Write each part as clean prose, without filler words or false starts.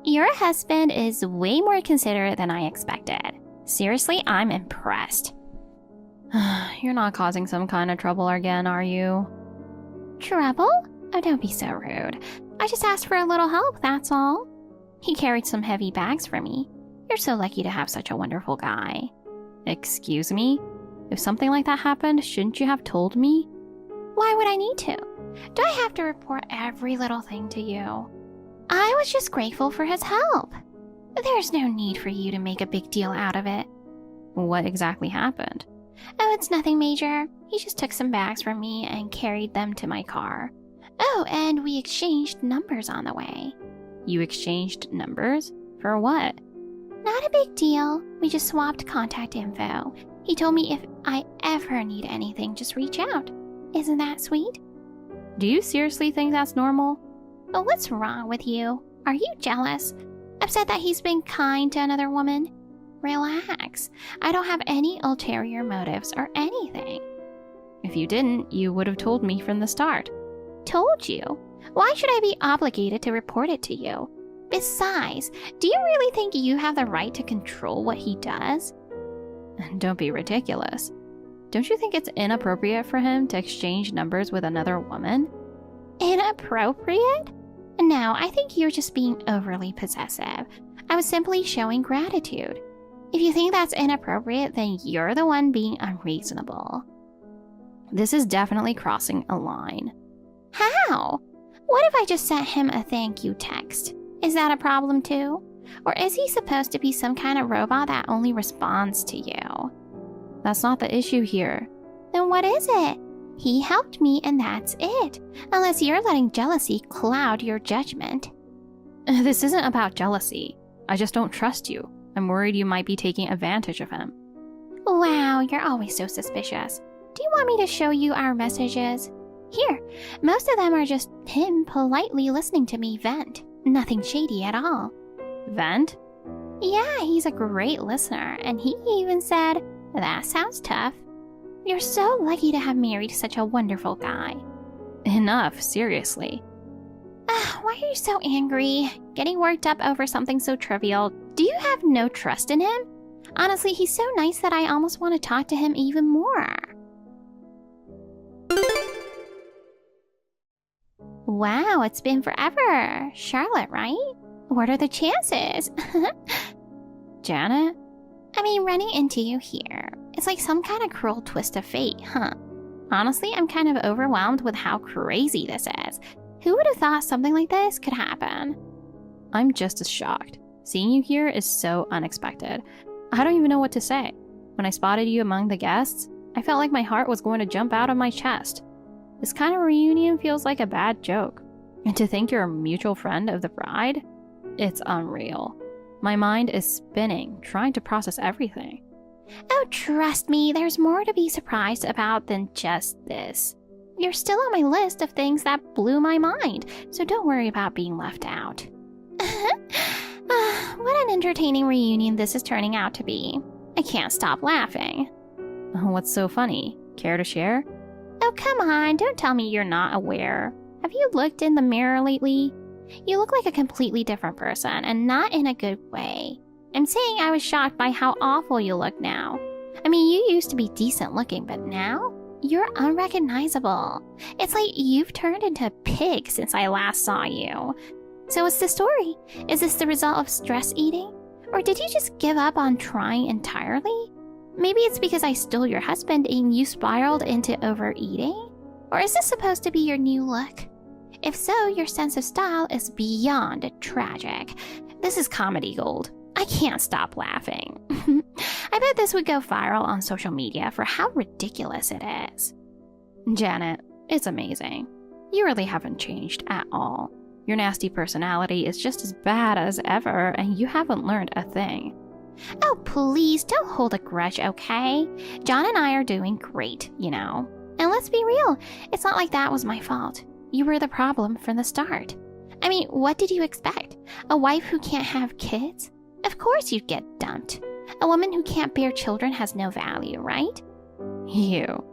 Your husband is way more considerate than I expected. Seriously, I'm impressed. You're not causing some kind of trouble again, are you? Trouble? Oh, don't be so rude. I just asked for a little help, that's all. He carried some heavy bags for me. You're so lucky to have such a wonderful guy. Excuse me? If something like that happened, shouldn't you have told me? Why would I need to? Do I have to report every little thing to you? I was just grateful for his help. There's no need for you to make a big deal out of it. What exactly happened? Oh, it's nothing major. He just took some bags from me and carried them to my car. Oh, and we exchanged numbers on the way. You exchanged numbers? For what? Not a big deal. We just swapped contact info. He told me if I ever need anything, just reach out. Isn't that sweet? Do you seriously think that's normal? But what's wrong with you? Are you jealous? Upset that he's been kind to another woman? Relax. I don't have any ulterior motives or anything. If you didn't, you would have told me from the start. Told you? Why should I be obligated to report it to you? Besides, do you really think you have the right to control what he does? Don't be ridiculous. Don't you think it's inappropriate for him to exchange numbers with another woman? Inappropriate? No, I think you're just being overly possessive. I was simply showing gratitude. If you think that's inappropriate, then you're the one being unreasonable. This is definitely crossing a line. How? What if I just sent him a thank you text? Is that a problem too? Or is he supposed to be some kind of robot that only responds to you? That's not the issue here. Then what is it? He helped me and that's it. Unless you're letting jealousy cloud your judgment. This isn't about jealousy. I just don't trust you. I'm worried you might be taking advantage of him. Wow, you're always so suspicious. Do you want me to show you our messages? Here, most of them are just him politely listening to me vent. Nothing shady at all. Vent? Yeah, he's a great listener, and he even said, "That sounds tough." You're so lucky to have married such a wonderful guy. Enough, seriously. Why are you so angry? Getting worked up over something so trivial. Do you have no trust in him? Honestly, he's so nice that I almost want to talk to him even more. Wow, it's been forever. Charlotte, right? What are the chances? Janet? I mean, running into you here. It's like some kind of cruel twist of fate, huh? Honestly, I'm kind of overwhelmed with how crazy this is. Who would have thought something like this could happen? I'm just as shocked. Seeing you here is so unexpected. I don't even know what to say. When I spotted you among the guests, I felt like my heart was going to jump out of my chest. This kind of reunion feels like a bad joke. And to think you're a mutual friend of the bride? It's unreal. My mind is spinning, trying to process everything. Oh, trust me, there's more to be surprised about than just this. You're still on my list of things that blew my mind, so don't worry about being left out. What an entertaining reunion this is turning out to be. I can't stop laughing. What's so funny? Care to share? Oh, come on, don't tell me you're not aware. Have you looked in the mirror lately? You look like a completely different person, and not in a good way. I'm saying I was shocked by how awful you look now. I mean, you used to be decent looking, but now? You're unrecognizable. It's like you've turned into a pig since I last saw you. So what's the story? Is this the result of stress eating? Or did you just give up on trying entirely? Maybe it's because I stole your husband and you spiraled into overeating? Or is this supposed to be your new look? If so, your sense of style is beyond tragic. This is comedy gold. I can't stop laughing. I bet this would go viral on social media for how ridiculous it is. Janet, it's amazing. You really haven't changed at all. Your nasty personality is just as bad as ever, and you haven't learned a thing. Oh, please, don't hold a grudge, okay? John and I are doing great, you know. And let's be real, it's not like that was my fault. You were the problem from the start. I mean, what did you expect? A wife who can't have kids? Of course you'd get dumped. A woman who can't bear children has no value, right? You.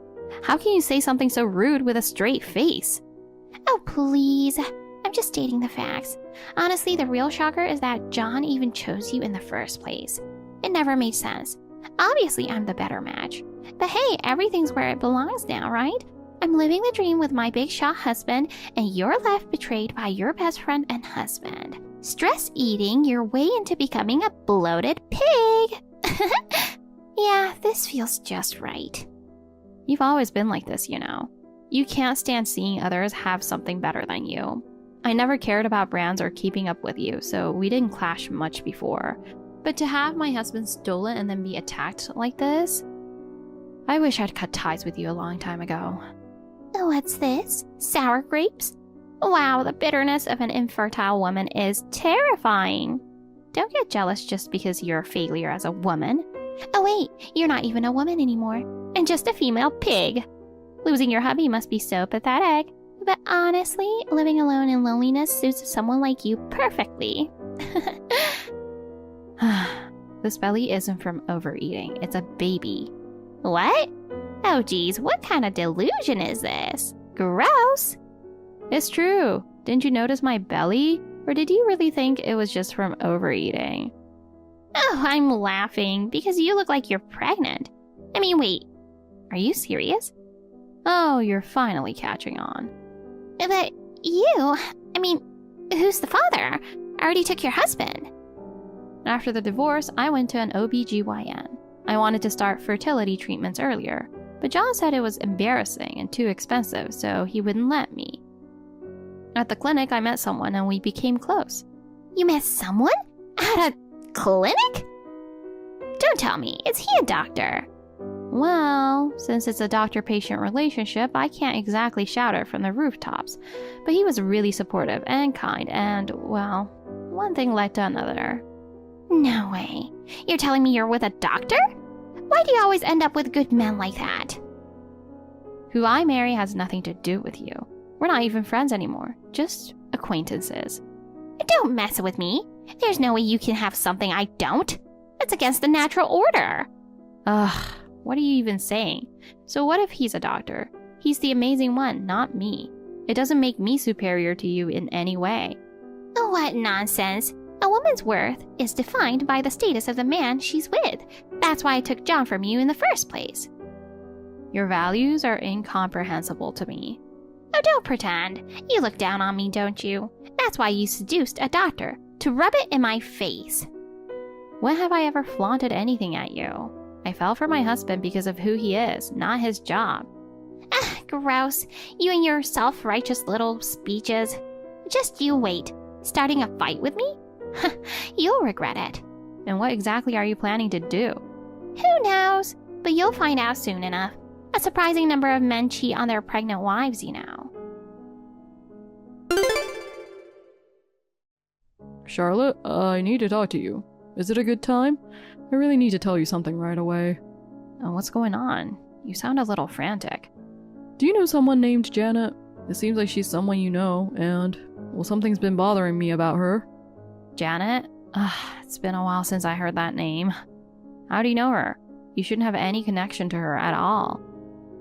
How can you say something so rude with a straight face? Oh, please. I'm just stating the facts. Honestly, the real shocker is that John even chose you in the first place. It never made sense. Obviously, I'm the better match. But hey, everything's where it belongs now, right? I'm living the dream with my big shot husband, and you're left betrayed by your best friend and husband. Stress eating your way into becoming a bloated pig. Yeah, this feels just right. You've always been like this, you know. You can't stand seeing others have something better than you. I never cared about brands or keeping up with you, so we didn't clash much before. But to have my husband stolen and then be attacked like this? I wish I'd cut ties with you a long time ago. What's this? Sour grapes? Wow, the bitterness of an infertile woman is terrifying. Don't get jealous just because you're a failure as a woman. Oh wait, you're not even a woman anymore, and just a female pig. Losing your hubby must be so pathetic. But honestly, living alone in loneliness suits someone like you perfectly. This belly isn't from overeating, it's a baby. What? Oh geez, what kind of delusion is this? Gross! It's true. Didn't you notice my belly? Or did you really think it was just from overeating? Oh, I'm laughing because you look like you're pregnant. I mean, wait, are you serious? Oh, you're finally catching on. But who's the father? I already took your husband. After the divorce, I went to an OBGYN. I wanted to start fertility treatments earlier, but John said it was embarrassing and too expensive, so he wouldn't let me. At the clinic, I met someone and we became close. You met someone? At a clinic? Don't tell me, is he a doctor? Well, since it's a doctor-patient relationship, I can't exactly shout it from the rooftops, but he was really supportive and kind, and, well, one thing led to another. No way. You're telling me you're with a doctor? Why do you always end up with good men like that? Who I marry has nothing to do with you. We're not even friends anymore, just acquaintances. Don't mess with me. There's no way you can have something I don't. That's against the natural order. Ugh, what are you even saying? So what if he's a doctor? He's the amazing one, not me. It doesn't make me superior to you in any way. What nonsense. A woman's worth is defined by the status of the man she's with. That's why I took John from you in the first place. Your values are incomprehensible to me. Oh, don't pretend. You look down on me, don't you? That's why you seduced a doctor, to rub it in my face. When have I ever flaunted anything at you? I fell for my husband because of who he is, not his job. Gross. You and your self-righteous little speeches. Just you wait. Starting a fight with me? You'll regret it. And what exactly are you planning to do? Who knows? But you'll find out soon enough. A surprising number of men cheat on their pregnant wives, you know. Charlotte, I need to talk to you. Is it a good time? I really need to tell you something right away. What's going on? You sound a little frantic. Do you know someone named Janet? It seems like she's someone you know, and, well, something's been bothering me about her. Janet? It's been a while since I heard that name. How do you know her? You shouldn't have any connection to her at all.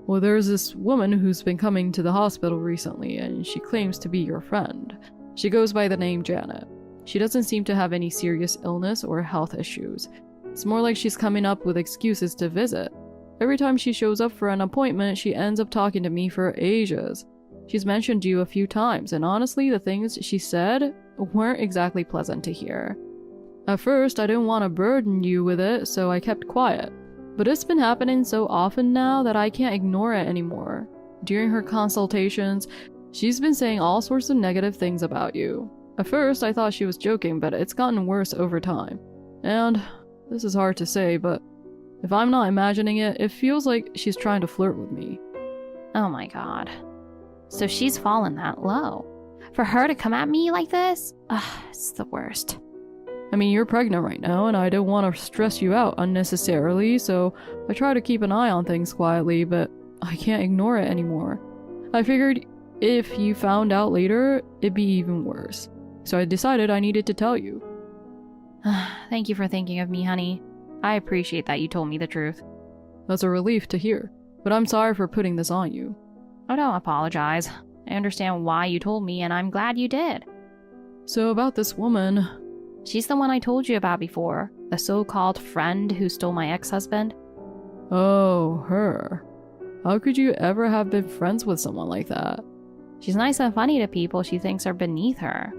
Well, there's this woman who's been coming to the hospital recently, and she claims to be your friend. She goes by the name Janet. She doesn't seem to have any serious illness or health issues. It's more like she's coming up with excuses to visit. Every time she shows up for an appointment, she ends up talking to me for ages. She's mentioned you a few times, and honestly, the things she said weren't exactly pleasant to hear. At first, I didn't want to burden you with it, so I kept quiet. But it's been happening so often now that I can't ignore it anymore. During her consultations, she's been saying all sorts of negative things about you. At first, I thought she was joking, but it's gotten worse over time. And, this is hard to say, but if I'm not imagining it, it feels like she's trying to flirt with me. Oh my god. So she's fallen that low. For her to come at me like this? It's the worst. I mean, you're pregnant right now, and I don't want to stress you out unnecessarily, so I try to keep an eye on things quietly, but I can't ignore it anymore. I figured if you found out later, it'd be even worse. So I decided I needed to tell you. Thank you for thinking of me, honey. I appreciate that you told me the truth. That's a relief to hear, but I'm sorry for putting this on you. Oh, don't apologize. I understand why you told me, and I'm glad you did. So about this woman... She's the one I told you about before, the so-called friend who stole my ex-husband. Oh, her. How could you ever have been friends with someone like that? She's nice and funny to people she thinks are beneath her.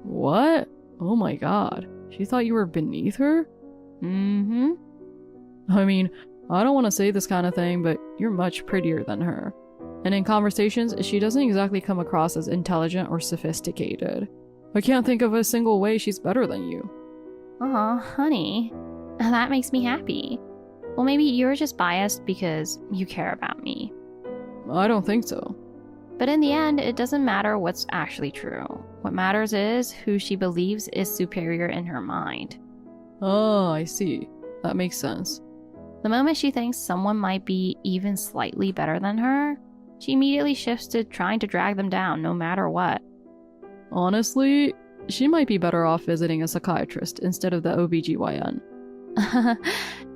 What? Oh my god. She thought you were beneath her? Mm-hmm. I mean, I don't want to say this kind of thing, but you're much prettier than her. And in conversations, she doesn't exactly come across as intelligent or sophisticated. I can't think of a single way she's better than you. Aw, honey. That makes me happy. Well, maybe you're just biased because you care about me. I don't think so. But in the end, it doesn't matter what's actually true. What matters is who she believes is superior in her mind. Oh, I see. That makes sense. The moment she thinks someone might be even slightly better than her, she immediately shifts to trying to drag them down no matter what. Honestly, she might be better off visiting a psychiatrist instead of the OBGYN.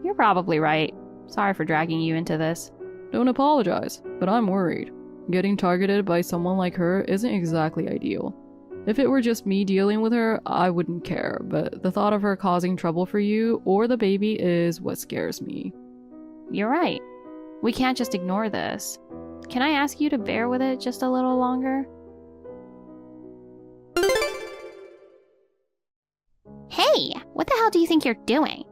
You're probably right. Sorry for dragging you into this. Don't apologize, but I'm worried. Getting targeted by someone like her isn't exactly ideal. If it were just me dealing with her, I wouldn't care, but the thought of her causing trouble for you or the baby is what scares me. You're right. We can't just ignore this. Can I ask you to bear with it just a little longer? Hey, what the hell do you think you're doing?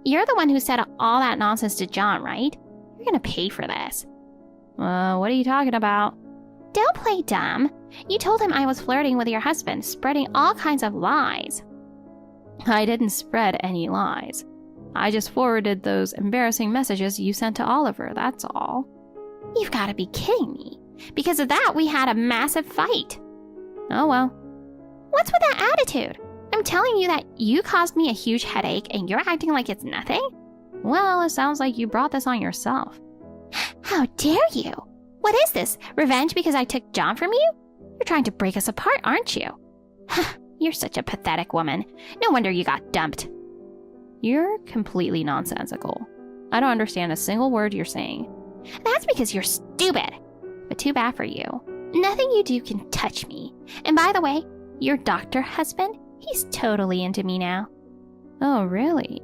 You're the one who said all that nonsense to John, right? You're gonna pay for this. What are you talking about? Don't play dumb. You told him I was flirting with your husband, spreading all kinds of lies. I didn't spread any lies. I just forwarded those embarrassing messages you sent to Oliver, that's all. You've got to be kidding me. Because of that, we had a massive fight. Oh well. What's with that attitude? I'm telling you that you caused me a huge headache and you're acting like it's nothing? Well, it sounds like you brought this on yourself. How dare you? What is this? Revenge because I took John from you? You're trying to break us apart, aren't you? You're such a pathetic woman. No wonder you got dumped. You're completely nonsensical. I don't understand a single word you're saying. That's because you're stupid. But too bad for you. Nothing you do can touch me. And by the way, your doctor husband, he's totally into me now. Oh, really?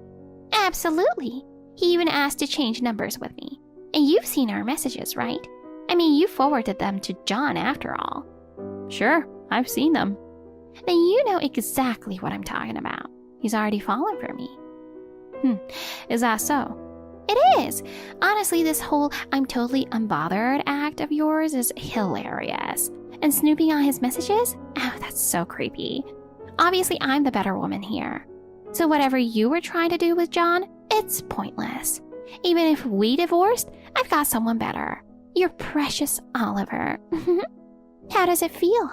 Absolutely. He even asked to change numbers with me. And you've seen our messages, right? I mean, you forwarded them to John after all. Sure, I've seen them. Then you know exactly what I'm talking about. He's already fallen for me. Is that so? It is. Honestly, this whole I'm totally unbothered act of yours is hilarious. And snooping on his messages? Oh, that's so creepy. Obviously, I'm the better woman here. So whatever you were trying to do with John, it's pointless. Even if we divorced, I've got someone better. Your precious Oliver. How does it feel,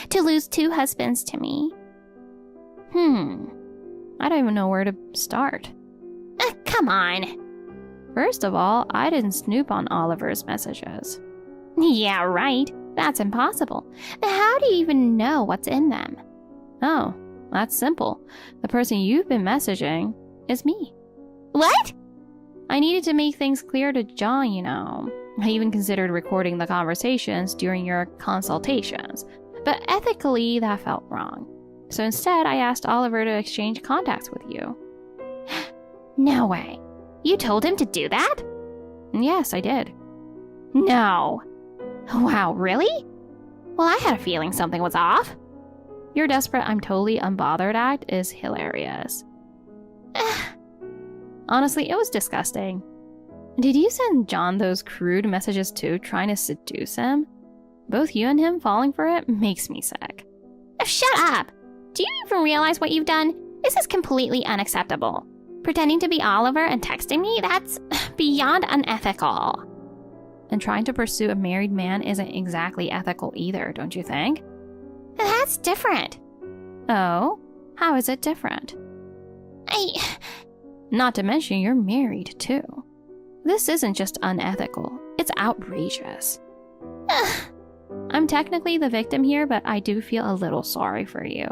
to lose two husbands to me? I don't even know where to start. Come on. First of all, I didn't snoop on Oliver's messages. Yeah, right. That's impossible. How do you even know what's in them? Oh, that's simple. The person you've been messaging is me. What? I needed to make things clear to John, you know. I even considered recording the conversations during your consultations, but ethically that felt wrong. So instead, I asked Oliver to exchange contacts with you. No way. You told him to do that? Yes, I did. No. Wow, really? Well, I had a feeling something was off. Your desperate I'm totally unbothered act is hilarious. Honestly, it was disgusting. Did you send John those crude messages too, trying to seduce him? Both you and him falling for it makes me sick. Shut up! Do you even realize what you've done? This is completely unacceptable. Pretending to be Oliver and texting me, that's beyond unethical. And trying to pursue a married man isn't exactly ethical either, don't you think? That's different. Oh? How is it different? Not to mention you're married too. This isn't just unethical, it's outrageous. I'm technically the victim here, but I do feel a little sorry for you.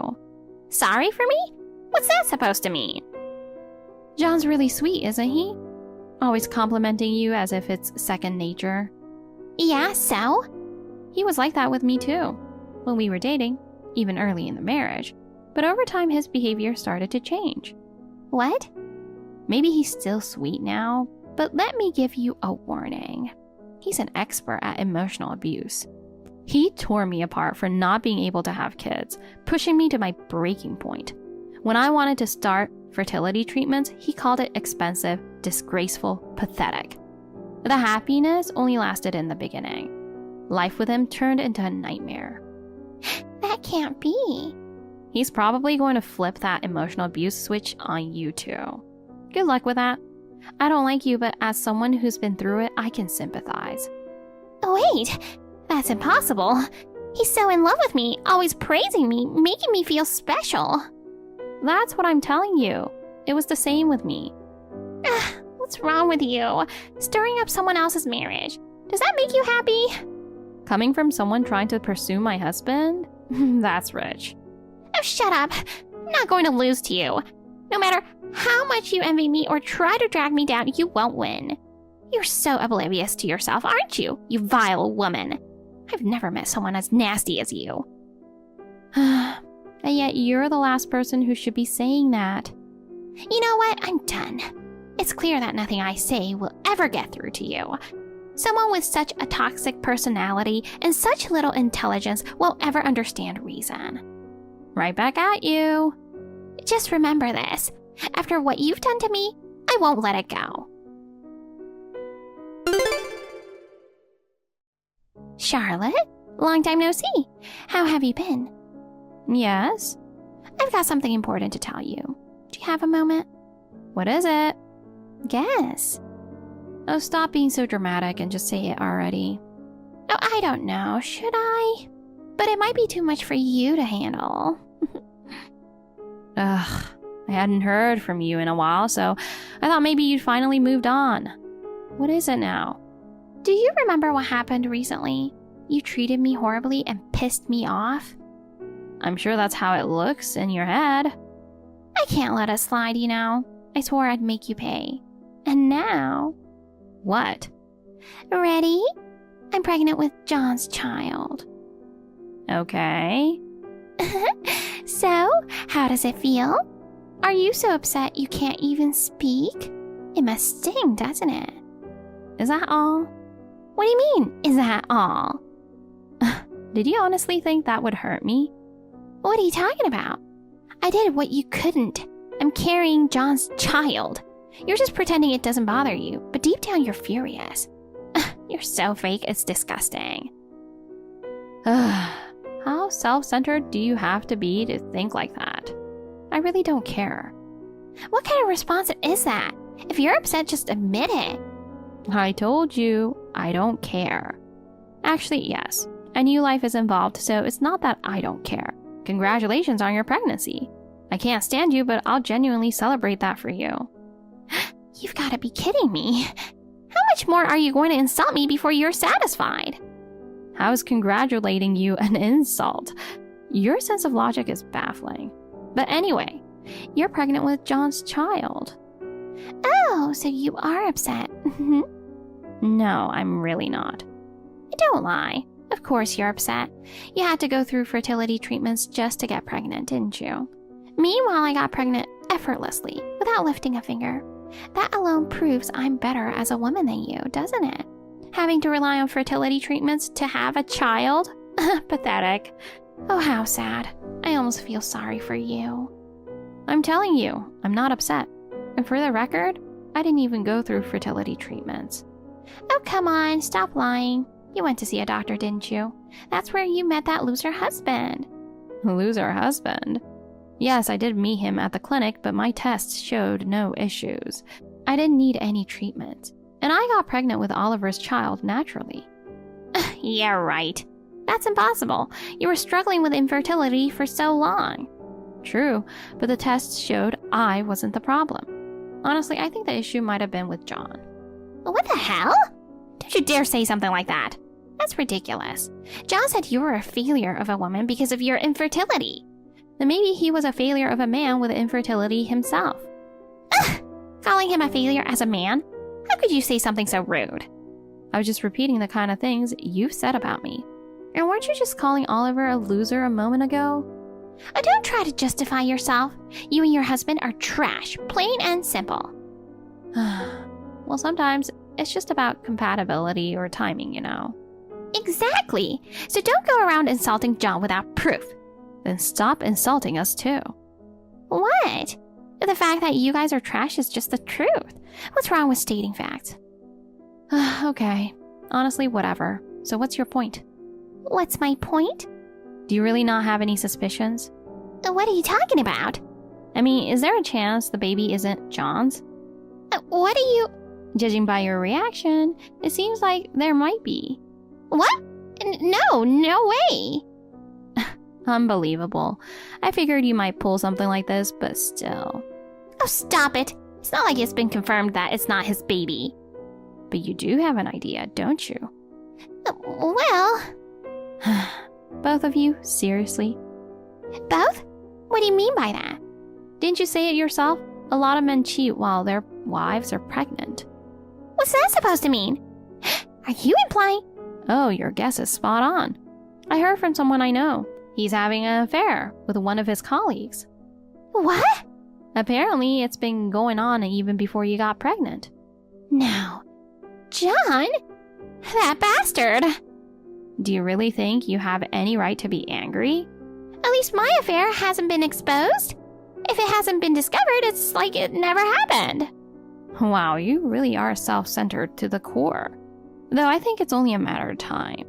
Sorry for me? What's that supposed to mean? John's really sweet, isn't he? Always complimenting you as if it's second nature. Yeah, so? He was like that with me too, when we were dating, even early in the marriage. But over time, his behavior started to change. What? Maybe he's still sweet now, but let me give you a warning. He's an expert at emotional abuse. He tore me apart for not being able to have kids, pushing me to my breaking point. When I wanted to start fertility treatments, he called it expensive, disgraceful, pathetic. The happiness only lasted in the beginning. Life with him turned into a nightmare. That can't be. He's probably going to flip that emotional abuse switch on you too. Good luck with that. I don't like you, but as someone who's been through it, I can sympathize. Wait, that's impossible. He's so in love with me, always praising me, making me feel special. That's what I'm telling you. It was the same with me. What's wrong with you? Stirring up someone else's marriage. Does that make you happy? Coming from someone trying to pursue my husband? That's rich. Oh, shut up. I'm not going to lose to you. No matter how much you envy me or try to drag me down, you won't win. You're so oblivious to yourself, aren't you, you vile woman? I've never met someone as nasty as you. And yet you're the last person who should be saying that. You know what? I'm done. It's clear that nothing I say will ever get through to you. Someone with such a toxic personality and such little intelligence won't ever understand reason. Right back at you. Just remember this. After what you've done to me, I won't let it go. Charlotte, long time no see. How have you been? Yes? I've got something important to tell you. Do you have a moment? What is it? Guess. Oh, stop being so dramatic and just say it already. Oh, I don't know. Should I? But it might be too much for you to handle. Ugh, I hadn't heard from you in a while, so I thought maybe you'd finally moved on. What is it now? Do you remember what happened recently? You treated me horribly and pissed me off? I'm sure that's how it looks in your head. I can't let it slide, you know. I swore I'd make you pay. And now... What? Ready? I'm pregnant with John's child. Okay. So, how does it feel? Are you so upset you can't even speak? It must sting, doesn't it? Is that all? What do you mean, is that all? Did you honestly think that would hurt me? What are you talking about? I did what you couldn't. I'm carrying John's child. You're just pretending it doesn't bother you, but deep down you're furious. You're so fake, it's disgusting. How self-centered do you have to be to think like that? I really don't care. What kind of response is that? If you're upset, just admit it. I told you, I don't care. Actually, yes. A new life is involved, so it's not that I don't care. Congratulations on your pregnancy. I can't stand you, but I'll genuinely celebrate that for you. You've got to be kidding me. How much more are you going to insult me before you're satisfied? How is congratulating you an insult? Your sense of logic is baffling. But anyway, you're pregnant with John's child. Oh, so you are upset. No, I'm really not. Don't lie. Of course you're upset. You had to go through fertility treatments just to get pregnant, didn't you? Meanwhile, I got pregnant effortlessly, without lifting a finger. That alone proves I'm better as a woman than you, doesn't it? Having to rely on fertility treatments to have a child? Pathetic. Oh, how sad. I almost feel sorry for you. I'm telling you, I'm not upset. And for the record, I didn't even go through fertility treatments. Oh, come on, stop lying. You went to see a doctor, didn't you? That's where you met that loser husband. Loser husband? Yes, I did meet him at the clinic, but my tests showed no issues. I didn't need any treatment. And I got pregnant with Oliver's child naturally. Yeah, right. That's impossible. You were struggling with infertility for so long. True, but the tests showed I wasn't the problem. Honestly, I think the issue might have been with John. What the hell? Don't you dare say something like that. That's ridiculous. John said you were a failure of a woman because of your infertility. Then maybe he was a failure of a man with infertility himself. Calling him a failure as a man? How could you say something so rude? I was just repeating the kind of things you've said about me. And weren't you just calling Oliver a loser a moment ago? Don't try to justify yourself. You and your husband are trash, plain and simple. Well, sometimes it's just about compatibility or timing, you know. Exactly. So don't go around insulting John without proof. Then stop insulting us too. What? The fact that you guys are trash is just the truth. What's wrong with stating facts? Okay. Honestly, whatever. So what's your point? What's my point? Do you really not have any suspicions? What are you talking about? I mean, is there a chance the baby isn't John's? What are you... Judging by your reaction, it seems like there might be. What? No way. Unbelievable. I figured you might pull something like this, but still. Oh, stop it. It's not like it's been confirmed that it's not his baby. But you do have an idea, don't you? Well... Both of you? Seriously? Both? What do you mean by that? Didn't you say it yourself? A lot of men cheat while their wives are pregnant. What's that supposed to mean? Are you implying... Oh, your guess is spot on. I heard from someone I know. He's having an affair with one of his colleagues. What? Apparently, it's been going on even before you got pregnant. No. John? That bastard. Do you really think you have any right to be angry? At least my affair hasn't been exposed. If it hasn't been discovered, it's like it never happened. Wow, you really are self-centered to the core. Though I think it's only a matter of time.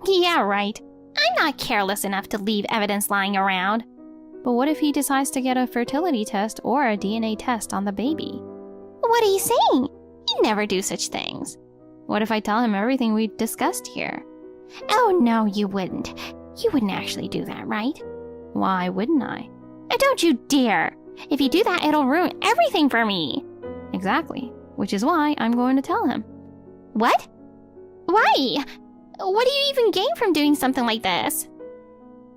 Yeah, right. I'm not careless enough to leave evidence lying around. But what if he decides to get a fertility test or a DNA test on the baby? What are you saying? You never do such things. What if I tell him everything we discussed here? Oh, no, you wouldn't. You wouldn't actually do that, right? Why wouldn't I? Don't you dare. If you do that, it'll ruin everything for me. Exactly. Which is why I'm going to tell him. What? Why? What do you even gain from doing something like this?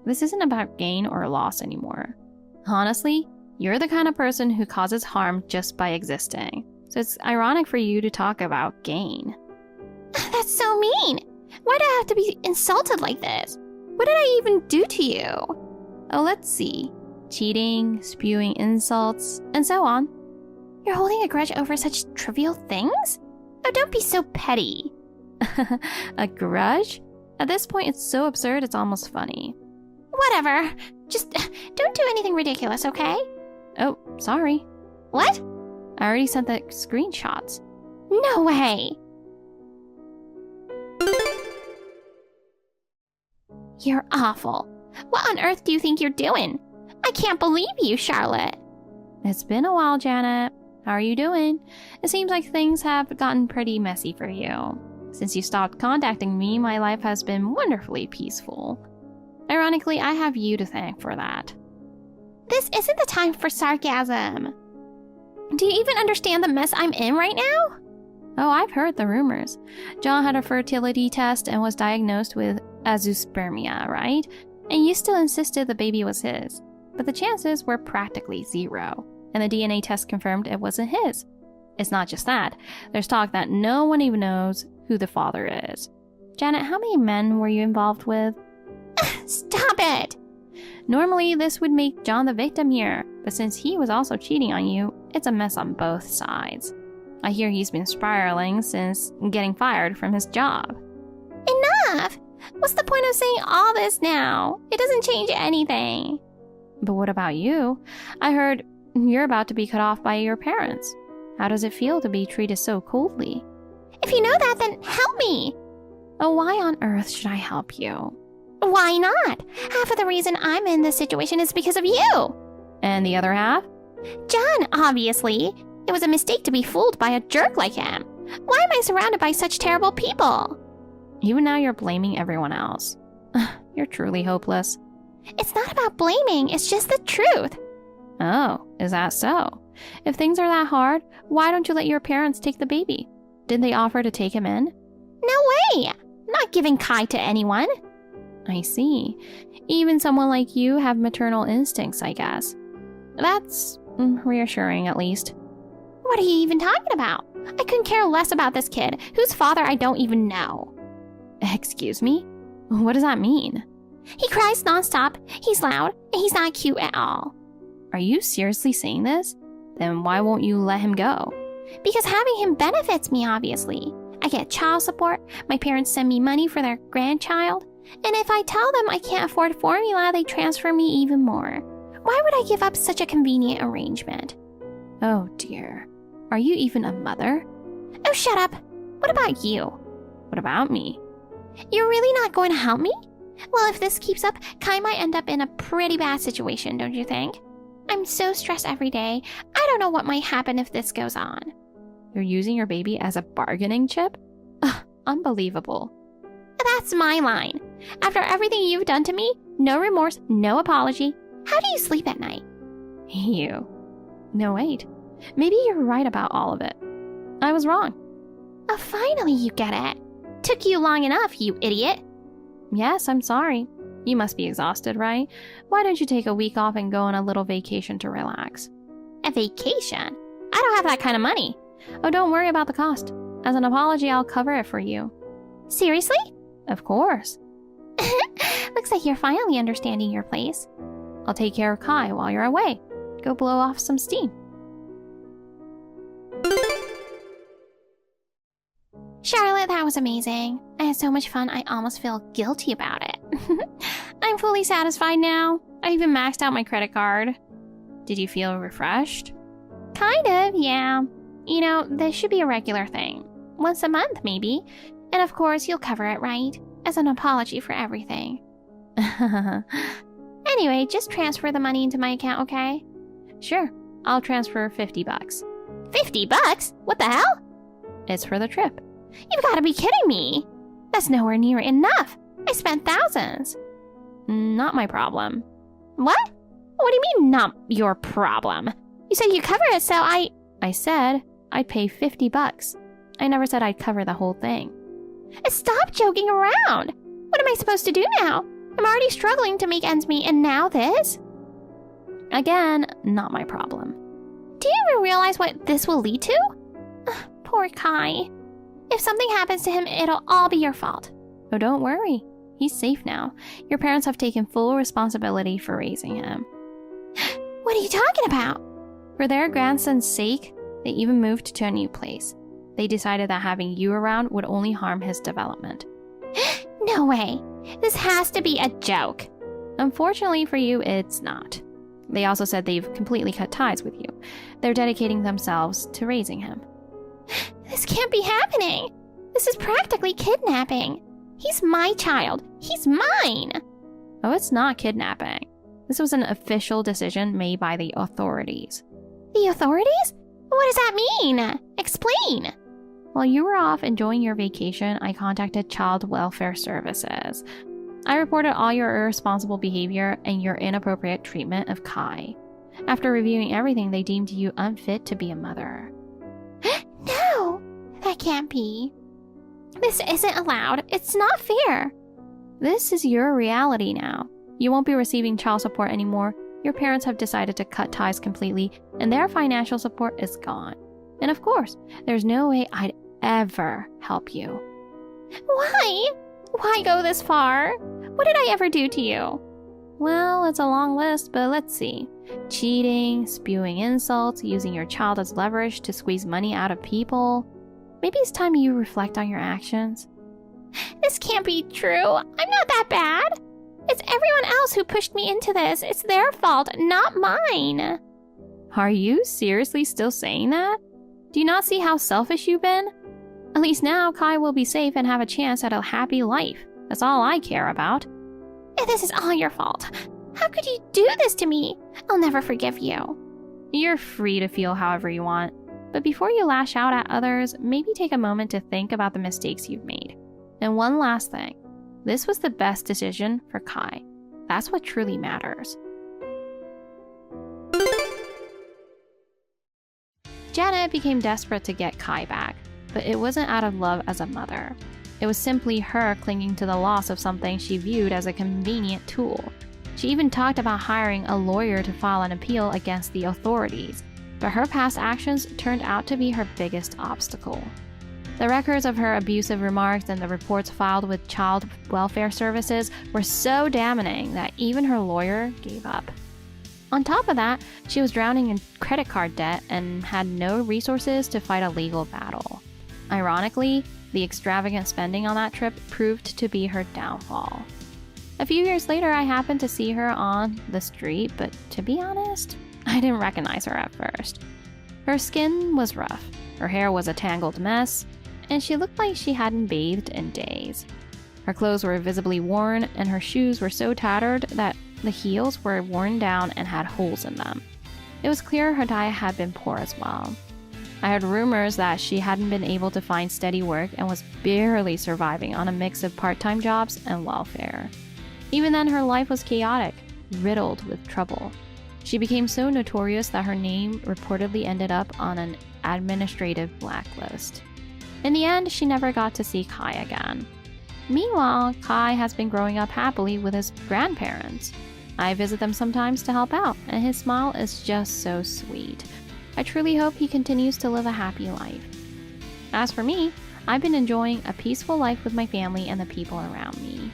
This isn't about gain or loss anymore. Honestly, you're the kind of person who causes harm just by existing. So it's ironic for you to talk about gain. That's so mean. Why do I have to be insulted like this? What did I even do to you? Oh, let's see. Cheating, spewing insults, and so on. You're holding a grudge over such trivial things? Oh, don't be so petty. A grudge? At this point, it's so absurd it's almost funny. Whatever. Just don't do anything ridiculous, okay? Oh, sorry. What? I already sent the screenshots. No way. You're awful. What on earth do you think you're doing? I can't believe you, Charlotte. It's been a while, Janet. How are you doing? It seems like things have gotten pretty messy for you. Since you stopped contacting me, my life has been wonderfully peaceful. Ironically, I have you to thank for that. This isn't the time for sarcasm. Do you even understand the mess I'm in right now? Oh, I've heard the rumors. John had a fertility test and was diagnosed with azoospermia, right? And you still insisted the baby was his. But the chances were practically zero, and the DNA test confirmed it wasn't his. It's not just that. There's talk that no one even knows who the father is. Janet, how many men were you involved with? Stop it! Normally, this would make John the victim here, but since he was also cheating on you, it's a mess on both sides. I hear he's been spiraling since getting fired from his job. Enough! What's the point of saying all this now? It doesn't change anything. But what about you? I heard you're about to be cut off by your parents. How does it feel to be treated so coldly? If you know that, then help me! Oh, why on earth should I help you? Why not? Half of the reason I'm in this situation is because of you. And the other half? John, obviously. It was a mistake to be fooled by a jerk like him. Why am I surrounded by such terrible people? Even now you're blaming everyone else. You're truly hopeless. It's not about blaming, it's just the truth. Oh, is that so? If things are that hard, why don't you let your parents take the baby? Did they offer to take him in? No way! I'm not giving Kai to anyone. I see. Even someone like you have maternal instincts, I guess. That's reassuring, at least. What are you even talking about? I couldn't care less about this kid, whose father I don't even know. Excuse me? What does that mean? He cries nonstop, he's loud, and he's not cute at all. Are you seriously saying this? Then why won't you let him go? Because having him benefits me, obviously. I get child support, my parents send me money for their grandchild, and if I tell them I can't afford formula, they transfer me even more. Why would I give up such a convenient arrangement? Oh dear. Are you even a mother? Oh, shut up. What about you? What about me? You're really not going to help me? Well, if this keeps up, Kai might end up in a pretty bad situation, don't you think? I'm so stressed every day. I don't know what might happen if this goes on. You're using your baby as a bargaining chip? Ugh, unbelievable. That's my line. After everything you've done to me, no remorse, no apology. How do you sleep at night? You. No, wait. Maybe you're right about all of it. I was wrong. Oh, finally you get it. Took you long enough, you idiot. Yes, I'm sorry. You must be exhausted, right? Why don't you take a week off and go on a little vacation to relax? A vacation? I don't have that kind of money. Oh, don't worry about the cost. As an apology, I'll cover it for you. Seriously? Of course. Looks like you're finally understanding your place. I'll take care of Kai while you're away. Go blow off some steam. Charlotte, that was amazing. I had so much fun, I almost feel guilty about it. I'm fully satisfied now. I even maxed out my credit card. Did you feel refreshed? Kind of, yeah. You know, this should be a regular thing. Once a month, maybe. And of course, you'll cover it, right? As an apology for everything. Anyway, just transfer the money into my account, okay? Sure. I'll transfer $50. $50? What the hell? It's for the trip. You've got to be kidding me. That's nowhere near enough. I spent thousands. Not my problem. What? What do you mean, not your problem? You said you cover it, so I said I'd pay $50. I never said I'd cover the whole thing. Stop joking around. What am I supposed to do now? I'm already struggling to make ends meet, and now this? Again, not my problem. Do you even realize what this will lead to? Poor Kai. If something happens to him, it'll all be your fault. Oh, don't worry. He's safe now. Your parents have taken full responsibility for raising him. What are you talking about? For their grandson's sake, they even moved to a new place. They decided that having you around would only harm his development. No way. This has to be a joke. Unfortunately for you, it's not. They also said they've completely cut ties with you. They're dedicating themselves to raising him. This can't be happening. This is practically kidnapping. He's my child. He's mine. Oh, it's not kidnapping. This was an official decision made by the authorities. The authorities? What does that mean? Explain. While you were off enjoying your vacation, I contacted Child Welfare Services. I reported all your irresponsible behavior and your inappropriate treatment of Kai. After reviewing everything, they deemed you unfit to be a mother. No, that can't be. This isn't allowed. It's not fair. This is your reality now. You won't be receiving child support anymore. Your parents have decided to cut ties completely, and their financial support is gone. And of course, there's no way I'd ever help you. Why? Why go this far? What did I ever do to you? Well, it's a long list, but let's see. Cheating, spewing insults, using your child as leverage to squeeze money out of people. Maybe it's time you reflect on your actions. This can't be true. I'm not that bad. It's everyone else who pushed me into this. It's their fault, not mine. Are you seriously still saying that? Do you not see how selfish you've been? At least now Kai will be safe and have a chance at a happy life. That's all I care about. This is all your fault. How could you do this to me? I'll never forgive you. You're free to feel however you want. But before you lash out at others, maybe take a moment to think about the mistakes you've made. And one last thing. This was the best decision for Kai. That's what truly matters. Janet became desperate to get Kai back, but it wasn't out of love as a mother. It was simply her clinging to the loss of something she viewed as a convenient tool. She even talked about hiring a lawyer to file an appeal against the authorities, but her past actions turned out to be her biggest obstacle. The records of her abusive remarks and the reports filed with child welfare services were so damning that even her lawyer gave up. On top of that, she was drowning in credit card debt and had no resources to fight a legal battle. Ironically, the extravagant spending on that trip proved to be her downfall. A few years later, I happened to see her on the street, but to be honest, I didn't recognize her at first. Her skin was rough, her hair was a tangled mess, and she looked like she hadn't bathed in days. Her clothes were visibly worn, and her shoes were so tattered that the heels were worn down and had holes in them. It was clear her diet had been poor as well. I heard rumors that she hadn't been able to find steady work and was barely surviving on a mix of part-time jobs and welfare. Even then, her life was chaotic, riddled with trouble. She became so notorious that her name reportedly ended up on an administrative blacklist. In the end, she never got to see Kai again. Meanwhile, Kai has been growing up happily with his grandparents. I visit them sometimes to help out, and his smile is just so sweet. I truly hope he continues to live a happy life. As for me, I've been enjoying a peaceful life with my family and the people around me.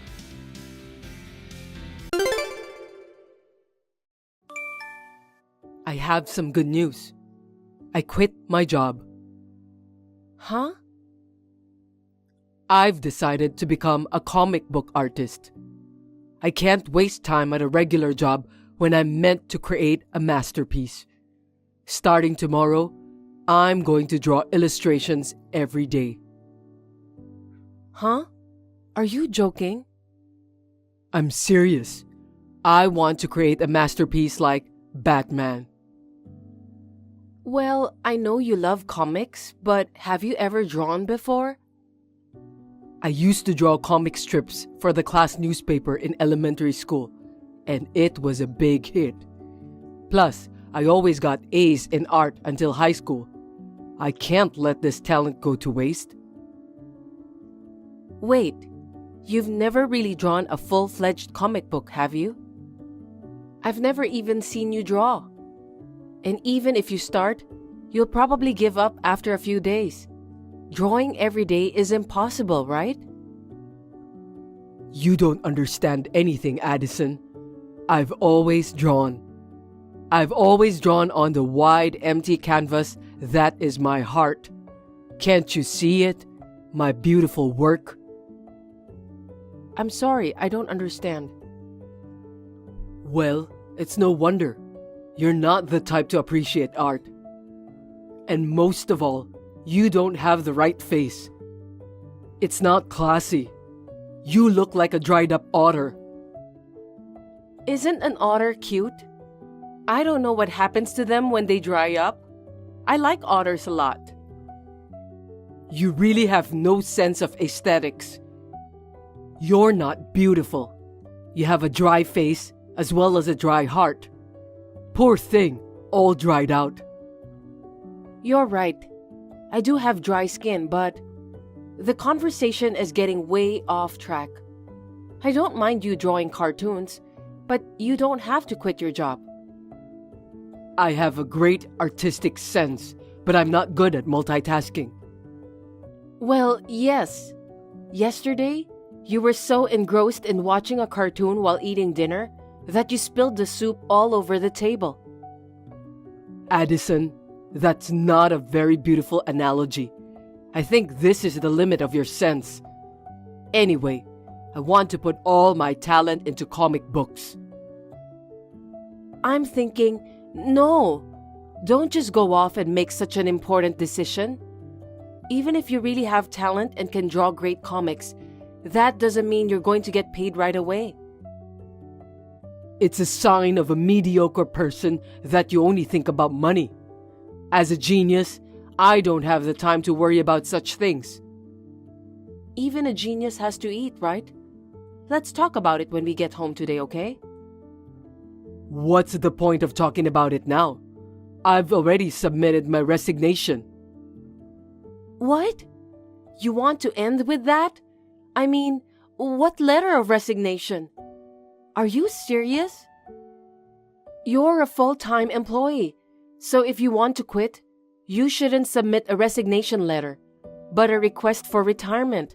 I have some good news. I quit my job. Huh? I've decided to become a comic book artist. I can't waste time at a regular job when I'm meant to create a masterpiece. Starting tomorrow, I'm going to draw illustrations every day. Huh? Are you joking? I'm serious. I want to create a masterpiece like Batman. Well, I know you love comics, but have you ever drawn before? I used to draw comic strips for the class newspaper in elementary school, and it was a big hit. Plus, I always got A's in art until high school. I can't let this talent go to waste. Wait, you've never really drawn a full-fledged comic book, have you? I've never even seen you draw. And even if you start, you'll probably give up after a few days. Drawing every day is impossible, right? You don't understand anything, Addison. I've always drawn. I've always drawn on the wide, empty canvas that is my heart. Can't you see it? My beautiful work? I'm sorry, I don't understand. Well, it's no wonder. You're not the type to appreciate art. And most of all, you don't have the right face. It's not classy. You look like a dried up otter. Isn't an otter cute? I don't know what happens to them when they dry up. I like otters a lot. You really have no sense of aesthetics. You're not beautiful. You have a dry face as well as a dry heart. Poor thing, all dried out. You're right. I do have dry skin, but the conversation is getting way off track. I don't mind you drawing cartoons, but you don't have to quit your job. I have a great artistic sense, but I'm not good at multitasking. Well, yes. Yesterday, you were so engrossed in watching a cartoon while eating dinner that you spilled the soup all over the table. Addison, that's not a very beautiful analogy. I think this is the limit of your sense. Anyway, I want to put all my talent into comic books. I'm thinking, no, don't just go off and make such an important decision. Even if you really have talent and can draw great comics, that doesn't mean you're going to get paid right away. It's a sign of a mediocre person that you only think about money. As a genius, I don't have the time to worry about such things. Even a genius has to eat, right? Let's talk about it when we get home today, okay? What's the point of talking about it now? I've already submitted my resignation. What? You want to end with that? I mean, what letter of resignation? Are you serious? You're a full-time employee, so if you want to quit, you shouldn't submit a resignation letter. but a request for retirement.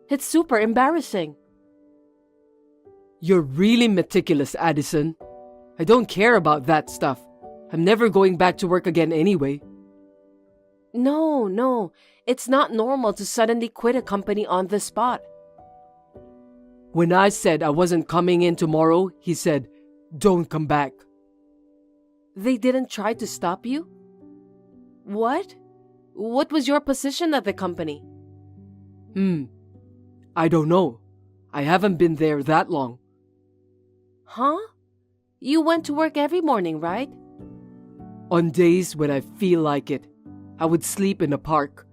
It's super embarrassing. You're really meticulous, Addison. I don't care about that stuff. I'm never going back to work again anyway. No, it's not normal to suddenly quit a company on the spot. When I said I wasn't coming in tomorrow, he said, "Don't come back." They didn't try to stop you? What? What was your position at the company? I don't know. I haven't been there that long. Huh? You went to work every morning, right? On days when I feel like it, I would sleep in a park.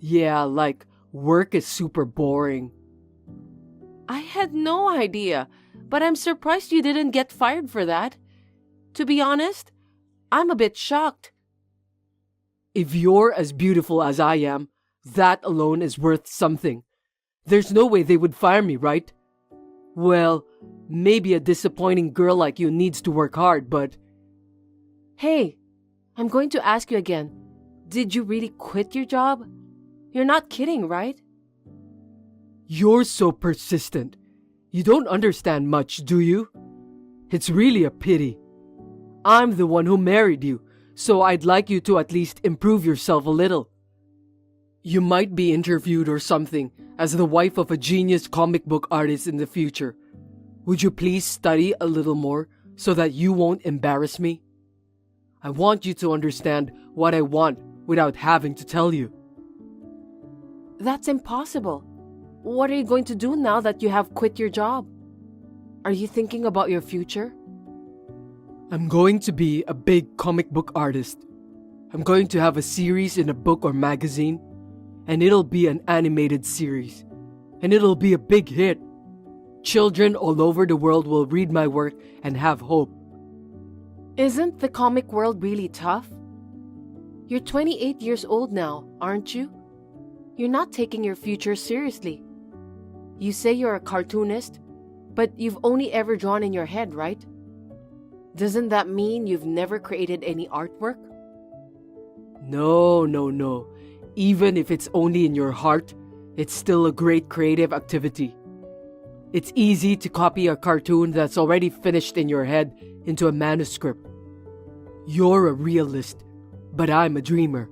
Yeah, like, work is super boring. I had no idea, but I'm surprised you didn't get fired for that. To be honest, I'm a bit shocked. If you're as beautiful as I am, that alone is worth something. There's no way they would fire me, right? Well, maybe a disappointing girl like you needs to work hard, but... Hey, I'm going to ask you again. Did you really quit your job? You're not kidding, right? You're so persistent. You don't understand much, do you? It's really a pity. I'm the one who married you, so I'd like you to at least improve yourself a little. You might be interviewed or something as the wife of a genius comic book artist in the future. Would you please study a little more so that you won't embarrass me? I want you to understand what I want without having to tell you. That's impossible. What are you going to do now that you have quit your job? Are you thinking about your future? I'm going to be a big comic book artist. I'm going to have a series in a book or magazine, and it'll be an animated series. And it'll be a big hit. Children all over the world will read my work and have hope. Isn't the comic world really tough? You're 28 years old now, aren't you? You're not taking your future seriously. You say you're a cartoonist, but you've only ever drawn in your head, right? Doesn't that mean you've never created any artwork? No. Even if it's only in your heart, it's still a great creative activity. It's easy to copy a cartoon that's already finished in your head into a manuscript. You're a realist, but I'm a dreamer.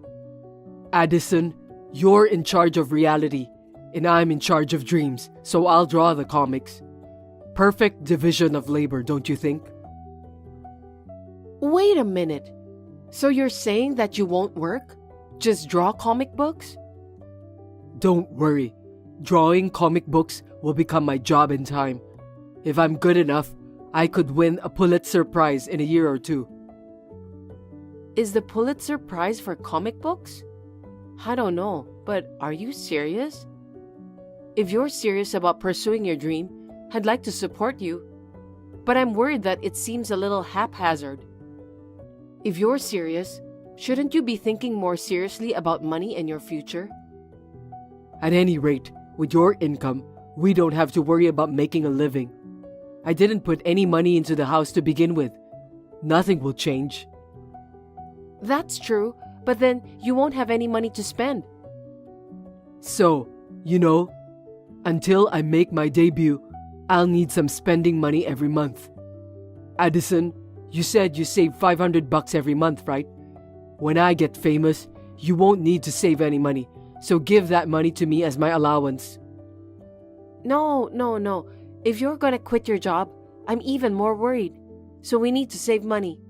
Addison, you're in charge of reality, and I'm in charge of dreams, so I'll draw the comics. Perfect division of labor, don't you think? Wait a minute. So you're saying that you won't work? Just draw comic books? Don't worry. Drawing comic books will become my job in time. If I'm good enough, I could win a Pulitzer Prize in a year or two. Is the Pulitzer Prize for comic books? I don't know, but are you serious? If you're serious about pursuing your dream, I'd like to support you. But I'm worried that it seems a little haphazard. If you're serious, shouldn't you be thinking more seriously about money and your future? At any rate, with your income, we don't have to worry about making a living. I didn't put any money into the house to begin with. Nothing will change. That's true, but then you won't have any money to spend. So, until I make my debut, I'll need some spending money every month. Addison, you said you save $500 every month, right? When I get famous, you won't need to save any money, so give that money to me as my allowance. No. If you're gonna quit your job, I'm even more worried. So we need to save money.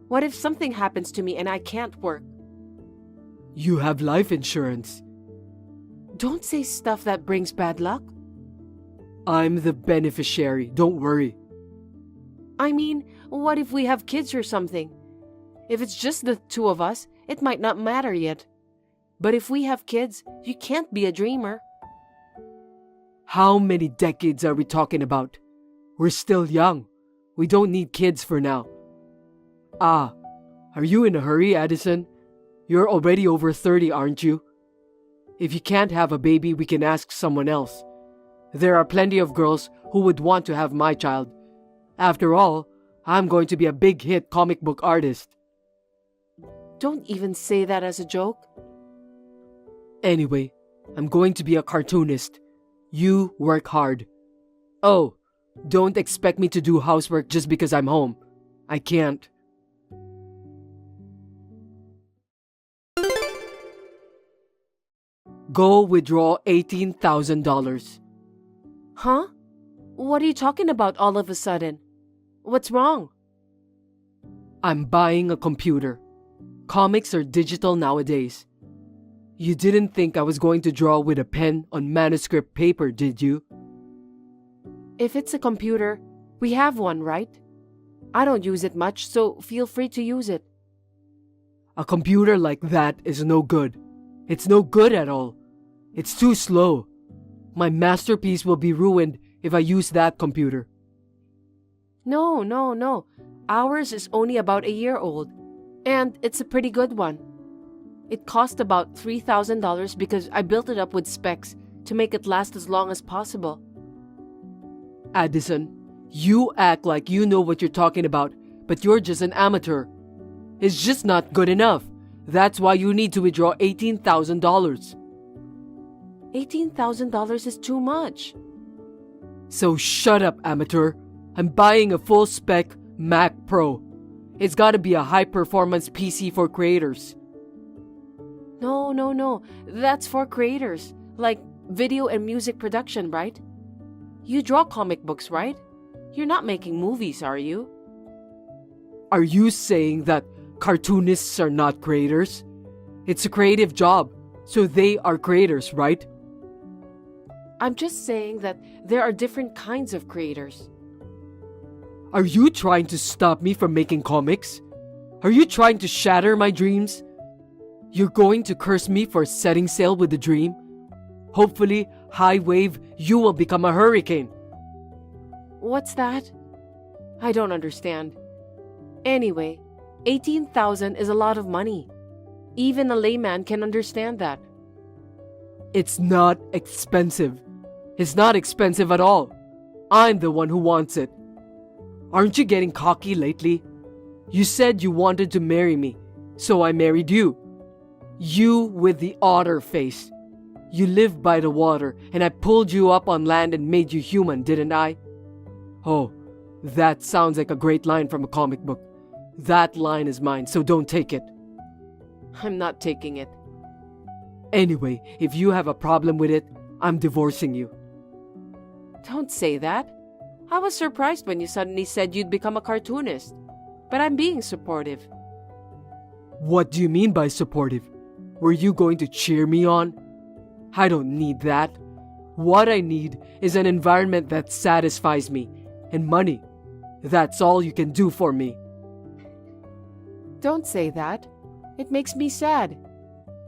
What if something happens to me and I can't work? You have life insurance. Don't say stuff that brings bad luck. I'm the beneficiary, don't worry. I mean, what if we have kids or something? If it's just the two of us, it might not matter yet. But if we have kids, you can't be a dreamer. How many decades are we talking about? We're still young. We don't need kids for now. Are you in a hurry, Addison? You're already over 30, aren't you? If you can't have a baby, we can ask someone else. There are plenty of girls who would want to have my child. After all, I'm going to be a big hit comic book artist. Don't even say that as a joke. Anyway, I'm going to be a cartoonist. You work hard. Oh, don't expect me to do housework just because I'm home. I can't. Go withdraw $18,000. Huh? What are you talking about all of a sudden? What's wrong? I'm buying a computer. Comics are digital nowadays. You didn't think I was going to draw with a pen on manuscript paper, did you? If it's a computer, we have one, right? I don't use it much, so feel free to use it. A computer like that is no good. It's no good at all. It's too slow. My masterpiece will be ruined if I use that computer. No. Ours is only about a year old, and it's a pretty good one. It cost about $3,000 because I built it up with specs to make it last as long as possible. Addison, you act like you know what you're talking about, but you're just an amateur. It's just not good enough. That's why you need to withdraw $18,000. $18,000 is too much. So shut up, amateur. I'm buying a full-spec Mac Pro. It's gotta be a high-performance PC for creators. No. That's for creators, like video and music production, right? You draw comic books, right? You're not making movies, are you? Are you saying that cartoonists are not creators? It's a creative job, so they are creators, right? I'm just saying that there are different kinds of creators. Are you trying to stop me from making comics? Are you trying to shatter my dreams? You're going to curse me for setting sail with a dream? Hopefully, high wave, you will become a hurricane. What's that? I don't understand. Anyway, $18,000 is a lot of money. Even a layman can understand that. It's not expensive. It's not expensive at all. I'm the one who wants it. Aren't you getting cocky lately? You said you wanted to marry me, so I married you. You with the otter face. You live by the water, and I pulled you up on land and made you human, didn't I? Oh, that sounds like a great line from a comic book. That line is mine, so don't take it. I'm not taking it. Anyway, if you have a problem with it, I'm divorcing you. Don't say that. I was surprised when you suddenly said you'd become a cartoonist. But I'm being supportive. What do you mean by supportive? Were you going to cheer me on? I don't need that. What I need is an environment that satisfies me, and money. That's all you can do for me. Don't say that. It makes me sad.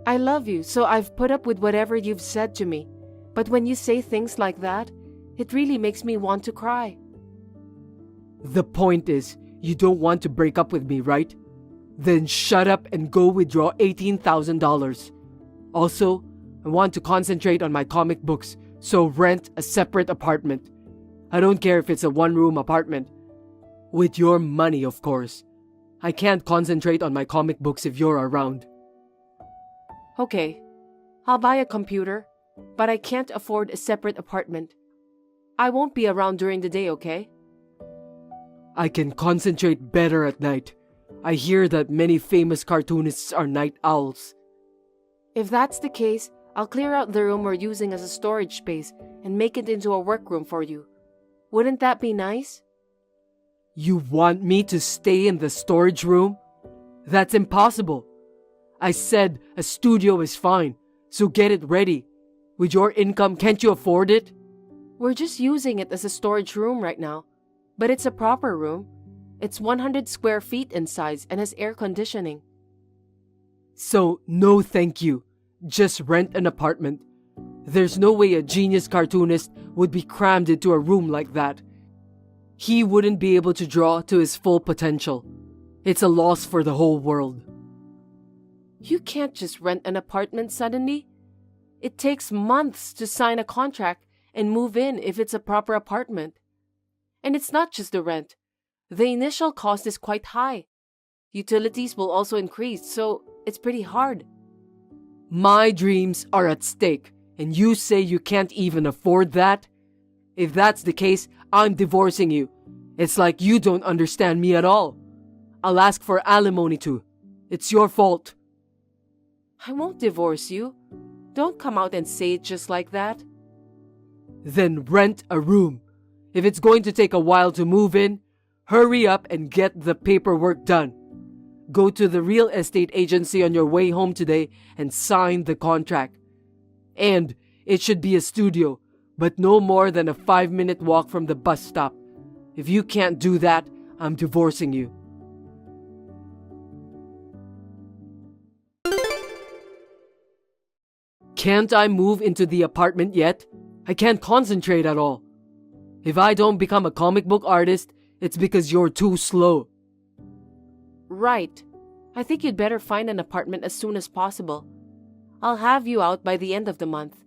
I love you, so I've put up with whatever you've said to me. But when you say things like that, it really makes me want to cry. The point is, you don't want to break up with me, right? Then shut up and go withdraw $18,000. Also, I want to concentrate on my comic books, so rent a separate apartment. I don't care if it's a one-room apartment. With your money, of course. I can't concentrate on my comic books if you're around. Okay, I'll buy a computer, but I can't afford a separate apartment. I won't be around during the day, okay? I can concentrate better at night. I hear that many famous cartoonists are night owls. If that's the case, I'll clear out the room we're using as a storage space and make it into a workroom for you. Wouldn't that be nice? You want me to stay in the storage room? That's impossible. I said a studio is fine, so get it ready. With your income, can't you afford it? We're just using it as a storage room right now, but it's a proper room. It's 100 square feet in size and has air conditioning. So, no thank you. Just rent an apartment. There's no way a genius cartoonist would be crammed into a room like that. He wouldn't be able to draw to his full potential. It's a loss for the whole world. You can't just rent an apartment suddenly. It takes months to sign a contract and move in if it's a proper apartment. And it's not just the rent. The initial cost is quite high. Utilities will also increase, so it's pretty hard. My dreams are at stake, and you say you can't even afford that? If that's the case, I'm divorcing you. It's like you don't understand me at all. I'll ask for alimony too. It's your fault. I won't divorce you. Don't come out and say it just like that. Then rent a room. If it's going to take a while to move in, hurry up and get the paperwork done. Go to the real estate agency on your way home today and sign the contract. And it should be a studio, but no more than a 5-minute walk from the bus stop. If you can't do that, I'm divorcing you. Can't I move into the apartment yet? I can't concentrate at all. If I don't become a comic book artist, it's because you're too slow. Right. I think you'd better find an apartment as soon as possible. I'll have you out by the end of the month.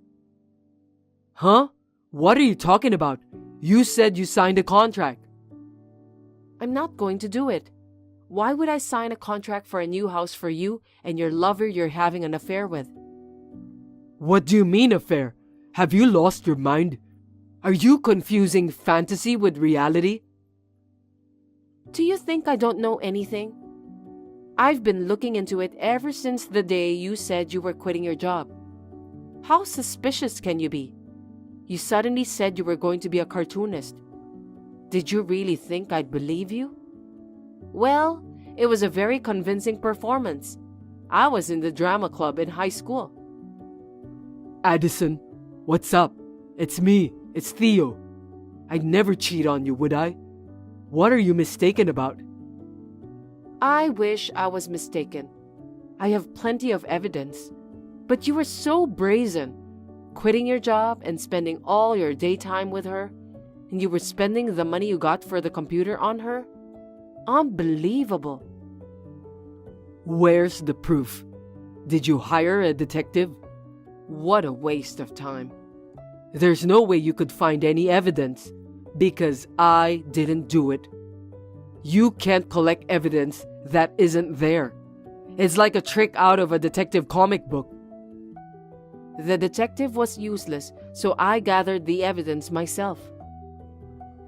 Huh? What are you talking about? You said you signed a contract. I'm not going to do it. Why would I sign a contract for a new house for you and your lover you're having an affair with? What do you mean affair? Have you lost your mind? Are you confusing fantasy with reality? Do you think I don't know anything? I've been looking into it ever since the day you said you were quitting your job. How suspicious can you be? You suddenly said you were going to be a cartoonist. Did you really think I'd believe you? Well, it was a very convincing performance. I was in the drama club in high school. Addison, what's up? It's me. It's Theo. I'd never cheat on you, would I? What are you mistaken about? I wish I was mistaken. I have plenty of evidence. But you were so brazen, quitting your job and spending all your daytime with her, and you were spending the money you got for the computer on her? Unbelievable. Where's the proof? Did you hire a detective? What a waste of time. There's no way you could find any evidence, because I didn't do it. You can't collect evidence that isn't there. It's like a trick out of a detective comic book. The detective was useless, so I gathered the evidence myself.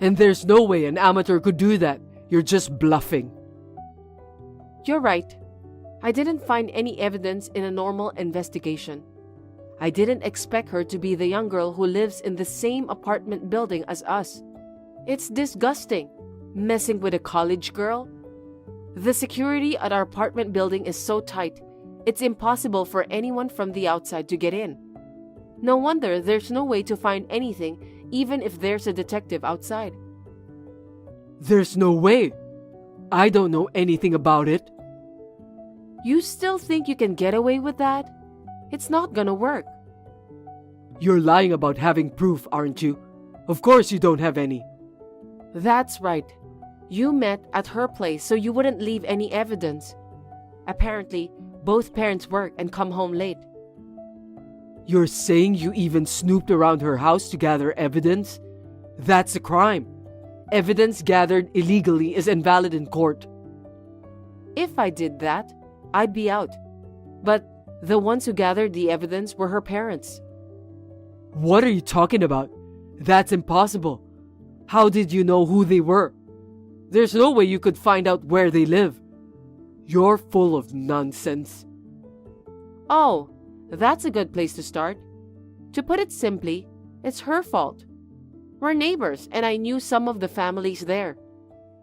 And there's no way an amateur could do that. You're just bluffing. You're right. I didn't find any evidence in a normal investigation. I didn't expect her to be the young girl who lives in the same apartment building as us. It's disgusting, messing with a college girl. The security at our apartment building is so tight, it's impossible for anyone from the outside to get in. No wonder there's no way to find anything, even if there's a detective outside. There's no way. I don't know anything about it. You still think you can get away with that? It's not gonna work. You're lying about having proof, aren't you? Of course you don't have any. That's right. You met at her place so you wouldn't leave any evidence. Apparently, both parents work and come home late. You're saying you even snooped around her house to gather evidence? That's a crime. Evidence gathered illegally is invalid in court. If I did that, I'd be out. But the ones who gathered the evidence were her parents. What are you talking about? That's impossible. How did you know who they were? There's no way you could find out where they live. You're full of nonsense. Oh, that's a good place to start. To put it simply, it's her fault. We're neighbors, and I knew some of the families there.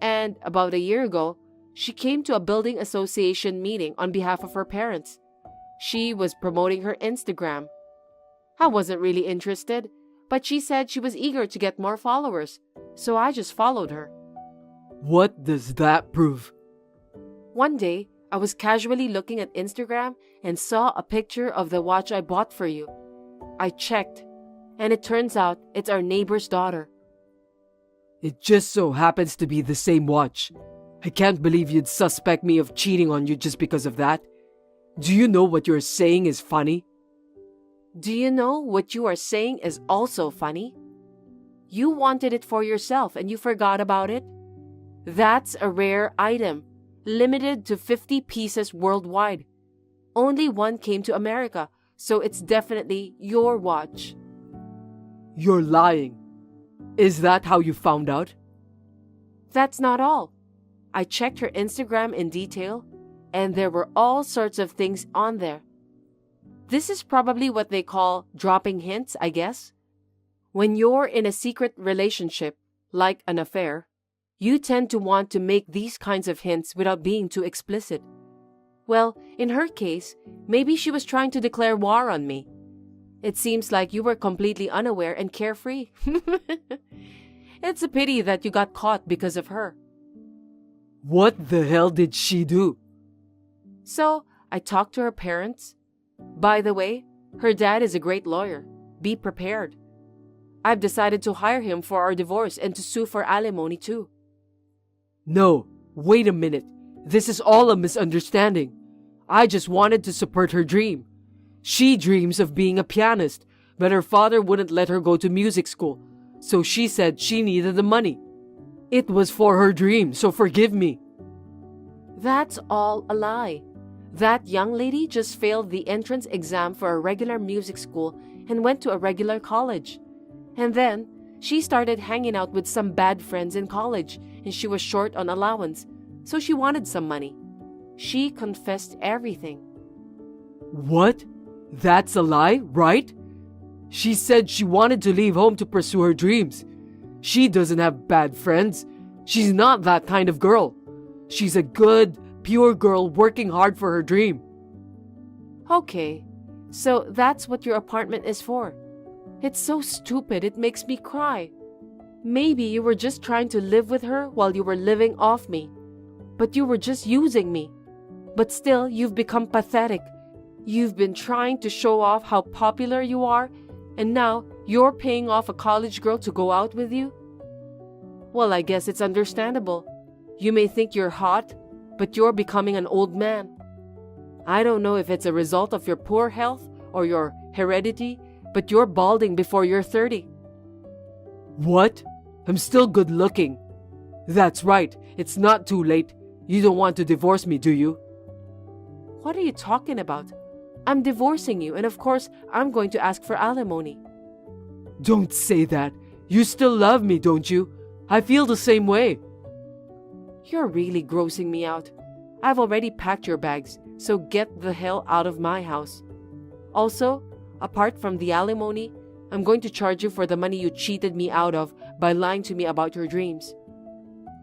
And about a year ago, she came to a building association meeting on behalf of her parents. She was promoting her Instagram. I wasn't really interested, but she said she was eager to get more followers, so I just followed her. What does that prove? One day, I was casually looking at Instagram and saw a picture of the watch I bought for you. I checked, and it turns out it's our neighbor's daughter. It just so happens to be the same watch. I can't believe you'd suspect me of cheating on you just because of that. Do you know what you're saying is funny? Do you know what you are saying is also funny? You wanted it for yourself and you forgot about it? That's a rare item, limited to 50 pieces worldwide. Only one came to America, so it's definitely your watch. You're lying. Is that how you found out? That's not all. I checked her Instagram in detail, and there were all sorts of things on there. This is probably what they call dropping hints, I guess. When you're in a secret relationship, like an affair, you tend to want to make these kinds of hints without being too explicit. Well, in her case, maybe she was trying to declare war on me. It seems like you were completely unaware and carefree. It's a pity that you got caught because of her. What the hell did she do? So, I talked to her parents. By the way, her dad is a great lawyer. Be prepared. I've decided to hire him for our divorce and to sue for alimony too. No, wait a minute. This is all a misunderstanding. I just wanted to support her dream. She dreams of being a pianist, but her father wouldn't let her go to music school, so she said she needed the money. It was for her dream, so forgive me. That's all a lie. That young lady just failed the entrance exam for a regular music school and went to a regular college. And then, she started hanging out with some bad friends in college, and she was short on allowance, so she wanted some money. She confessed everything. What? That's a lie, right? She said she wanted to leave home to pursue her dreams. She doesn't have bad friends. She's not that kind of girl. She's a good, pure girl working hard for her dream. Okay, so that's what your apartment is for. It's so stupid, it makes me cry. Maybe you were just trying to live with her while you were living off me. But you were just using me. But still, you've become pathetic. You've been trying to show off how popular you are, and now you're paying off a college girl to go out with you? Well, I guess it's understandable. You may think you're hot, but you're becoming an old man. I don't know if it's a result of your poor health or your heredity, but you're balding before you're 30. What? I'm still good looking. That's right, it's not too late. You don't want to divorce me, do you? What are you talking about? I'm divorcing you, and of course, I'm going to ask for alimony. Don't say that. You still love me, don't you? I feel the same way. You're really grossing me out. I've already packed your bags, so get the hell out of my house. Also, apart from the alimony, I'm going to charge you for the money you cheated me out of by lying to me about your dreams.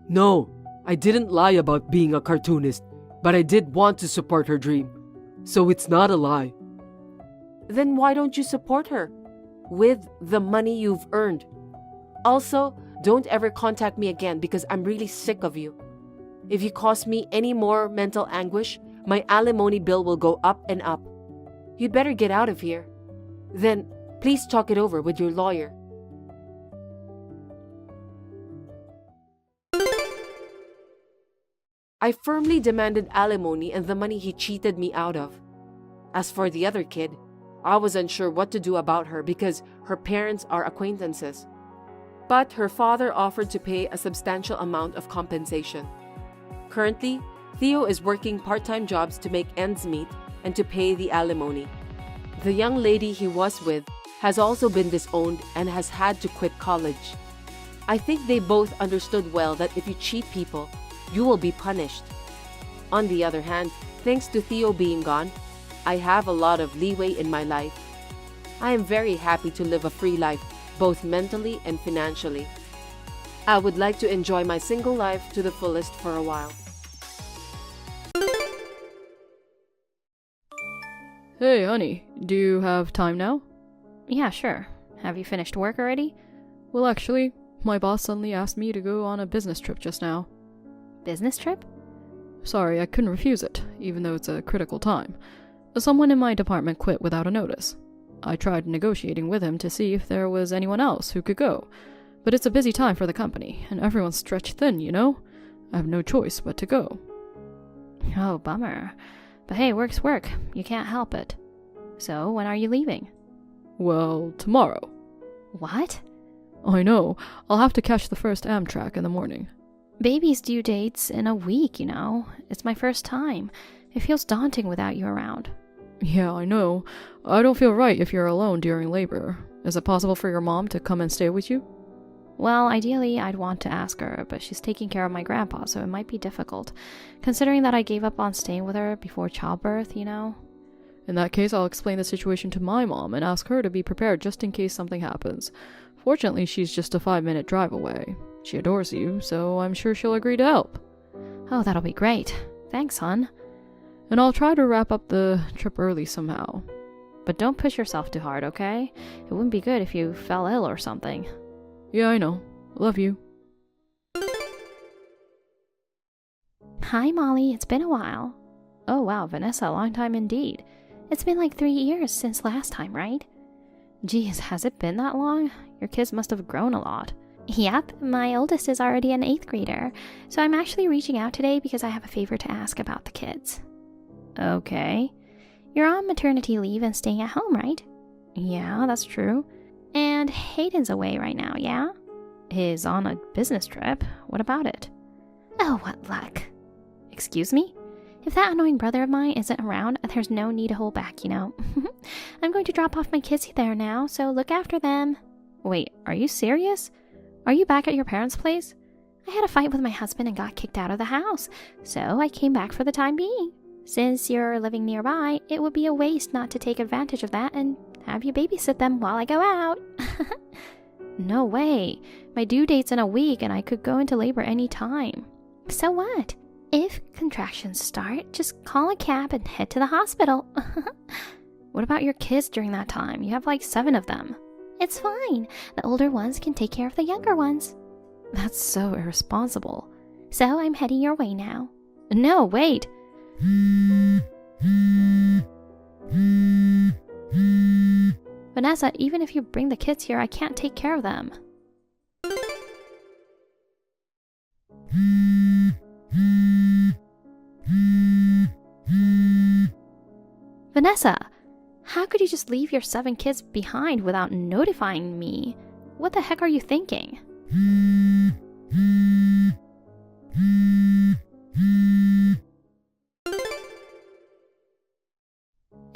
No, I didn't lie about being a cartoonist, but I did want to support her dream. So it's not a lie. Then why don't you support her? With the money you've earned. Also, don't ever contact me again because I'm really sick of you. If you cause me any more mental anguish, my alimony bill will go up and up. You'd better get out of here. Then, please talk it over with your lawyer. I firmly demanded alimony and the money he cheated me out of. As for the other kid, I was unsure what to do about her because her parents are acquaintances. But her father offered to pay a substantial amount of compensation. Currently, Theo is working part-time jobs to make ends meet and to pay the alimony. The young lady he was with has also been disowned and has had to quit college. I think they both understood well that if you cheat people, you will be punished. On the other hand, thanks to Theo being gone, I have a lot of leeway in my life. I am very happy to live a free life, both mentally and financially. I would like to enjoy my single life to the fullest for a while. Hey, honey, do you have time now? Yeah, sure. Have you finished work already? Well, actually, my boss suddenly asked me to go on a business trip just now. Business trip? Sorry, I couldn't refuse it, even though it's a critical time. Someone in my department quit without a notice. I tried negotiating with him to see if there was anyone else who could go, but it's a busy time for the company, and everyone's stretched thin, you know? I have no choice but to go. Oh, bummer. But hey, work's work. You can't help it. So, when are you leaving? Well, tomorrow. What? I know. I'll have to catch the first Amtrak in the morning. Baby's due date's in a week, you know. It's my first time. It feels daunting without you around. Yeah, I know. I don't feel right if you're alone during labor. Is it possible for your mom to come and stay with you? Well, ideally, I'd want to ask her, but she's taking care of my grandpa, so it might be difficult. Considering that I gave up on staying with her before childbirth, you know? In that case, I'll explain the situation to my mom and ask her to be prepared just in case something happens. Fortunately, she's just a 5-minute drive away. She adores you, so I'm sure she'll agree to help. Oh, that'll be great. Thanks, hon. And I'll try to wrap up the trip early somehow. But don't push yourself too hard, okay? It wouldn't be good if you fell ill or something. Yeah, I know. Love you. Hi, Molly. It's been a while. Oh, wow, Vanessa, a long time indeed. It's been like 3 years since last time, right? Geez, has it been that long? Your kids must have grown a lot. Yep, my oldest is already an 8th grader, so I'm actually reaching out today because I have a favor to ask about the kids. Okay. You're on maternity leave and staying at home, right? Yeah, that's true. And Hayden's away right now, yeah? He's on a business trip. What about it? Oh, what luck. Excuse me? If that annoying brother of mine isn't around, there's no need to hold back, you know. I'm going to drop off my kids there now, so look after them. Wait, are you serious? Are you back at your parents' place? I had a fight with my husband and got kicked out of the house, so I came back for the time being. Since you're living nearby, it would be a waste not to take advantage of that and have you babysit them while I go out. No way. My due date's in a week and I could go into labor any time. So what? If contractions start, just call a cab and head to the hospital. What about your kids during that time? You have like 7 of them. It's fine. The older ones can take care of the younger ones. That's so irresponsible. So I'm heading your way now. No, wait. Vanessa, even if you bring the kids here, I can't take care of them. Vanessa, how could you just leave your 7 kids behind without notifying me? What the heck are you thinking?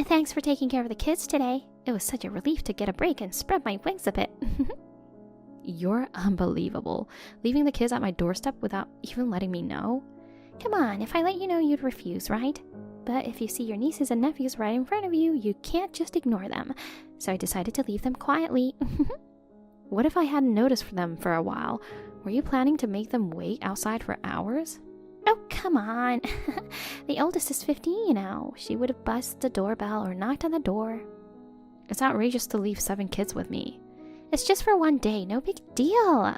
Thanks for taking care of the kids today. It was such a relief to get a break and spread my wings a bit. You're unbelievable. Leaving the kids at my doorstep without even letting me know? Come on, if I let you know, you'd refuse, right? But if you see your nieces and nephews right in front of you, you can't just ignore them. So I decided to leave them quietly. What if I hadn't noticed them for a while? Were you planning to make them wait outside for hours? Oh, come on. The oldest is 15, you know. She would have buzzed the doorbell or knocked on the door. It's outrageous to leave 7 kids with me. It's just for one day, no big deal.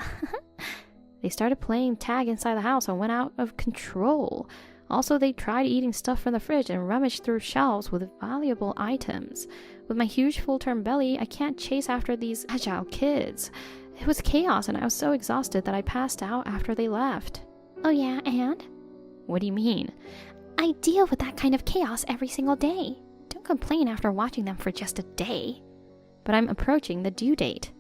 They started playing tag inside the house and went out of control. Also, they tried eating stuff from the fridge and rummaged through shelves with valuable items. With my huge full-term belly, I can't chase after these agile kids. It was chaos and I was so exhausted that I passed out after they left. Oh yeah, and? What do you mean? I deal with that kind of chaos every single day. Don't complain after watching them for just a day. But I'm approaching the due date.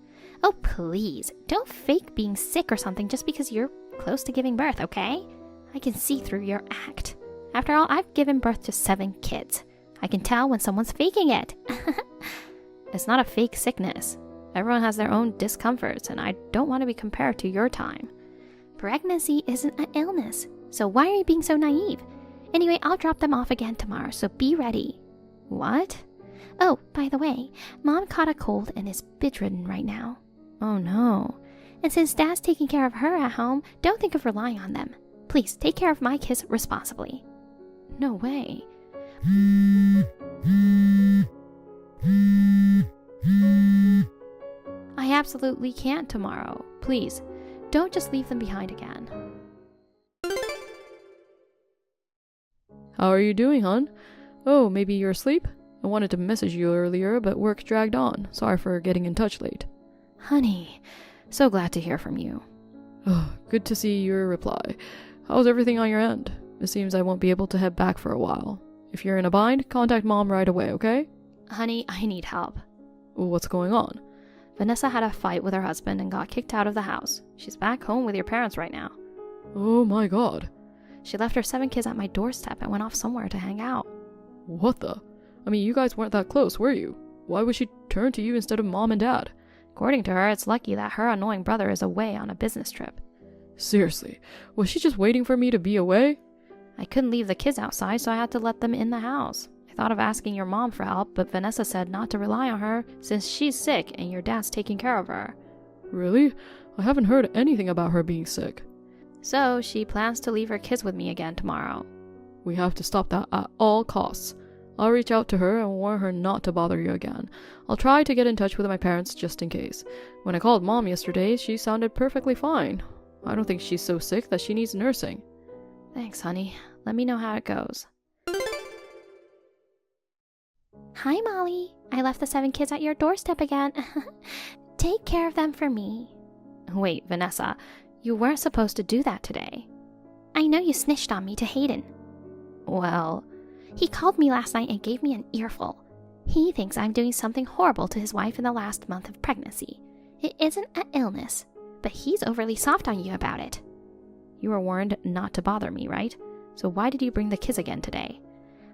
Oh, please. Don't fake being sick or something just because you're close to giving birth, okay? I can see through your act. After all, I've given birth to 7 kids. I can tell when someone's faking it. It's not a fake sickness. Everyone has their own discomforts, and I don't want to be compared to your time. Pregnancy isn't an illness, so why are you being so naive? Anyway, I'll drop them off again tomorrow, so be ready. What? Oh, by the way, Mom caught a cold and is bedridden right now. Oh no. And since Dad's taking care of her at home, don't think of relying on them. Please take care of my kids responsibly. No way. I absolutely can't tomorrow. Please, don't just leave them behind again. How are you doing, hon? Oh, maybe you're asleep? I wanted to message you earlier, but work dragged on. Sorry for getting in touch late. Honey, so glad to hear from you. Oh, good to see your reply. How's everything on your end? It seems I won't be able to head back for a while. If you're in a bind, contact Mom right away, okay? Honey, I need help. What's going on? Vanessa had a fight with her husband and got kicked out of the house. She's back home with your parents right now. Oh my god. She left her 7 kids at my doorstep and went off somewhere to hang out. What the? I mean, you guys weren't that close, were you? Why would she turn to you instead of mom and dad? According to her, it's lucky that her annoying brother is away on a business trip. Seriously, was she just waiting for me to be away? I couldn't leave the kids outside, so I had to let them in the house. I thought of asking your mom for help, but Vanessa said not to rely on her since she's sick and your dad's taking care of her. Really? I haven't heard anything about her being sick. So she plans to leave her kids with me again tomorrow. We have to stop that at all costs. I'll reach out to her and warn her not to bother you again. I'll try to get in touch with my parents just in case. When I called mom yesterday, she sounded perfectly fine. I don't think she's so sick that she needs nursing. Thanks, honey. Let me know how it goes. Hi, Molly. I left the 7 kids at your doorstep again. Take care of them for me. Wait, Vanessa, you weren't supposed to do that today. I know you snitched on me to Hayden. Well, he called me last night and gave me an earful. He thinks I'm doing something horrible to his wife in the last month of pregnancy. It isn't an illness, but he's overly soft on you about it. you were warned not to bother me, right? So why did you bring the kids again today?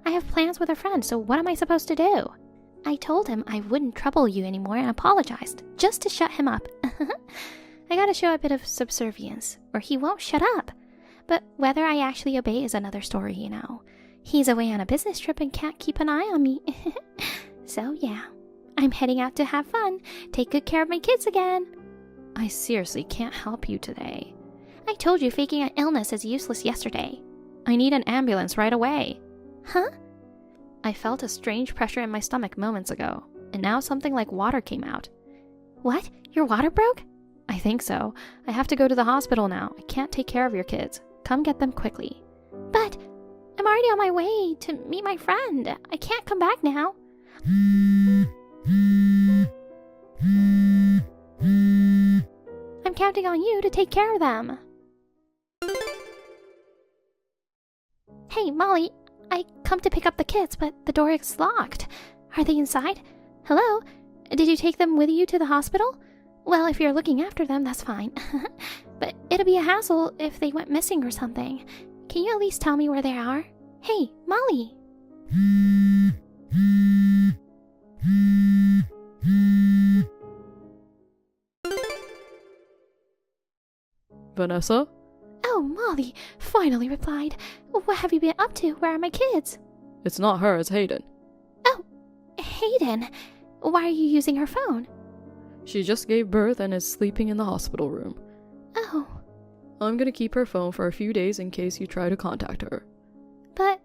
I have plans with a friend, so what am I supposed to do? I told him I wouldn't trouble you anymore and apologized, just to shut him up. I gotta show a bit of subservience, or he won't shut up. But whether I actually obey is another story, you know. He's away on a business trip and can't keep an eye on me. So yeah, I'm heading out to have fun, take good care of my kids again. I seriously can't help you today. I told you faking an illness is useless yesterday. I need an ambulance right away. Huh? I felt a strange pressure in my stomach moments ago, and now something like water came out. What? Your water broke? I think so. I have to go to the hospital now. I can't take care of your kids. Come get them quickly. But I'm already on my way to meet my friend. I can't come back now. I'm counting on you to take care of them. Hey, Molly, I come to pick up the kids, but the door is locked. Are they inside? Hello? Did you take them with you to the hospital? Well, if you're looking after them, that's fine. But it'll be a hassle if they went missing or something. Can you at least tell me where they are? Hey, Molly! Vanessa? Oh, Molly, finally replied. What have you been up to? Where are my kids? It's not her, it's Hayden. Oh, Hayden. Why are you using her phone? She just gave birth and is sleeping in the hospital room. Oh. I'm gonna keep her phone for a few days in case you try to contact her. But...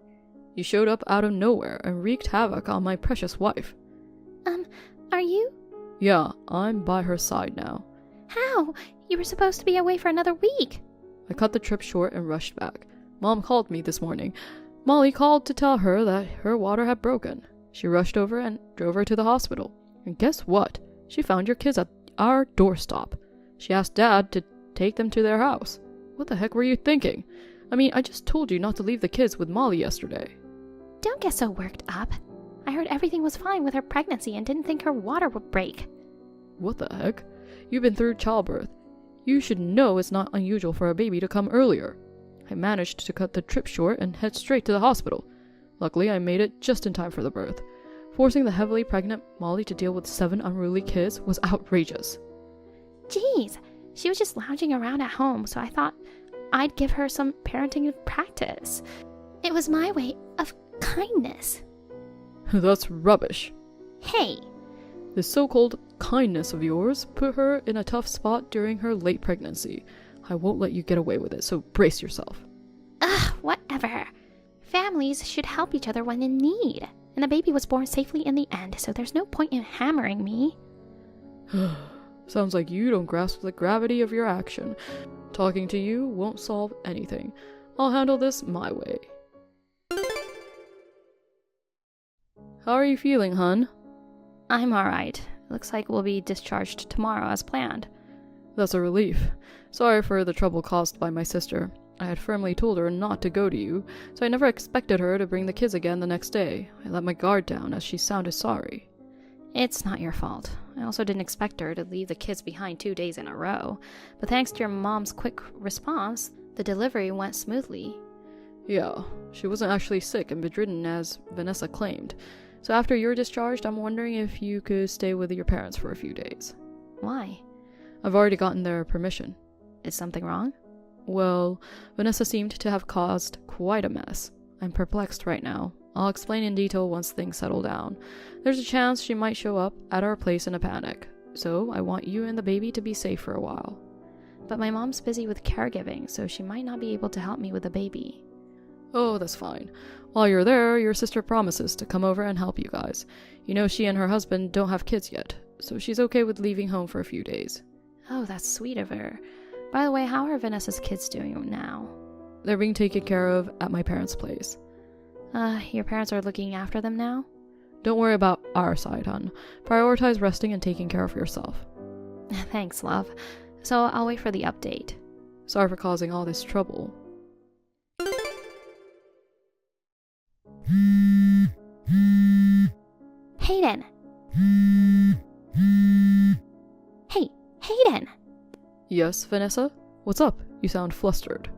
You showed up out of nowhere and wreaked havoc on my precious wife. Are you? Yeah, I'm by her side now. How? You were supposed to be away for another week. I cut the trip short and rushed back. Mom called me this morning. Molly called to tell her that her water had broken. She rushed over and drove her to the hospital. And guess what? She found your kids at our doorstep. She asked Dad to take them to their house. What the heck were you thinking? I mean, I just told you not to leave the kids with Molly yesterday. Don't get so worked up. I heard everything was fine with her pregnancy and didn't think her water would break. What the heck? You've been through childbirth. You should know it's not unusual for a baby to come earlier. I managed to cut the trip short and head straight to the hospital. Luckily, I made it just in time for the birth. Forcing the heavily pregnant Molly to deal with 7 unruly kids was outrageous. Jeez, she was just lounging around at home, so I thought I'd give her some parenting practice. It was my way of kindness. That's rubbish. Hey! This so-called kindness of yours put her in a tough spot during her late pregnancy. I won't let you get away with it, so brace yourself. Ugh, whatever. Families should help each other when in need. And the baby was born safely in the end, so there's no point in hammering me. Sounds like you don't grasp the gravity of your action. Talking to you won't solve anything. I'll handle this my way. How are you feeling, hun? I'm alright. Looks like we'll be discharged tomorrow as planned. That's a relief. Sorry for the trouble caused by my sister. I had firmly told her not to go to you, so I never expected her to bring the kids again the next day. I let my guard down as she sounded sorry. It's not your fault. I also didn't expect her to leave the kids behind 2 days in a row, but thanks to your mom's quick response, the delivery went smoothly. Yeah, she wasn't actually sick and bedridden as Vanessa claimed, So after you're discharged, I'm wondering if you could stay with your parents for a few days. Why? I've already gotten their permission. Is something wrong? Well, Vanessa seemed to have caused quite a mess. I'm perplexed right now. I'll explain in detail once things settle down. There's a chance she might show up at our place in a panic. So I want you and the baby to be safe for a while. But my mom's busy with caregiving, so she might not be able to help me with the baby. Oh, that's fine. While you're there, your sister promises to come over and help you guys. You know she and her husband don't have kids yet, so she's okay with leaving home for a few days. Oh, that's sweet of her. By the way, how are Vanessa's kids doing now? They're being taken care of at my parents' place. Your parents are looking after them now? Don't worry about our side, hon. Prioritize resting and taking care of yourself. Thanks, love. So I'll wait for the update. Sorry for causing all this trouble. Hayden! Hey, Hayden! Yes, Vanessa? What's up? You sound flustered.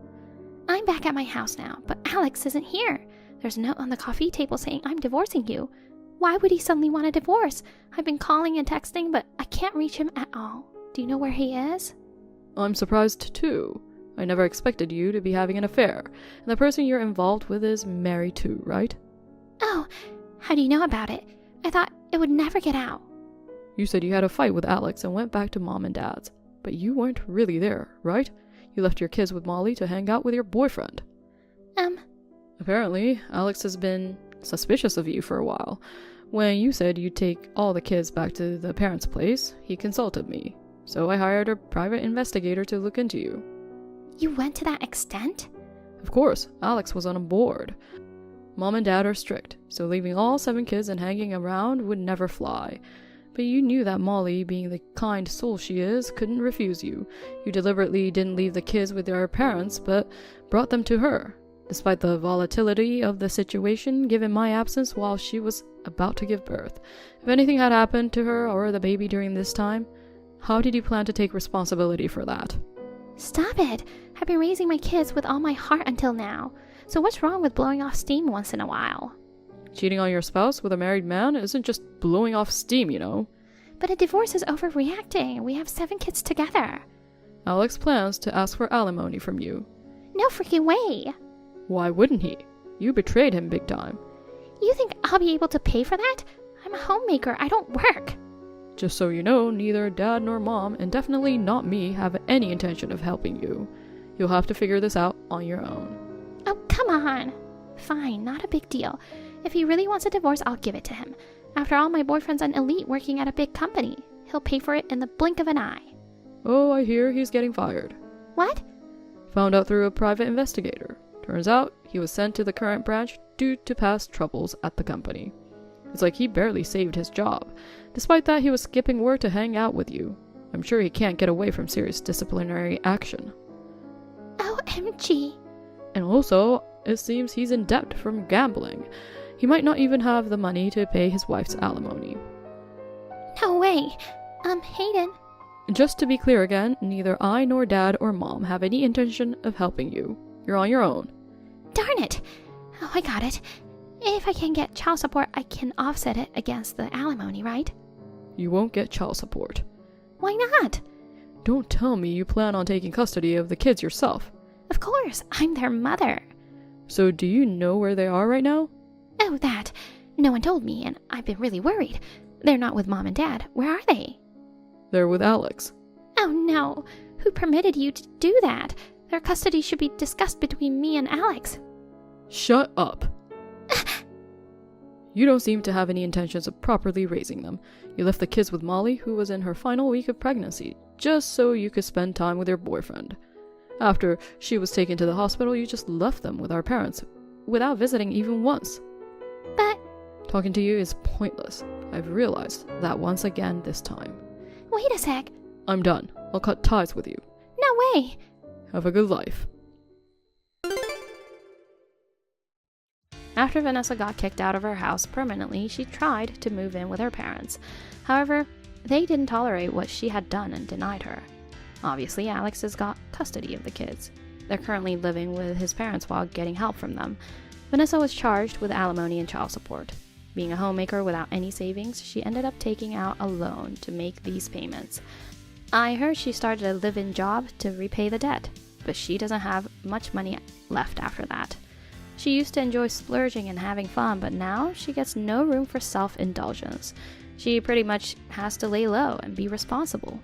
I'm back at my house now, but Alex isn't here. There's a note on the coffee table saying I'm divorcing you. Why would he suddenly want a divorce? I've been calling and texting, but I can't reach him at all. Do you know where he is? I'm surprised too. I never expected you to be having an affair, and the person you're involved with is married too, right? Oh, how do you know about it? I thought it would never get out. You said you had a fight with Alex and went back to mom and dad's, but you weren't really there, right? You left your kids with Molly to hang out with your boyfriend. Apparently, Alex has been suspicious of you for a while. When you said you'd take all the kids back to the parents' place, he consulted me. So I hired a private investigator to look into you. You went to that extent? Of course, Alex was on board. Mom and dad are strict, so leaving all 7 kids and hanging around would never fly. But you knew that Molly, being the kind soul she is, couldn't refuse you. You deliberately didn't leave the kids with their parents, but brought them to her. Despite the volatility of the situation, given my absence while she was about to give birth. If anything had happened to her or the baby during this time, how did you plan to take responsibility for that? Stop it! I've been raising my kids with all my heart until now. So what's wrong with blowing off steam once in a while? Cheating on your spouse with a married man isn't just blowing off steam, you know. But a divorce is overreacting. We have 7 kids together. Alex plans to ask for alimony from you. No freaking way! Why wouldn't he? You betrayed him big time. You think I'll be able to pay for that? I'm a homemaker. I don't work. Just so you know, neither dad nor mom, and definitely not me, have any intention of helping you. You'll have to figure this out on your own. Oh, come on. Fine, not a big deal. If he really wants a divorce, I'll give it to him. After all, my boyfriend's an elite working at a big company. He'll pay for it in the blink of an eye. Oh, I hear he's getting fired. What? Found out through a private investigator. Turns out he was sent to the current branch due to past troubles at the company. It's like he barely saved his job. Despite that, he was skipping work to hang out with you. I'm sure he can't get away from serious disciplinary action. OMG. And also, it seems he's in debt from gambling. He might not even have the money to pay his wife's alimony. No way. Hayden. Just to be clear again, neither I nor dad or mom have any intention of helping you. You're on your own. Darn it. Oh, I got it. If I can get child support, I can offset it against the alimony, right? You won't get child support. Why not? Don't tell me you plan on taking custody of the kids yourself. Of course, I'm their mother. So do you know where they are right now? Oh, that. No one told me, and I've been really worried. They're not with mom and dad. Where are they? They're with Alex. Oh, no. Who permitted you to do that? Their custody should be discussed between me and Alex. Shut up. You don't seem to have any intentions of properly raising them. You left the kids with Molly, who was in her final week of pregnancy, just so you could spend time with your boyfriend. After she was taken to the hospital, you just left them with our parents, without visiting even once. But... Talking to you is pointless. I've realized that once again this time. Wait a sec. I'm done. I'll cut ties with you. No way. Have a good life. After Vanessa got kicked out of her house permanently, she tried to move in with her parents. However, they didn't tolerate what she had done and denied her. Obviously, Alex has got custody of the kids. They're currently living with his parents while getting help from them. Vanessa was charged with alimony and child support. Being a homemaker without any savings, she ended up taking out a loan to make these payments. I heard she started a live-in job to repay the debt, but she doesn't have much money left after that. She used to enjoy splurging and having fun, but now she gets no room for self-indulgence. She pretty much has to lay low and be responsible.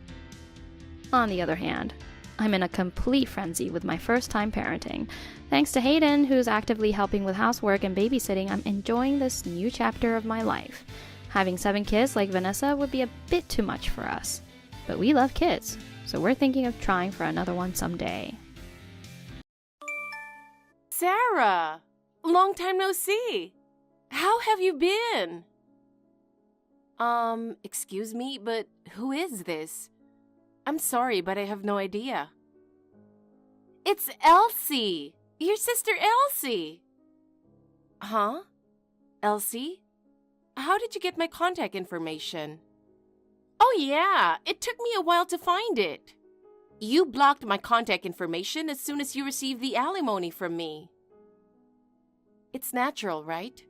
On the other hand, I'm in a complete frenzy with my first time parenting. Thanks to Hayden, who's actively helping with housework and babysitting, I'm enjoying this new chapter of my life. Having 7 kids like Vanessa would be a bit too much for us. But we love kids, so we're thinking of trying for another one someday. Sarah, long time no see. How have you been? Excuse me, but who is this? I'm sorry, but I have no idea. It's Elsie! Your sister Elsie! Huh? Elsie? How did you get my contact information? Oh yeah, it took me a while to find it. You blocked my contact information as soon as you received the alimony from me. It's natural, right?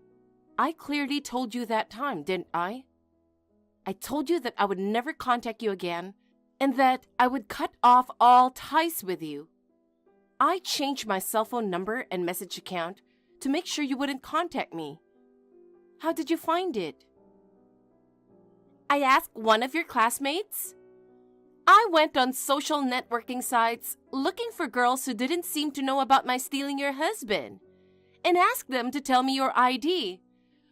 I clearly told you that time, didn't I? I told you that I would never contact you again, and that I would cut off all ties with you. I changed my cell phone number and message account to make sure you wouldn't contact me. How did you find it? I asked one of your classmates. I went on social networking sites looking for girls who didn't seem to know about my stealing your husband, and asked them to tell me your ID,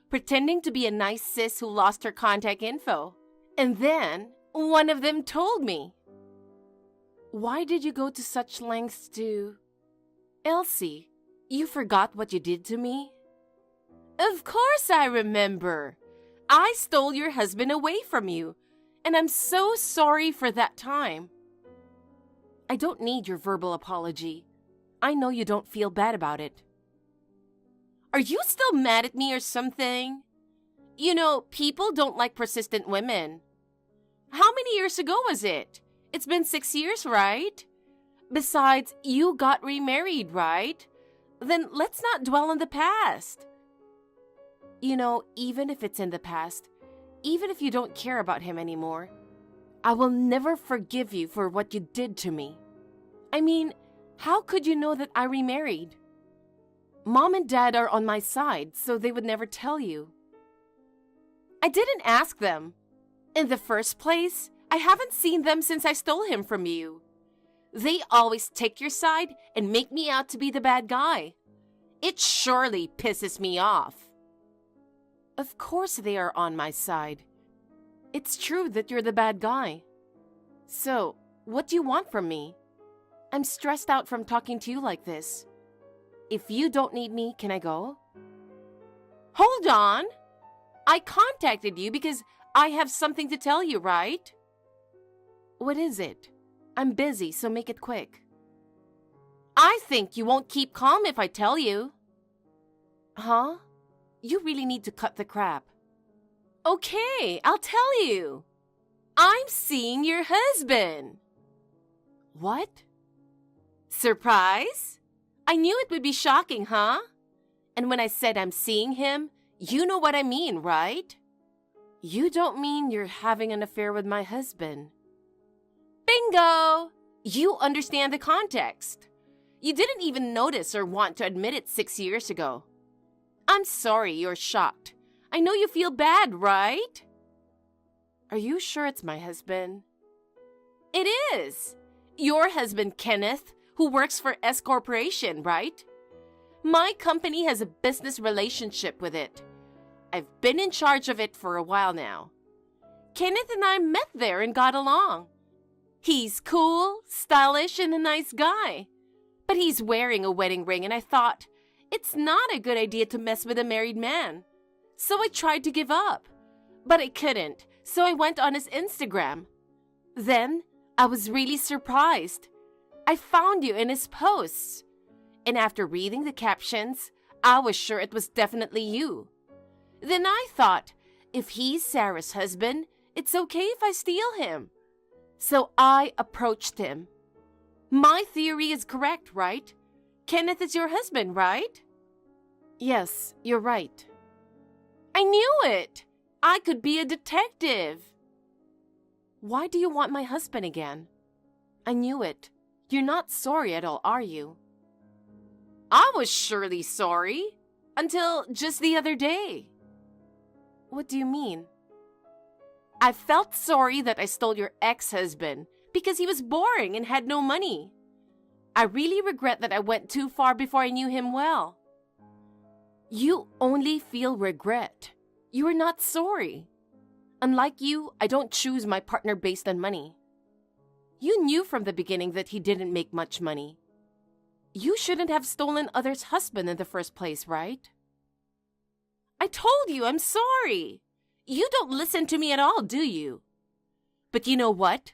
pretending to be a nice sis who lost her contact info. And then one of them told me. Why did you go to such lengths to... Elsie, you forgot what you did to me? Of course I remember. I stole your husband away from you, and I'm so sorry for that time. I don't need your verbal apology. I know you don't feel bad about it. Are you still mad at me or something? You know, people don't like persistent women. How many years ago was it? It's been 6 years, right? Besides, you got remarried, right? Then let's not dwell on the past. You know, even if it's in the past, even if you don't care about him anymore, I will never forgive you for what you did to me. I mean, how could you know that I remarried? Mom and Dad are on my side, so they would never tell you. I didn't ask them. In the first place, I haven't seen them since I stole him from you. They always take your side and make me out to be the bad guy. It surely pisses me off. Of course they are on my side. It's true that you're the bad guy. So, what do you want from me? I'm stressed out from talking to you like this. If you don't need me, can I go? Hold on! I contacted you because I have something to tell you, right? What is it? I'm busy, so make it quick. I think you won't keep calm if I tell you. Huh? You really need to cut the crap. Okay, I'll tell you. I'm seeing your husband. What? Surprise? I knew it would be shocking, huh? And when I said I'm seeing him, you know what I mean, right? You don't mean you're having an affair with my husband. Bingo! You understand the context. You didn't even notice or want to admit it 6 years ago. I'm sorry you're shocked. I know you feel bad, right? Are you sure it's my husband? It is. Your husband, Kenneth, who works for S Corporation, right? My company has a business relationship with it. I've been in charge of it for a while now. Kenneth and I met there and got along. He's cool, stylish, and a nice guy. But he's wearing a wedding ring, and I thought, it's not a good idea to mess with a married man. So I tried to give up. But I couldn't, so I went on his Instagram. Then, I was really surprised. I found you in his posts. And after reading the captions, I was sure it was definitely you. Then I thought, if he's Sarah's husband, it's okay if I steal him. So I approached him. My theory is correct, right? Kenneth is your husband, right? Yes, you're right. I knew it! I could be a detective! Why do you want my husband again? I knew it. You're not sorry at all, are you? I was surely sorry. Until just the other day. What do you mean? I felt sorry that I stole your ex-husband because he was boring and had no money. I really regret that I went too far before I knew him well. You only feel regret. You are not sorry. Unlike you, I don't choose my partner based on money. You knew from the beginning that he didn't make much money. You shouldn't have stolen others' husband in the first place, right? I told you I'm sorry. You don't listen to me at all, do you? But you know what?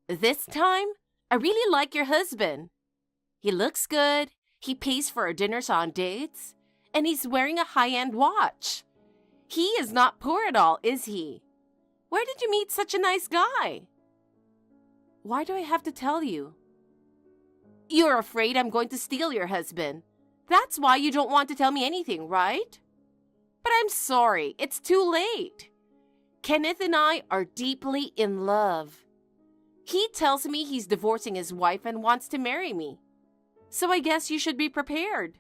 This time, I really like your husband. He looks good, he pays for our dinners on dates, and he's wearing a high-end watch. He is not poor at all, is he? Where did you meet such a nice guy? Why do I have to tell you? You're afraid I'm going to steal your husband. That's why you don't want to tell me anything, right? But I'm sorry, it's too late. Kenneth and I are deeply in love. He tells me he's divorcing his wife and wants to marry me. So I guess you should be prepared.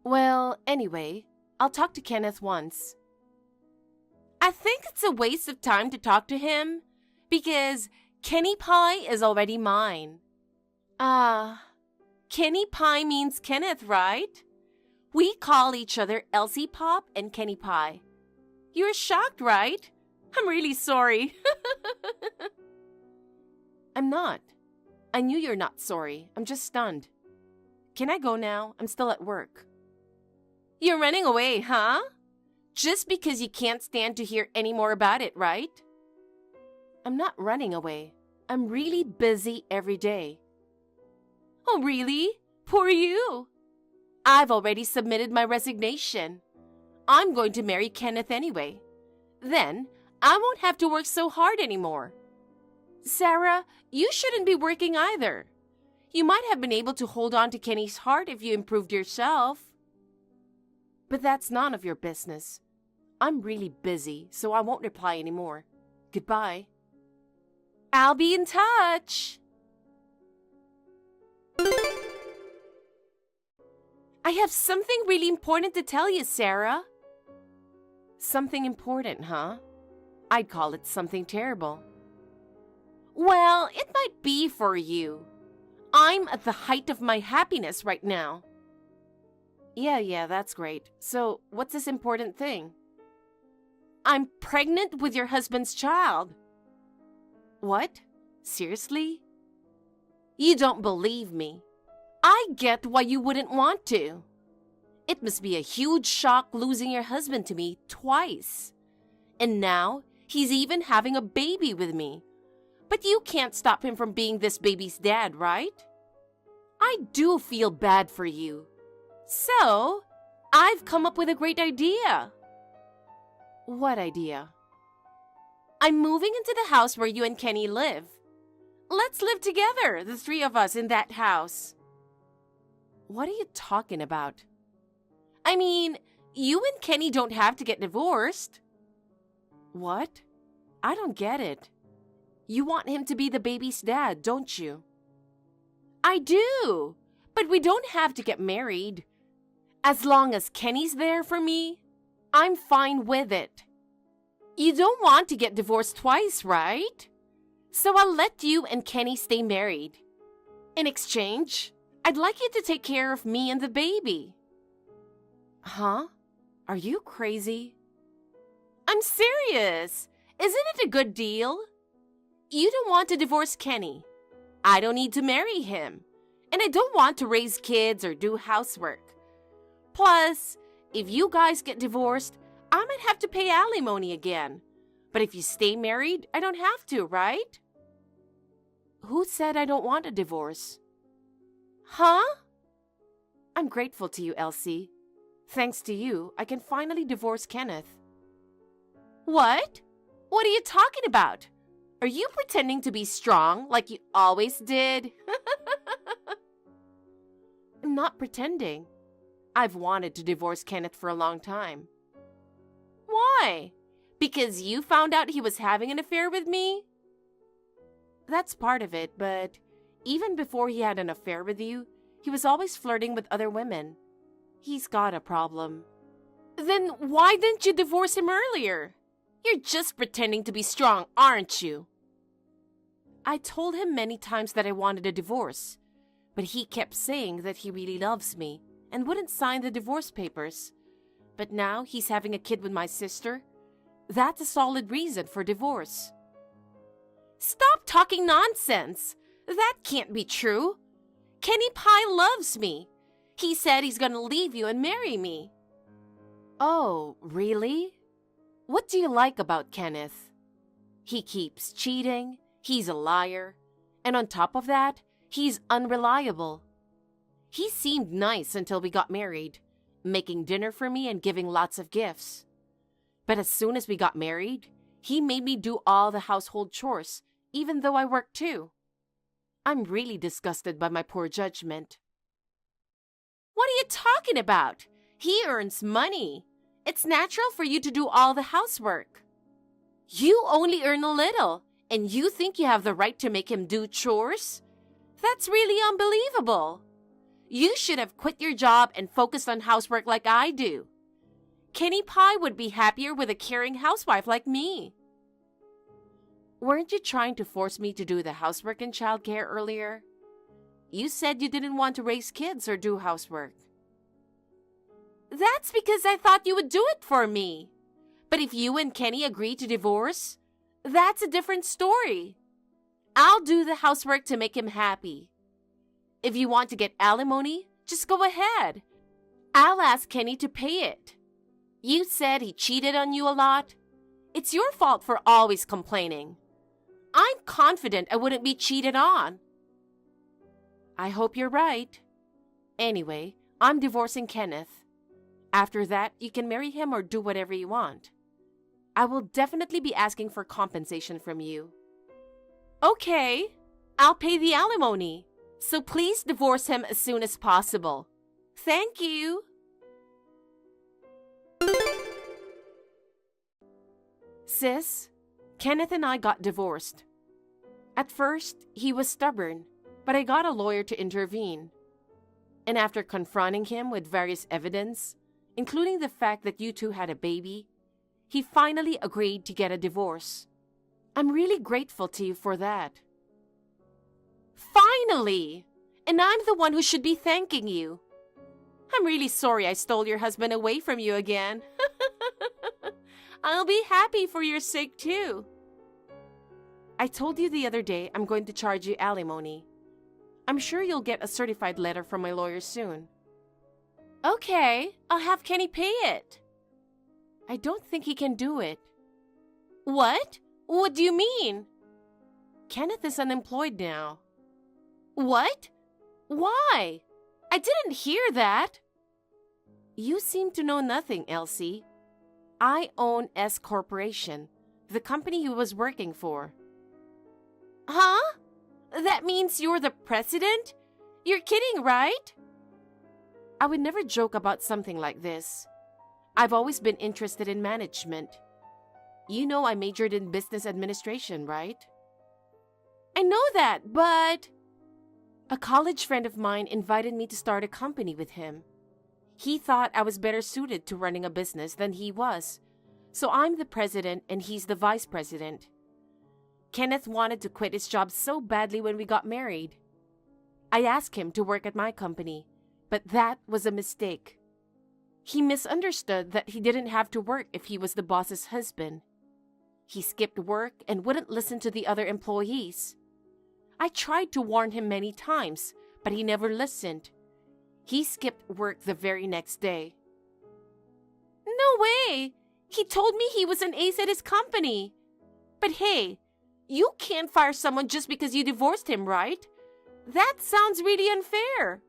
Well, anyway, I'll talk to Kenneth once. I think it's a waste of time to talk to him because Kenny Pie is already mine. Kenny Pie means Kenneth, right? We call each other Elsie Pop and Kenny Pie. You're shocked, right? I'm really sorry. I'm not. I knew you're not sorry. I'm just stunned. Can I go now? I'm still at work. You're running away, huh? Just because you can't stand to hear any more about it, right? I'm not running away. I'm really busy every day. Oh, really? Poor you. I've already submitted my resignation. I'm going to marry Kenneth anyway. Then, I won't have to work so hard anymore. Sarah, you shouldn't be working either. You might have been able to hold on to Kenny's heart if you improved yourself. But that's none of your business. I'm really busy, so I won't reply anymore. Goodbye. I'll be in touch. I have something really important to tell you, Sarah. Something important, huh? I'd call it something terrible. Well, it might be for you. I'm at the height of my happiness right now. Yeah, that's great. So, what's this important thing? I'm pregnant with your husband's child. What? Seriously? You don't believe me. I get why you wouldn't want to. It must be a huge shock losing your husband to me twice. And now, he's even having a baby with me. But you can't stop him from being this baby's dad, right? I do feel bad for you. So, I've come up with a great idea. What idea? I'm moving into the house where you and Kenny live. Let's live together, the three of us in that house. What are you talking about? I mean, you and Kenny don't have to get divorced. What? I don't get it. You want him to be the baby's dad, don't you? I do, but we don't have to get married. As long as Kenny's there for me, I'm fine with it. You don't want to get divorced twice, right? So I'll let you and Kenny stay married. In exchange, I'd like you to take care of me and the baby. Huh? Are you crazy? I'm serious. Isn't it a good deal? You don't want to divorce Kenny. I don't need to marry him. And I don't want to raise kids or do housework. Plus, if you guys get divorced, I might have to pay alimony again. But if you stay married, I don't have to, right? Who said I don't want a divorce? Huh? I'm grateful to you, Elsie. Thanks to you, I can finally divorce Kenneth. What? What are you talking about? Are you pretending to be strong like you always did? I'm not pretending. I've wanted to divorce Kenneth for a long time. Why? Because you found out he was having an affair with me? That's part of it, but even before he had an affair with you, he was always flirting with other women. He's got a problem. Then why didn't you divorce him earlier? You're just pretending to be strong, aren't you? I told him many times that I wanted a divorce, but he kept saying that he really loves me and wouldn't sign the divorce papers. But now he's having a kid with my sister. That's a solid reason for divorce. Stop talking nonsense. That can't be true. Kenny Pie loves me. He said he's gonna leave you and marry me. Oh, really? What do you like about Kenneth? He keeps cheating, he's a liar, and on top of that, he's unreliable. He seemed nice until we got married, making dinner for me and giving lots of gifts. But as soon as we got married, he made me do all the household chores, even though I worked too. I'm really disgusted by my poor judgment. What are you talking about? He earns money. It's natural for you to do all the housework. You only earn a little, and you think you have the right to make him do chores? That's really unbelievable. You should have quit your job and focused on housework like I do. Kenny Pie would be happier with a caring housewife like me. Weren't you trying to force me to do the housework and childcare earlier? You said you didn't want to raise kids or do housework. That's because I thought you would do it for me. But if you and Kenny agree to divorce, that's a different story. I'll do the housework to make him happy. If you want to get alimony, just go ahead. I'll ask Kenny to pay it. You said he cheated on you a lot. It's your fault for always complaining. I'm confident I wouldn't be cheated on. I hope you're right. Anyway, I'm divorcing Kenneth. After that, you can marry him or do whatever you want. I will definitely be asking for compensation from you. Okay, I'll pay the alimony. So please divorce him as soon as possible. Thank you. Sis, Kenneth and I got divorced. At first, he was stubborn, but I got a lawyer to intervene. And after confronting him with various evidence, including the fact that you two had a baby, he finally agreed to get a divorce. I'm really grateful to you for that. Finally! And I'm the one who should be thanking you. I'm really sorry I stole your husband away from you again. I'll be happy for your sake too. I told you the other day I'm going to charge you alimony. I'm sure you'll get a certified letter from my lawyer soon. Okay, I'll have Kenny pay it. I don't think he can do it. What? What do you mean? Kenneth is unemployed now. What? Why? I didn't hear that. You seem to know nothing, Elsie. I own S Corporation, the company he was working for. Huh? That means you're the president? You're kidding, right? I would never joke about something like this. I've always been interested in management. You know I majored in business administration, right? I know that, but... A college friend of mine invited me to start a company with him. He thought I was better suited to running a business than he was, so I'm the president and he's the vice president. Kenneth wanted to quit his job so badly when we got married. I asked him to work at my company, but that was a mistake. He misunderstood that he didn't have to work if he was the boss's husband. He skipped work and wouldn't listen to the other employees. I tried to warn him many times, but he never listened. He skipped work the very next day. No way! He told me he was an ace at his company. But hey, you can't fire someone just because you divorced him, right? That sounds really unfair.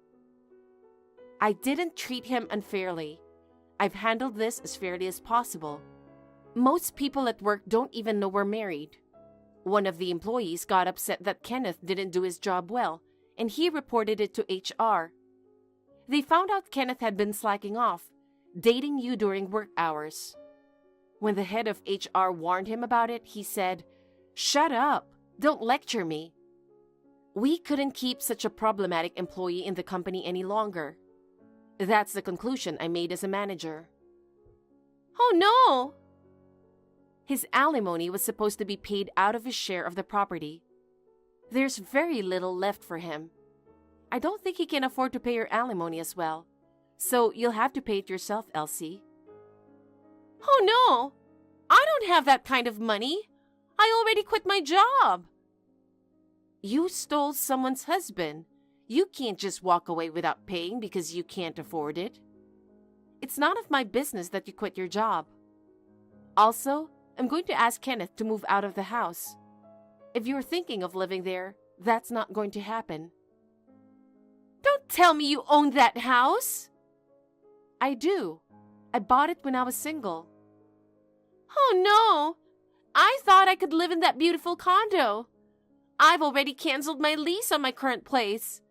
I didn't treat him unfairly. I've handled this as fairly as possible. Most people at work don't even know we're married. One of the employees got upset that Kenneth didn't do his job well, and he reported it to HR. They found out Kenneth had been slacking off, dating you during work hours. When the head of HR warned him about it, he said, "Shut up, don't lecture me." We couldn't keep such a problematic employee in the company any longer. That's the conclusion I made as a manager. Oh no! His alimony was supposed to be paid out of his share of the property. There's very little left for him. I don't think he can afford to pay your alimony as well, so you'll have to pay it yourself, Elsie. Oh no! I don't have that kind of money. I already quit my job. You stole someone's husband. You can't just walk away without paying because you can't afford it. It's none of my business that you quit your job. Also, I'm going to ask Kenneth to move out of the house. If you're thinking of living there, that's not going to happen. Don't tell me you own that house. I do. I bought it when I was single. Oh no! I thought I could live in that beautiful condo. I've already canceled my lease on my current place.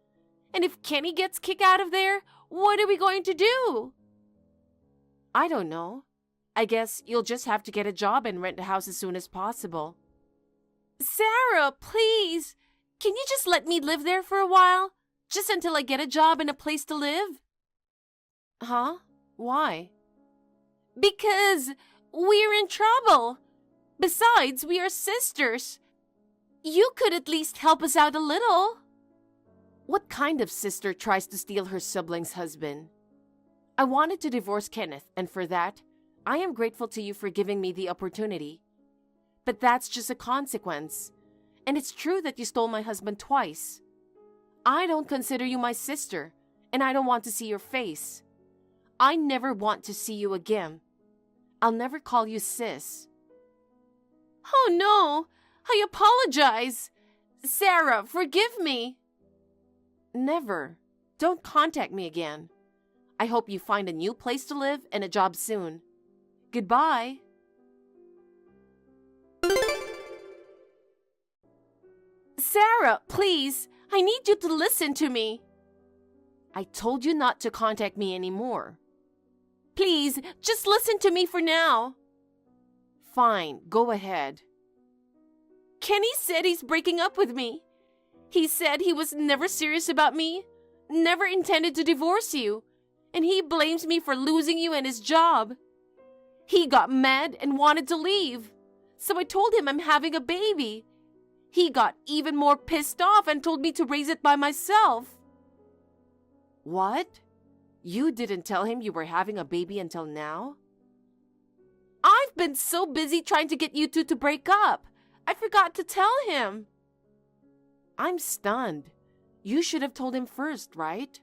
And if Kenny gets kicked out of there, what are we going to do? I don't know. I guess you'll just have to get a job and rent a house as soon as possible. Sarah, please! Can you just let me live there for a while? Just until I get a job and a place to live? Huh? Why? Because we're in trouble. Besides, we are sisters. You could at least help us out a little. What kind of sister tries to steal her sibling's husband? I wanted to divorce Kenneth, and for that, I am grateful to you for giving me the opportunity. But that's just a consequence. And it's true that you stole my husband twice. I don't consider you my sister, and I don't want to see your face. I never want to see you again. I'll never call you sis. Oh no! I apologize! Sarah, forgive me! Never. Don't contact me again. I hope you find a new place to live and a job soon. Goodbye. Sarah, please! I need you to listen to me. I told you not to contact me anymore. Please, just listen to me for now. Fine, go ahead. Kenny said he's breaking up with me. He said he was never serious about me, never intended to divorce you, and he blames me for losing you and his job. He got mad and wanted to leave, so I told him I'm having a baby. He got even more pissed off and told me to raise it by myself. What? You didn't tell him you were having a baby until now? I've been so busy trying to get you two to break up. I forgot to tell him. I'm stunned. You should have told him first, right?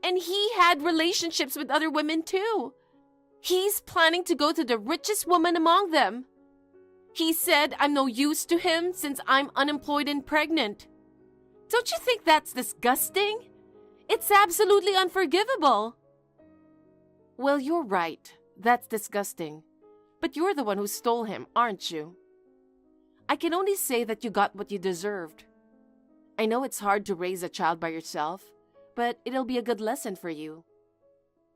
And he had relationships with other women too. He's planning to go to the richest woman among them. He said I'm no use to him since I'm unemployed and pregnant. Don't you think that's disgusting? It's absolutely unforgivable. Well, you're right. That's disgusting. But you're the one who stole him, aren't you? I can only say that you got what you deserved. I know it's hard to raise a child by yourself, but it'll be a good lesson for you.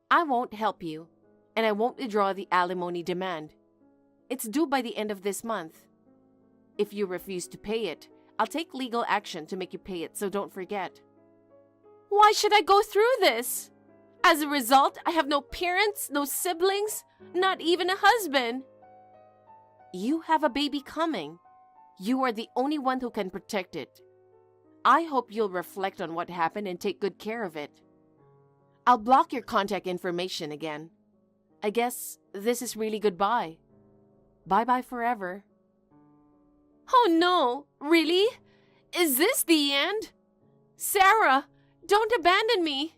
I won't help you, and I won't withdraw the alimony demand. It's due by the end of this month. If you refuse to pay it, I'll take legal action to make you pay it, so don't forget. Why should I go through this? As a result, I have no parents, no siblings, not even a husband. You have a baby coming. You are the only one who can protect it. I hope you'll reflect on what happened and take good care of it. I'll block your contact information again. I guess this is really goodbye. Bye-bye forever. Oh no, really? Is this the end? Sarah, don't abandon me.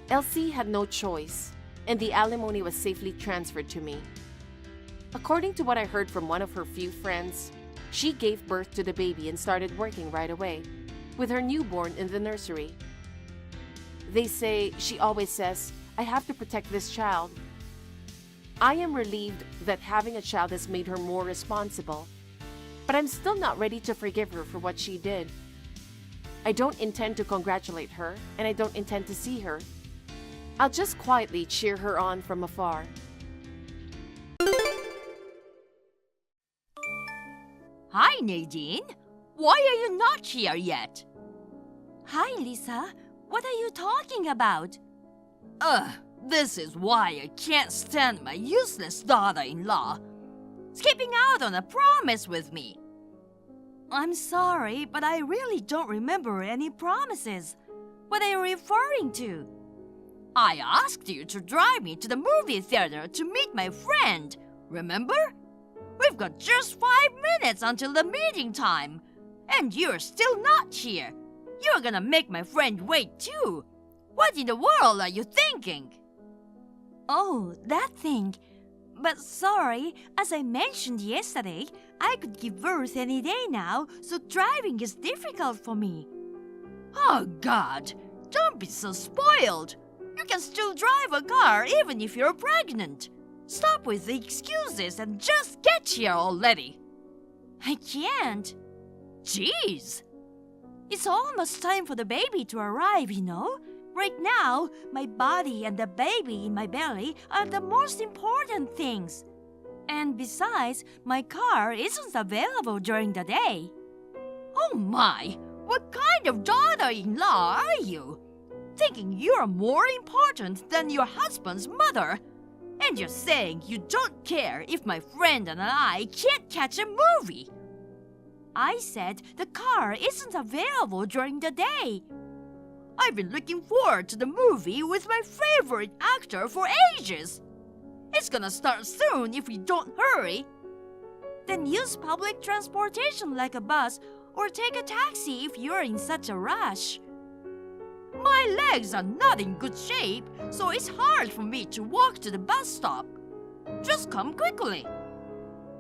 Elsie had no choice, and the alimony was safely transferred to me. According to what I heard from one of her few friends, she gave birth to the baby and started working right away, with her newborn in the nursery. They say she always says, "I have to protect this child." I am relieved that having a child has made her more responsible, but I'm still not ready to forgive her for what she did. I don't intend to congratulate her, and I don't intend to see her, I'll just quietly cheer her on from afar. Hi, Nadine. Why are you not here yet? Hi, Lisa. What are you talking about? This is why I can't stand my useless daughter-in-law. Skipping out on a promise with me. I'm sorry, but I really don't remember any promises. What are you referring to? I asked you to drive me to the movie theater to meet my friend, remember? We've got just 5 minutes until the meeting time, and you're still not here. You're gonna make my friend wait too. What in the world are you thinking? Oh, that thing. But sorry, as I mentioned yesterday, I could give birth any day now, so driving is difficult for me. Oh, God, don't be so spoiled. You can still drive a car even if you're pregnant. Stop with the excuses and just get here already. I can't. Jeez. It's almost time for the baby to arrive, you know? Right now, my body and the baby in my belly are the most important things. And besides, my car isn't available during the day. Oh my, what kind of daughter-in-law are you? Thinking you're more important than your husband's mother. And you're saying you don't care if my friend and I can't catch a movie. I said the car isn't available during the day. I've been looking forward to the movie with my favorite actor for ages. It's gonna start soon if we don't hurry. Then use public transportation like a bus or take a taxi if you're in such a rush. My legs are not in good shape, so it's hard for me to walk to the bus stop. Just come quickly.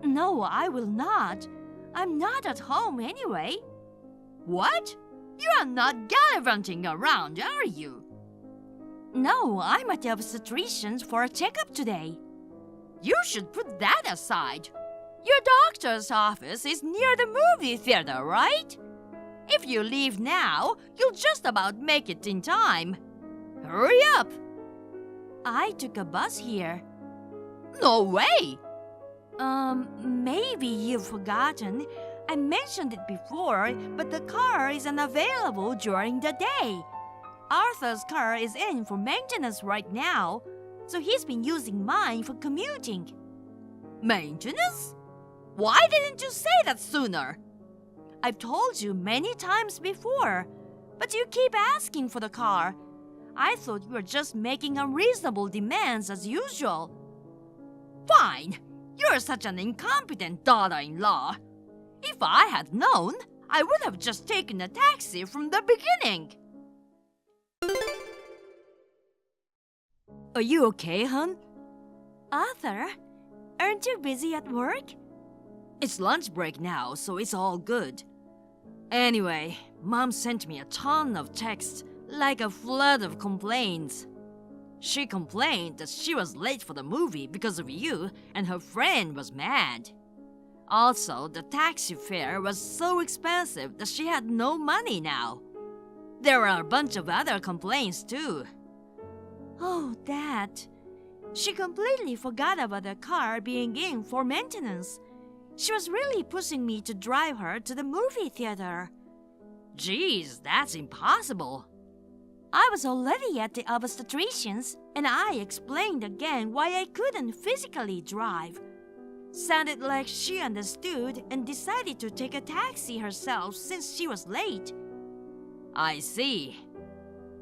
No, I will not. I'm not at home anyway. What? You are not gallivanting around, are you? No, I'm at the obstetrician's for a checkup today. You should put that aside. Your doctor's office is near the movie theater, right? If you leave now, you'll just about make it in time. Hurry up! I took a bus here. No way! Maybe you've forgotten. I mentioned it before, but the car is unavailable during the day. Arthur's car is in for maintenance right now, so he's been using mine for commuting. Maintenance? Why didn't you say that sooner? I've told you many times before, but you keep asking for the car. I thought you were just making unreasonable demands as usual. Fine. You're such an incompetent daughter-in-law. If I had known, I would have just taken a taxi from the beginning. Are you okay, hon? Arthur, aren't you busy at work? It's lunch break now, so it's all good. Anyway, Mom sent me a ton of texts, like a flood of complaints. She complained that she was late for the movie because of you, and her friend was mad. Also, the taxi fare was so expensive that she had no money now. There are a bunch of other complaints too. Oh, that. She completely forgot about the car being in for maintenance. She was really pushing me to drive her to the movie theater. Geez, that's impossible. I was already at the obstetrician's, and I explained again why I couldn't physically drive. Sounded like she understood and decided to take a taxi herself since she was late. I see.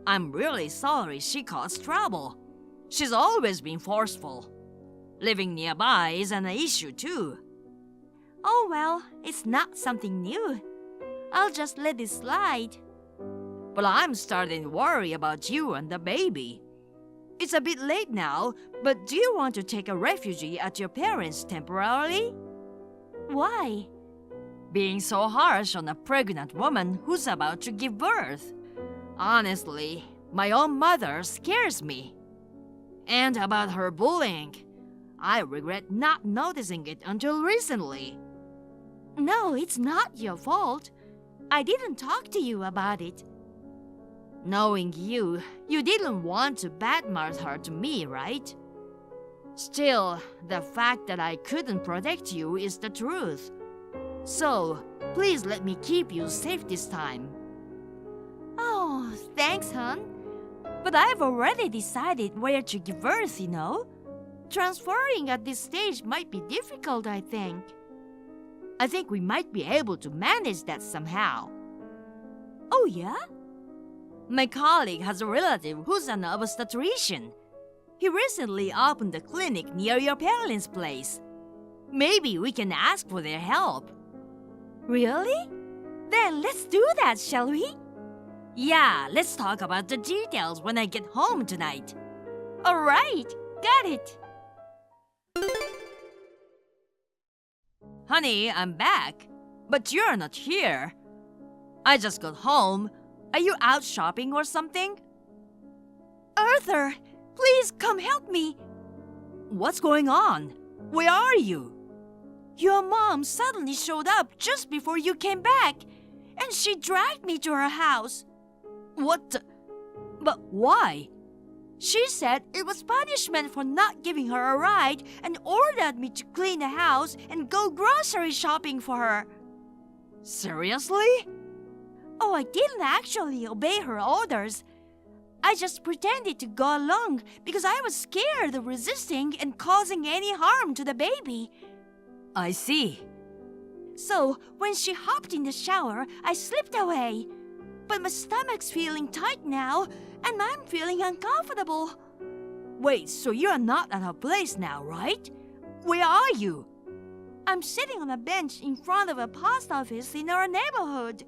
I'm really sorry she caused trouble. She's always been forceful. Living nearby is an issue too. Oh well, it's not something new. I'll just let it slide. But I'm starting to worry about you and the baby. It's a bit late now, but do you want to take a refugee at your parents' temporarily? Why? Being so harsh on a pregnant woman who's about to give birth. Honestly, my own mother scares me. And about her bullying, I regret not noticing it until recently. No, it's not your fault. I didn't talk to you about it. Knowing you didn't want to badmouth her to me, right? Still, the fact that I couldn't protect you is the truth. So, please let me keep you safe this time. Oh, thanks, hon. But I've already decided where to give birth, you know. Transferring at this stage might be difficult, I think. I think we might be able to manage that somehow. Oh, yeah? My colleague has a relative who's an obstetrician. He recently opened a clinic near your parents' place. Maybe we can ask for their help. Really? Then let's do that, shall we? Yeah, let's talk about the details when I get home tonight. All right, got it. Honey, I'm back, but you're not here. I just got home. Are you out shopping or something? Arthur, please come help me. What's going on? Where are you? Your mom suddenly showed up just before you came back, and she dragged me to her house. What the? But why? She said it was punishment for not giving her a ride and ordered me to clean the house and go grocery shopping for her. Seriously? Oh, I didn't actually obey her orders. I just pretended to go along because I was scared of resisting and causing any harm to the baby. I see. So, when she hopped in the shower, I slipped away. But my stomach's feeling tight now, and I'm feeling uncomfortable. Wait, so you're not at her place now, right? Where are you? I'm sitting on a bench in front of a post office in our neighborhood.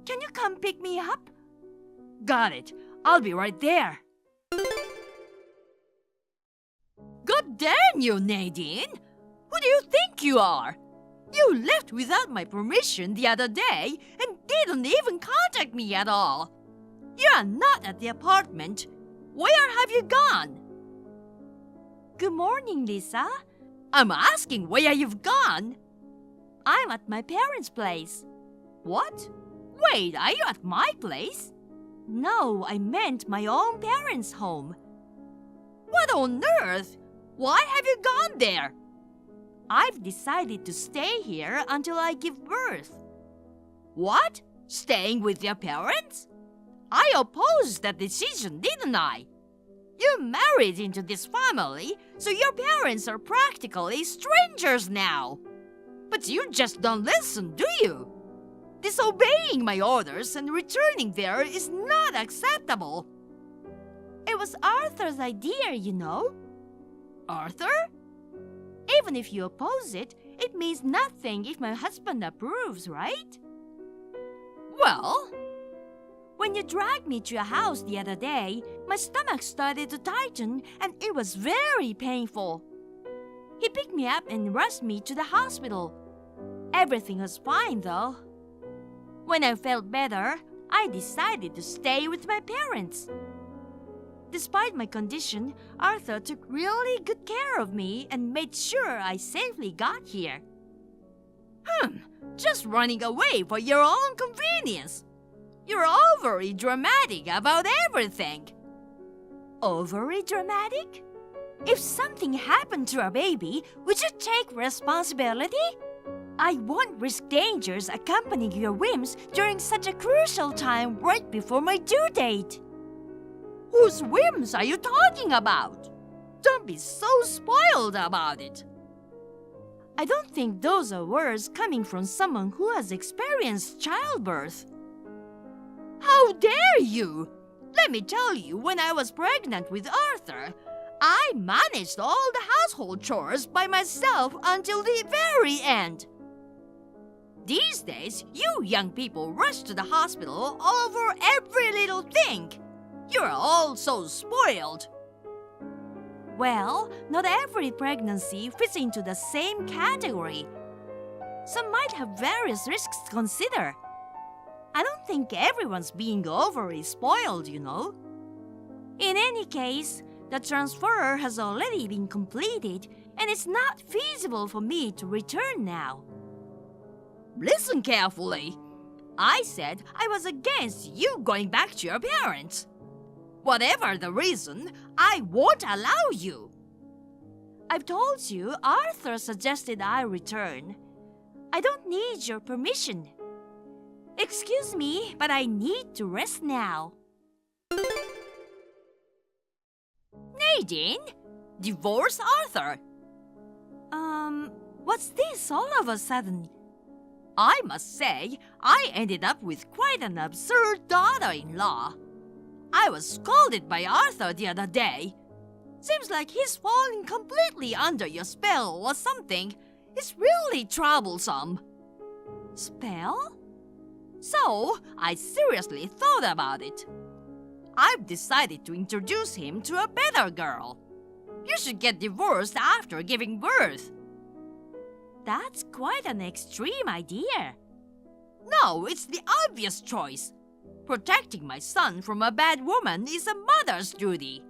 Can you come pick me up? Got it. I'll be right there. God damn you, Nadine! Who do you think you are? You left without my permission the other day and didn't even contact me at all. You're not at the apartment. Where have you gone? Good morning, Lisa. I'm asking where you've gone. I'm at my parents' place. What? Wait, are you at my place? No, I meant my own parents' home. What on earth? Why have you gone there? I've decided to stay here until I give birth. What? Staying with your parents? I opposed that decision, didn't I? You married into this family, so your parents are practically strangers now. But you just don't listen, do you? Disobeying my orders and returning there is not acceptable. It was Arthur's idea, you know. Arthur? Even if you oppose it, it means nothing if my husband approves, right? Well, when you dragged me to your house the other day, my stomach started to tighten and it was very painful. He picked me up and rushed me to the hospital. Everything was fine though. When I felt better, I decided to stay with my parents. Despite my condition, Arthur took really good care of me and made sure I safely got here. Just running away for your own convenience. You're overly dramatic about everything. Overly dramatic? If something happened to our baby, would you take responsibility? I won't risk dangers accompanying your whims during such a crucial time right before my due date. Whose whims are you talking about? Don't be so spoiled about it. I don't think those are words coming from someone who has experienced childbirth. How dare you! Let me tell you, when I was pregnant with Arthur, I managed all the household chores by myself until the very end. These days, you young people rush to the hospital over every little thing. You're all so spoiled. Well, not every pregnancy fits into the same category. Some might have various risks to consider. I don't think everyone's being overly spoiled, you know. In any case, the transfer has already been completed and it's not feasible for me to return now. Listen carefully. I said I was against you going back to your parents. Whatever the reason, I won't allow you. I've told you Arthur suggested I return. I don't need your permission. Excuse me, but I need to rest now. Nadine, divorce Arthur. What's this all of a sudden? I must say, I ended up with quite an absurd daughter-in-law. I was scolded by Arthur the other day. Seems like he's fallen completely under your spell or something. It's really troublesome. Spell? So, I seriously thought about it. I've decided to introduce him to a better girl. You should get divorced after giving birth. That's quite an extreme idea. No, it's the obvious choice. Protecting my son from a bad woman is a mother's duty.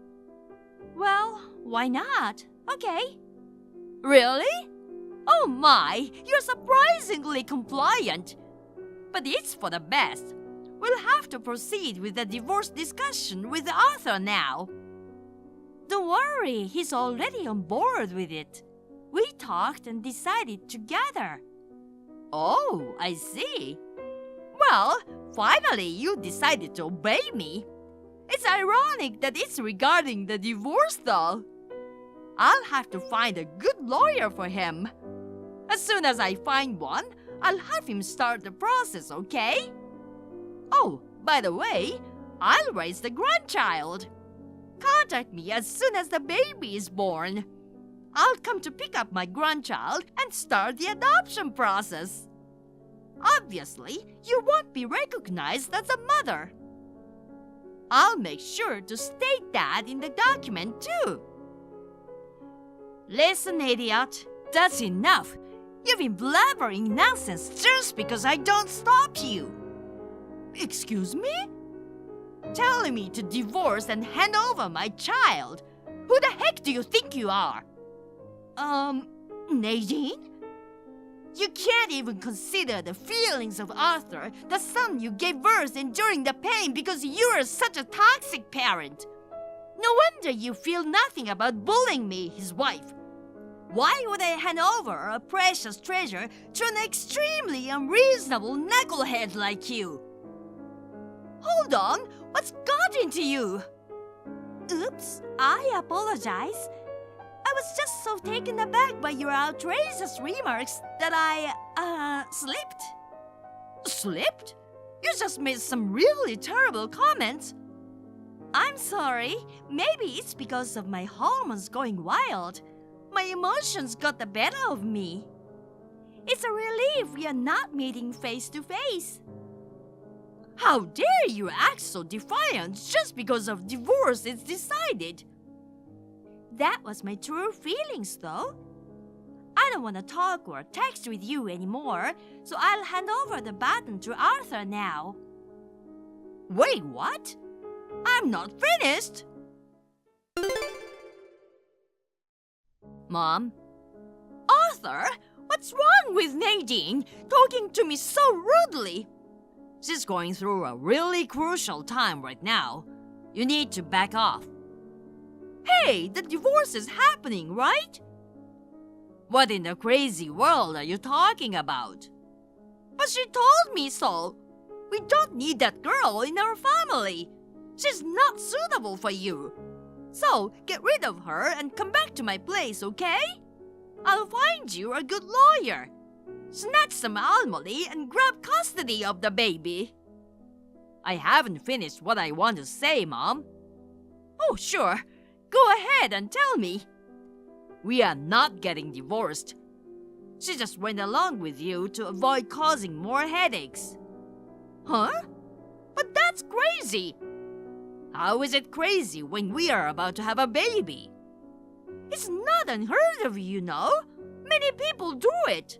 Well, why not? Okay. Really? Oh my, you're surprisingly compliant. But it's for the best. We'll have to proceed with the divorce discussion with Arthur now. Don't worry, he's already on board with it. We talked and decided together. Oh, I see. Well, finally you decided to obey me. It's ironic that it's regarding the divorce though. I'll have to find a good lawyer for him. As soon as I find one, I'll have him start the process, okay? Oh, by the way, I'll raise the grandchild. Contact me as soon as the baby is born. I'll come to pick up my grandchild and start the adoption process. Obviously, you won't be recognized as a mother. I'll make sure to state that in the document too. Listen, idiot, that's enough. You've been blabbering nonsense just because I don't stop you. Excuse me? Telling me to divorce and hand over my child? Who the heck do you think you are? Nadine? You can't even consider the feelings of Arthur, the son you gave birth enduring the pain because you're such a toxic parent. No wonder you feel nothing about bullying me, his wife. Why would I hand over a precious treasure to an extremely unreasonable knucklehead like you? Hold on, what's got into you? Oops, I apologize. I was just so taken aback by your outrageous remarks that I, slipped. Slipped? You just made some really terrible comments. I'm sorry. Maybe it's because of my hormones going wild. My emotions got the better of me. It's a relief we are not meeting face to face. How dare you act so defiant just because of divorce is decided? That was my true feelings, though. I don't want to talk or text with you anymore, so I'll hand over the baton to Arthur now. Wait, what? I'm not finished! Mom? Arthur? What's wrong with Nadine? Talking to me so rudely? She's going through a really crucial time right now. You need to back off. Hey, the divorce is happening, right? What in the crazy world are you talking about? But she told me so. We don't need that girl in our family. She's not suitable for you. So, get rid of her and come back to my place, okay? I'll find you a good lawyer. Snatch some alimony and grab custody of the baby. I haven't finished what I want to say, Mom. Oh, sure. Go ahead and tell me. We are not getting divorced. She just went along with you to avoid causing more headaches. Huh? But that's crazy. How is it crazy when we are about to have a baby? It's not unheard of, you know. Many people do it.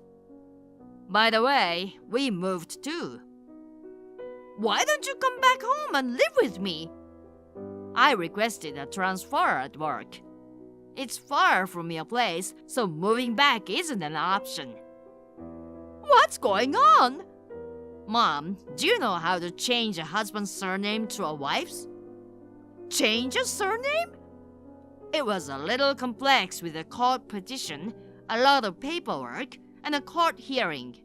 By the way, we moved too. Why don't you come back home and live with me? I requested a transfer at work. It's far from your place, so moving back isn't an option. What's going on? Mom, do you know how to change a husband's surname to a wife's? Change a surname? It was a little complex with a court petition, a lot of paperwork, and a court hearing.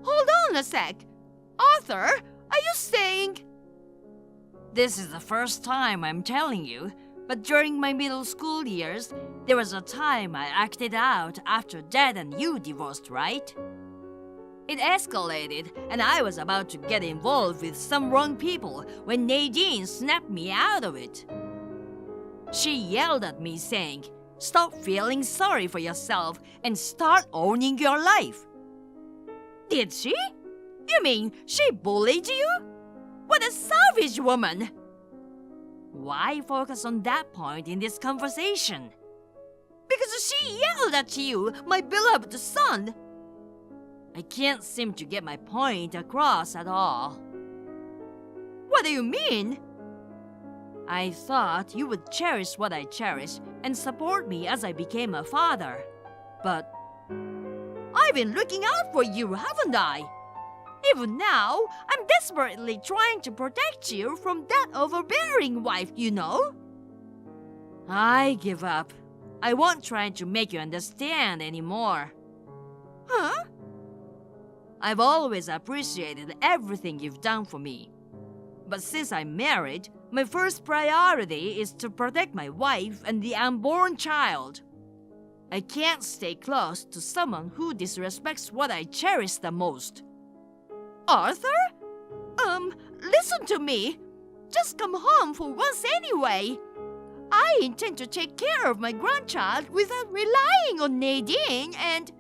Hold on a sec. Arthur, are you saying? This is the first time I'm telling you, but during my middle school years, there was a time I acted out after Dad and you divorced, right? It escalated, and I was about to get involved with some wrong people when Nadine snapped me out of it. She yelled at me saying, "Stop feeling sorry for yourself and start owning your life." Did she? You mean she bullied you? What a savage woman! Why focus on that point in this conversation? Because she yelled at you, my beloved son. I can't seem to get my point across at all. What do you mean? I thought you would cherish what I cherish and support me as I became a father. But I've been looking out for you, haven't I? Even now, I'm desperately trying to protect you from that overbearing wife, you know? I give up. I won't try to make you understand anymore. Huh? I've always appreciated everything you've done for me. But since I'm married, my first priority is to protect my wife and the unborn child. I can't stay close to someone who disrespects what I cherish the most. Arthur? Listen to me. Just come home for once anyway. I intend to take care of my grandchild without relying on Nadine and...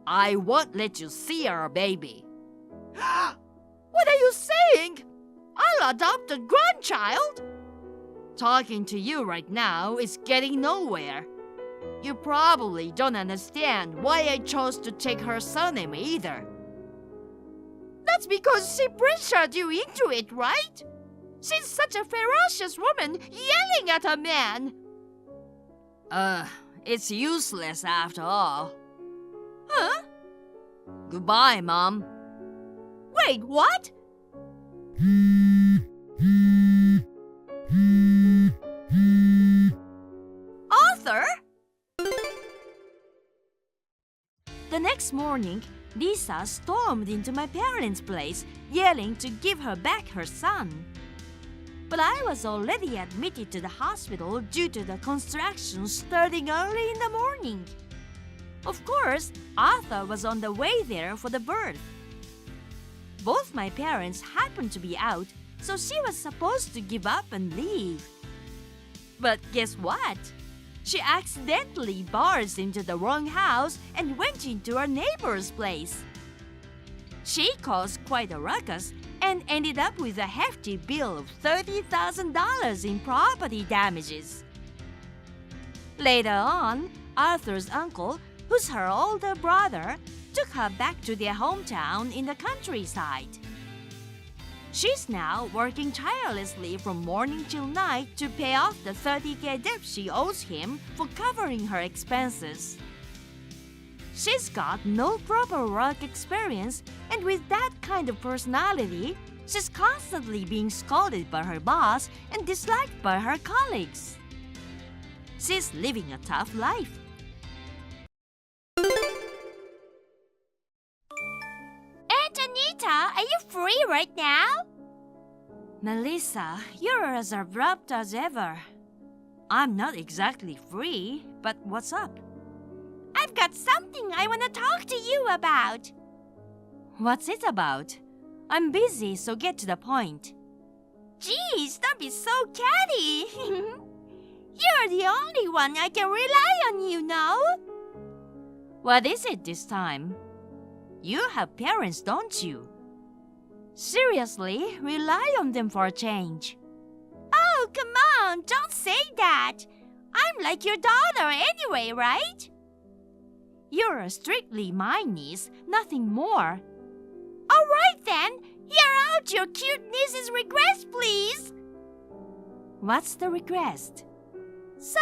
I won't let you see our baby. What are you saying? I'll adopt a grandchild? Talking to you right now is getting nowhere. You probably don't understand why I chose to take her surname either. That's because she pressured you into it, right? She's such a ferocious woman yelling at a man. It's useless after all. Huh? Goodbye, Mom. Wait, what? Arthur? The next morning, Lisa stormed into my parents' place, yelling to give her back her son. But I was already admitted to the hospital due to the construction starting early in the morning. Of course, Arthur was on the way there for the birth. Both my parents happened to be out, so she was supposed to give up and leave. But guess what? She accidentally barged into the wrong house and went into our neighbor's place. She caused quite a ruckus and ended up with a hefty bill of $30,000 in property damages. Later on, Arthur's uncle, who's her older brother, took her back to their hometown in the countryside. She's now working tirelessly from morning till night to pay off the $30,000 debt she owes him for covering her expenses. She's got no proper work experience, and with that kind of personality, she's constantly being scolded by her boss and disliked by her colleagues. She's living a tough life. Aunt Anita, are you free right now? Melissa, you're as abrupt as ever. I'm not exactly free, but what's up? I've got something I want to talk to you about. What's it about? I'm busy, so get to the point. Geez, don't be so catty. You're the only one I can rely on, you know. What is it this time? You have parents, don't you? Seriously, rely on them for a change. Oh, come on, don't say that. I'm like your daughter anyway, right? You're strictly my niece, nothing more. All right then, hear out your cute niece's request, please. What's the request? So,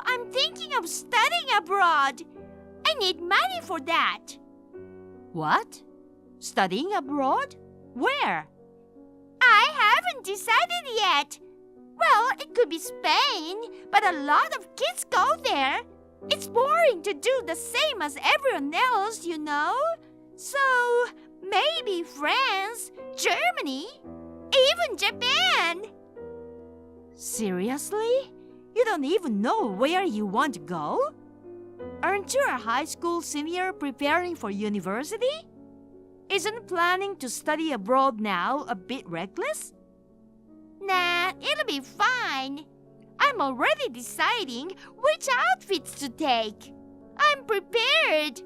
I'm thinking of studying abroad. I need money for that. What? Studying abroad? Where? I haven't decided yet. Well, it could be Spain, but a lot of kids go there. It's boring to do the same as everyone else, you know? So, maybe France, Germany, even Japan. Seriously? You don't even know where you want to go? Aren't you a high school senior preparing for university? Isn't planning to study abroad now a bit reckless? Nah, it'll be fine. I'm already deciding which outfits to take. I'm prepared.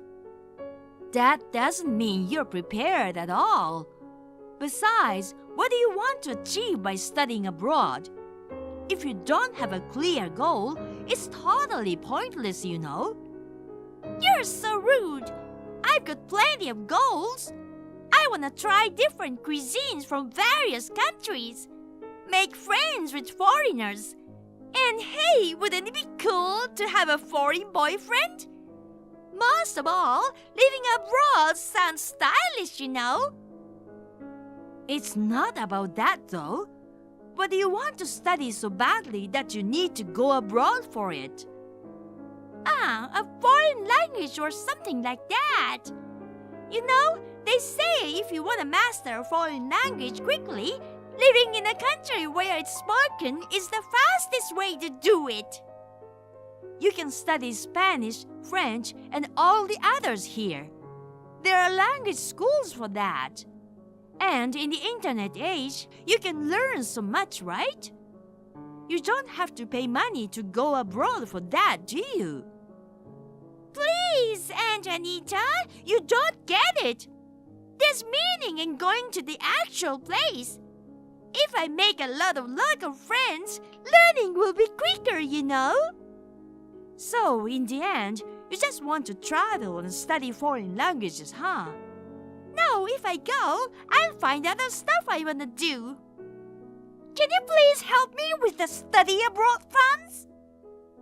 That doesn't mean you're prepared at all. Besides, what do you want to achieve by studying abroad? If you don't have a clear goal, it's totally pointless, you know. You're so rude. I've got plenty of goals. I want to try different cuisines from various countries, make friends with foreigners. And hey, wouldn't it be cool to have a foreign boyfriend? Most of all, living abroad sounds stylish, you know. It's not about that though. But do you want to study so badly that you need to go abroad for it? A foreign language or something like that. You know, they say if you want to master a foreign language quickly, living in a country where it's spoken is the fastest way to do it. You can study Spanish, French, and all the others here. There are language schools for that. And in the internet age, you can learn so much, right? You don't have to pay money to go abroad for that, do you? Please, Aunt Anita, you don't get it. There's meaning in going to the actual place. If I make a lot of local friends, learning will be quicker, you know. So, in the end, you just want to travel and study foreign languages, huh? No, if I go, I'll find other stuff I want to do. Can you please help me with the study abroad funds?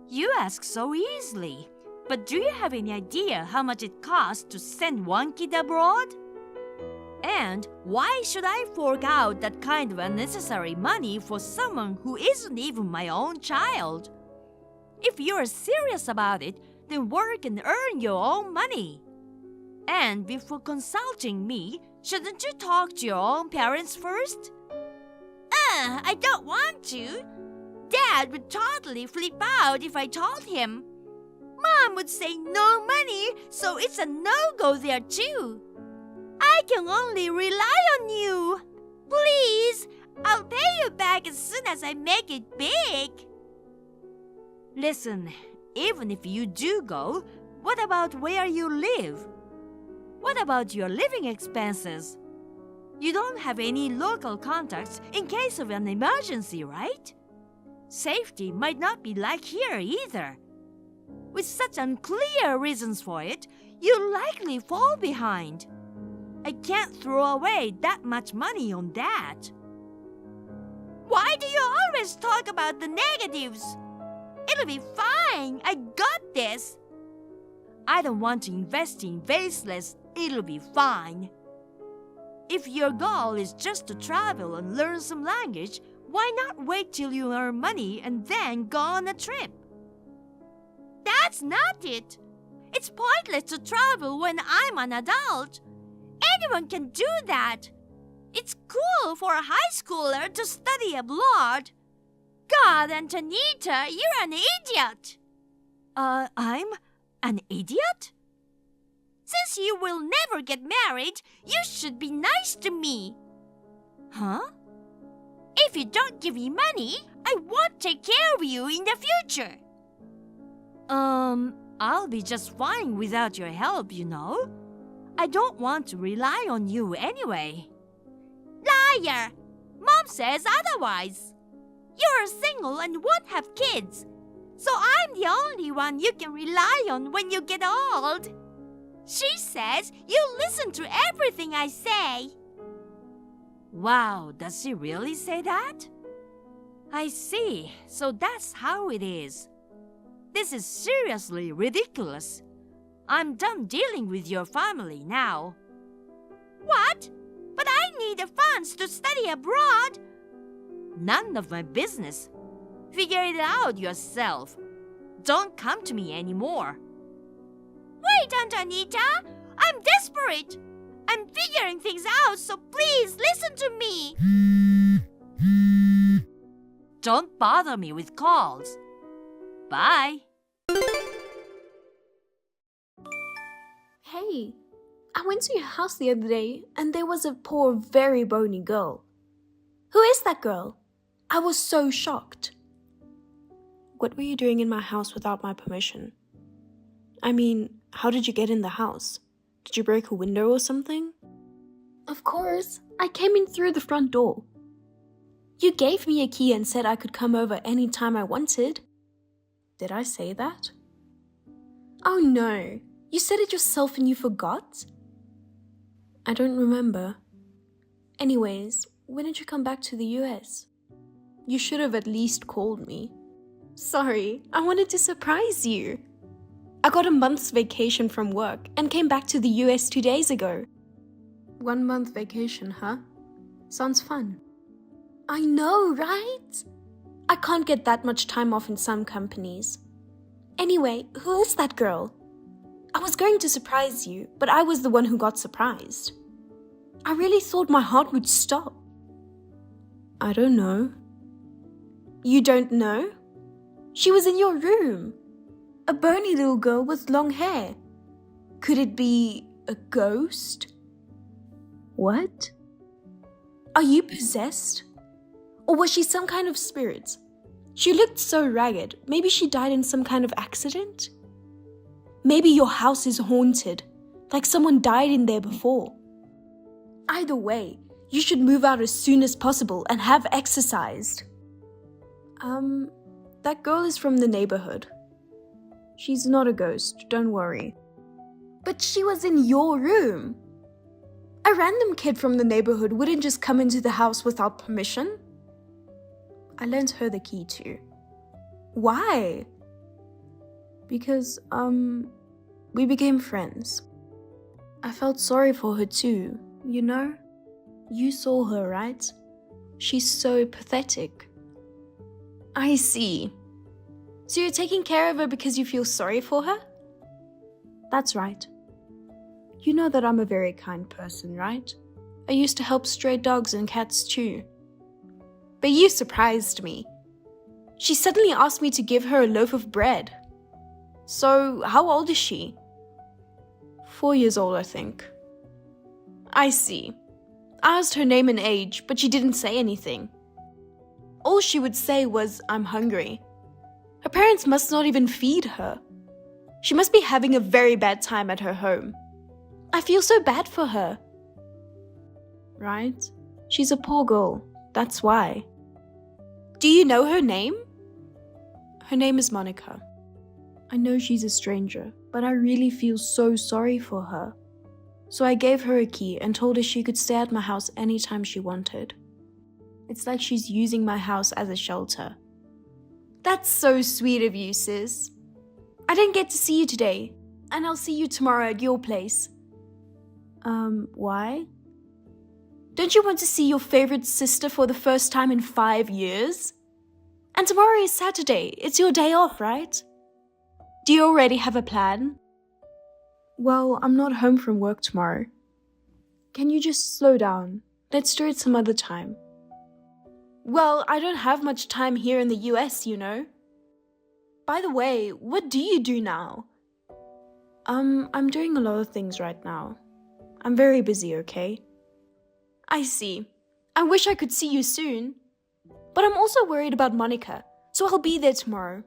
You ask so easily. But do you have any idea how much it costs to send one kid abroad? And why should I fork out that kind of unnecessary money for someone who isn't even my own child? If you're serious about it, then work and earn your own money. And before consulting me, shouldn't you talk to your own parents first? I don't want to. Dad would totally flip out if I told him. Mom would say no money, so it's a no-go there too. I can only rely on you. Please, I'll pay you back as soon as I make it big. Listen, even if you do go, what about where you live? What about your living expenses? You don't have any local contacts in case of an emergency, right? Safety might not be like here either. With such unclear reasons for it, you'll likely fall behind. I can't throw away that much money on that. Why do you always talk about the negatives? It'll be fine. I got this. I don't want to invest in baseless, it'll be fine. If your goal is just to travel and learn some language, why not wait till you earn money and then go on a trip? That's not it. It's pointless to travel when I'm an adult. Anyone can do that. It's cool for a high schooler to study abroad. God, Antonita, you're an idiot. I'm an idiot? Since you will never get married, you should be nice to me. Huh? If you don't give me money, I won't take care of you in the future. I'll be just fine without your help, you know. I don't want to rely on you anyway. Liar! Mom says otherwise. You're single and won't have kids. So I'm the only one you can rely on when you get old. She says you listen to everything I say. Wow, does she really say that? I see, so that's how it is. This is seriously ridiculous. I'm done dealing with your family now. What? But I need the funds to study abroad. None of my business. Figure it out yourself. Don't come to me anymore. Wait, Aunt Anita. I'm desperate. I'm figuring things out, so please listen to me. Don't bother me with calls. Bye. Hey, I went to your house the other day and there was a poor, very bony girl. Who is that girl? I was so shocked. What were you doing in my house without my permission? I mean, how did you get in the house? Did you break a window or something? Of course, I came in through the front door. You gave me a key and said I could come over any time I wanted. Did I say that? Oh no, you said it yourself and you forgot? I don't remember. Anyways, when did you come back to the US? You should have at least called me. Sorry, I wanted to surprise you. I got a month's vacation from work and came back to the US 2 days ago. 1 month vacation, huh? Sounds fun. I know, right? I can't get that much time off in some companies. Anyway, who is that girl? I was going to surprise you, but I was the one who got surprised. I really thought my heart would stop. I don't know. You don't know? She was in your room. A bony little girl with long hair. Could it be a ghost? What? Are you possessed? Or was she some kind of spirit? She looked so ragged. Maybe she died in some kind of accident? Maybe your house is haunted, like someone died in there before. Either way, you should move out as soon as possible and have exercised. That girl is from the neighborhood. She's not a ghost, don't worry. But she was in your room. A random kid from the neighborhood wouldn't just come into the house without permission. I lent her the key too. Why? Because, we became friends. I felt sorry for her too, you know? You saw her, right? She's so pathetic. I see. So you're taking care of her because you feel sorry for her? That's right. You know that I'm a very kind person, right? I used to help stray dogs and cats too. But you surprised me. She suddenly asked me to give her a loaf of bread. So, how old is she? 4 years old, I think. I see. I asked her name and age, but she didn't say anything. All she would say was, "I'm hungry." Her parents must not even feed her. She must be having a very bad time at her home. I feel so bad for her. Right? She's a poor girl. That's why. Do you know her name? Her name is Monica. I know she's a stranger, but I really feel so sorry for her. So I gave her a key and told her she could stay at my house anytime she wanted. It's like she's using my house as a shelter. That's so sweet of you, sis. I didn't get to see you today, and I'll see you tomorrow at your place. Why? Don't you want to see your favorite sister for the first time in 5 years? And tomorrow is Saturday. It's your day off, right? Do you already have a plan? Well, I'm not home from work tomorrow. Can you just slow down? Let's do it some other time. Well, I don't have much time here in the US, you know. By the way, what do you do now? I'm doing a lot of things right now. I'm very busy, okay? I see. I wish I could see you soon. But I'm also worried about Monica, so I'll be there tomorrow.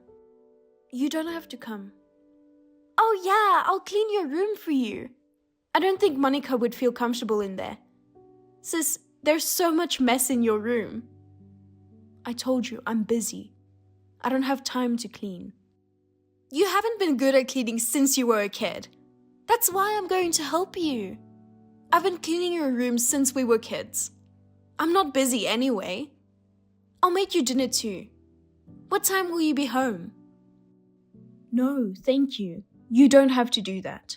You don't have to come. Oh yeah, I'll clean your room for you. I don't think Monica would feel comfortable in there. Sis, there's so much mess in your room. I told you, I'm busy. I don't have time to clean. You haven't been good at cleaning since you were a kid. That's why I'm going to help you. I've been cleaning your room since we were kids. I'm not busy anyway. I'll make you dinner too. What time will you be home? No, thank you. You don't have to do that.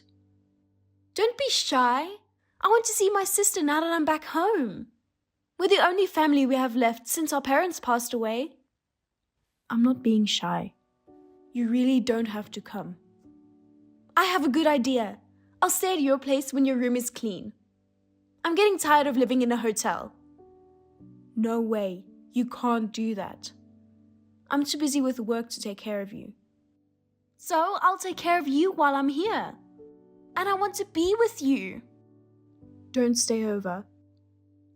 Don't be shy. I want to see my sister now that I'm back home. We're the only family we have left since our parents passed away. I'm not being shy. You really don't have to come. I have a good idea. I'll stay at your place when your room is clean. I'm getting tired of living in a hotel. No way. You can't do that. I'm too busy with work to take care of you. So I'll take care of you while I'm here. And I want to be with you. Don't stay over.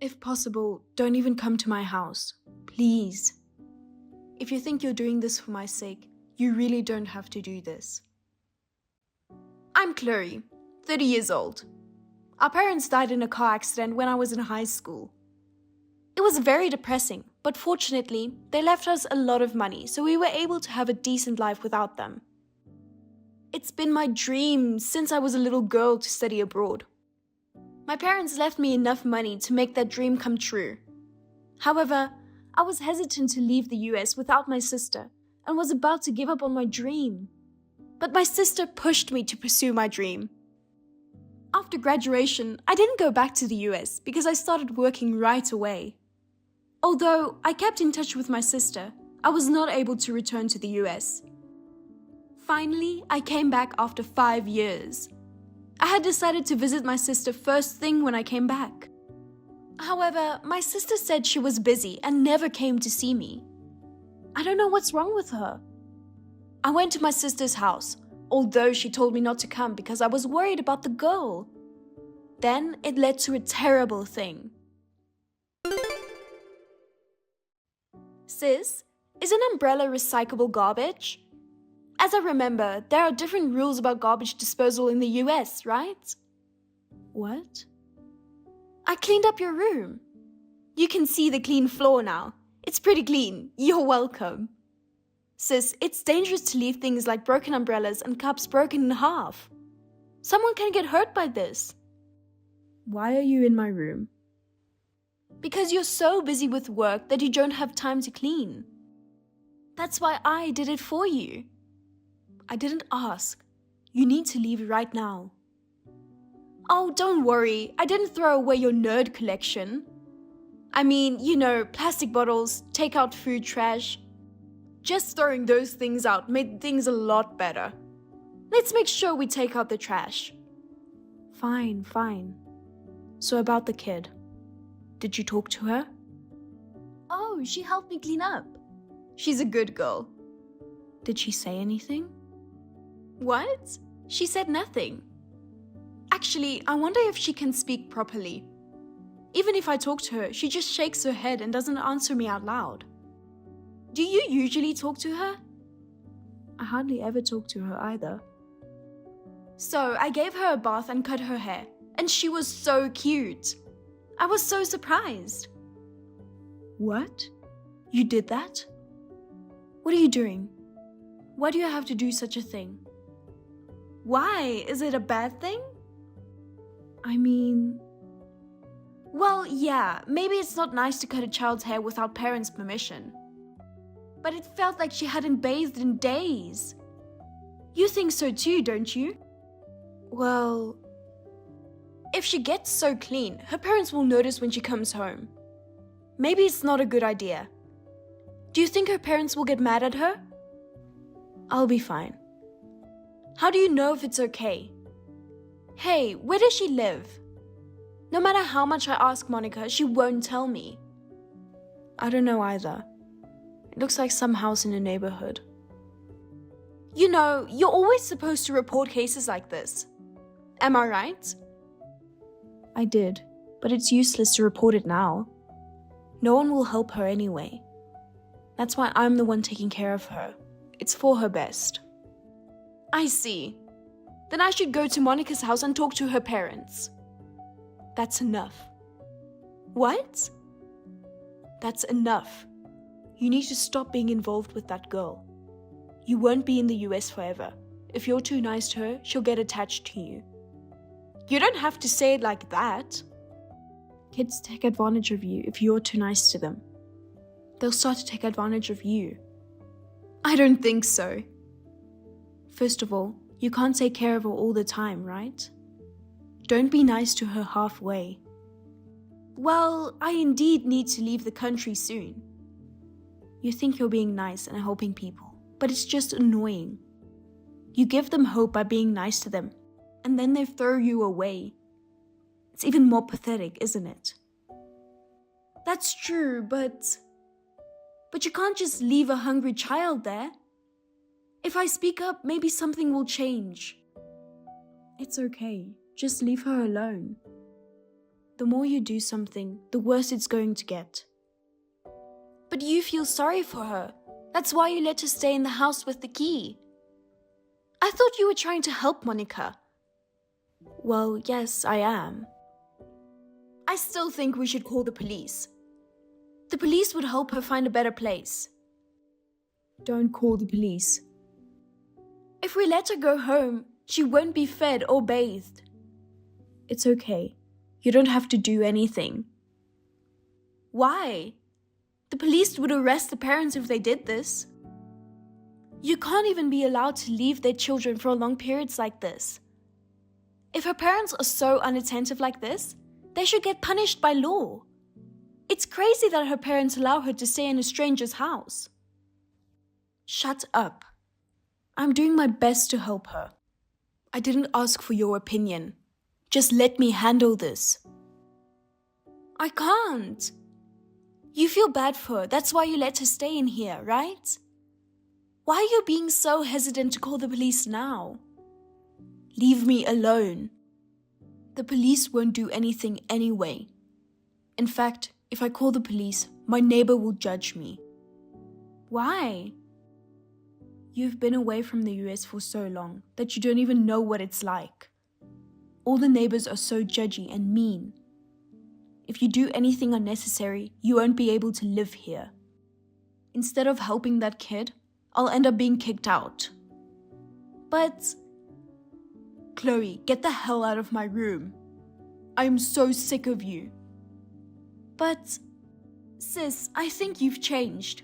If possible, don't even come to my house. Please. If you think you're doing this for my sake, you really don't have to do this. I'm Chloe, 30 years old. Our parents died in a car accident when I was in high school. It was very depressing, but fortunately, they left us a lot of money, so we were able to have a decent life without them. It's been my dream since I was a little girl to study abroad. My parents left me enough money to make that dream come true. However, I was hesitant to leave the US without my sister and was about to give up on my dream. But my sister pushed me to pursue my dream. After graduation, I didn't go back to the US because I started working right away. Although I kept in touch with my sister, I was not able to return to the US. Finally, I came back after 5 years. I had decided to visit my sister first thing when I came back. However, my sister said she was busy and never came to see me. I don't know what's wrong with her. I went to my sister's house, although she told me not to come because I was worried about the girl. Then it led to a terrible thing. Sis, is an umbrella recyclable garbage? As I remember, there are different rules about garbage disposal in the US, right? What? I cleaned up your room. You can see the clean floor now. It's pretty clean. You're welcome. Sis, it's dangerous to leave things like broken umbrellas and cups broken in half. Someone can get hurt by this. Why are you in my room? Because you're so busy with work that you don't have time to clean. That's why I did it for you. I didn't ask. You need to leave right now. Oh, don't worry. I didn't throw away your nerd collection. I mean, you know, plastic bottles, take out food trash. Just throwing those things out made things a lot better. Let's make sure we take out the trash. Fine. So about the kid. Did you talk to her? Oh, she helped me clean up. She's a good girl. Did she say anything? What? She said nothing. Actually, I wonder if she can speak properly. Even if I talk to her, she just shakes her head and doesn't answer me out loud. Do you usually talk to her? I hardly ever talk to her either. So I gave her a bath and cut her hair, and she was so cute. I was so surprised. What? You did that? What are you doing? Why do you have to do such a thing? Why? Is it a bad thing? I mean... Well, yeah, maybe it's not nice to cut a child's hair without parents' permission. But it felt like she hadn't bathed in days. You think so too, don't you? Well... If she gets so clean, her parents will notice when she comes home. Maybe it's not a good idea. Do you think her parents will get mad at her? I'll be fine. How do you know if it's okay? Hey, where does she live? No matter how much I ask Monica, she won't tell me. I don't know either. It looks like some house in a neighborhood. You know, you're always supposed to report cases like this. Am I right? I did, but it's useless to report it now. No one will help her anyway. That's why I'm the one taking care of her. It's for her best. I see. Then I should go to Monica's house and talk to her parents. That's enough. What? That's enough. You need to stop being involved with that girl. You won't be in the US forever. If you're too nice to her, she'll get attached to you. You don't have to say it like that. Kids take advantage of you if you're too nice to them. They'll start to take advantage of you. I don't think so. First of all, you can't take care of her all the time, right? Don't be nice to her halfway. Well, I indeed need to leave the country soon. You think you're being nice and helping people, but it's just annoying. You give them hope by being nice to them, and then they throw you away. It's even more pathetic, isn't it? That's true, but you can't just leave a hungry child there. If I speak up, maybe something will change. It's okay. Just leave her alone. The more you do something, the worse it's going to get. But you feel sorry for her. That's why you let her stay in the house with the key. I thought you were trying to help Monica. Well, yes, I am. I still think we should call the police. The police would help her find a better place. Don't call the police. If we let her go home, she won't be fed or bathed. It's okay. You don't have to do anything. Why? The police would arrest the parents if they did this. You can't even be allowed to leave their children for long periods like this. If her parents are so unattentive like this, they should get punished by law. It's crazy that her parents allow her to stay in a stranger's house. Shut up. I'm doing my best to help her. I didn't ask for your opinion. Just let me handle this. I can't. You feel bad for her, that's why you let her stay in here, right? Why are you being so hesitant to call the police now? Leave me alone. The police won't do anything anyway. In fact, if I call the police, my neighbor will judge me. Why? You've been away from the US for so long that you don't even know what it's like. All the neighbors are so judgy and mean. If you do anything unnecessary, you won't be able to live here. Instead of helping that kid, I'll end up being kicked out. But... Chloe, get the hell out of my room. I am so sick of you. But... Sis, I think you've changed.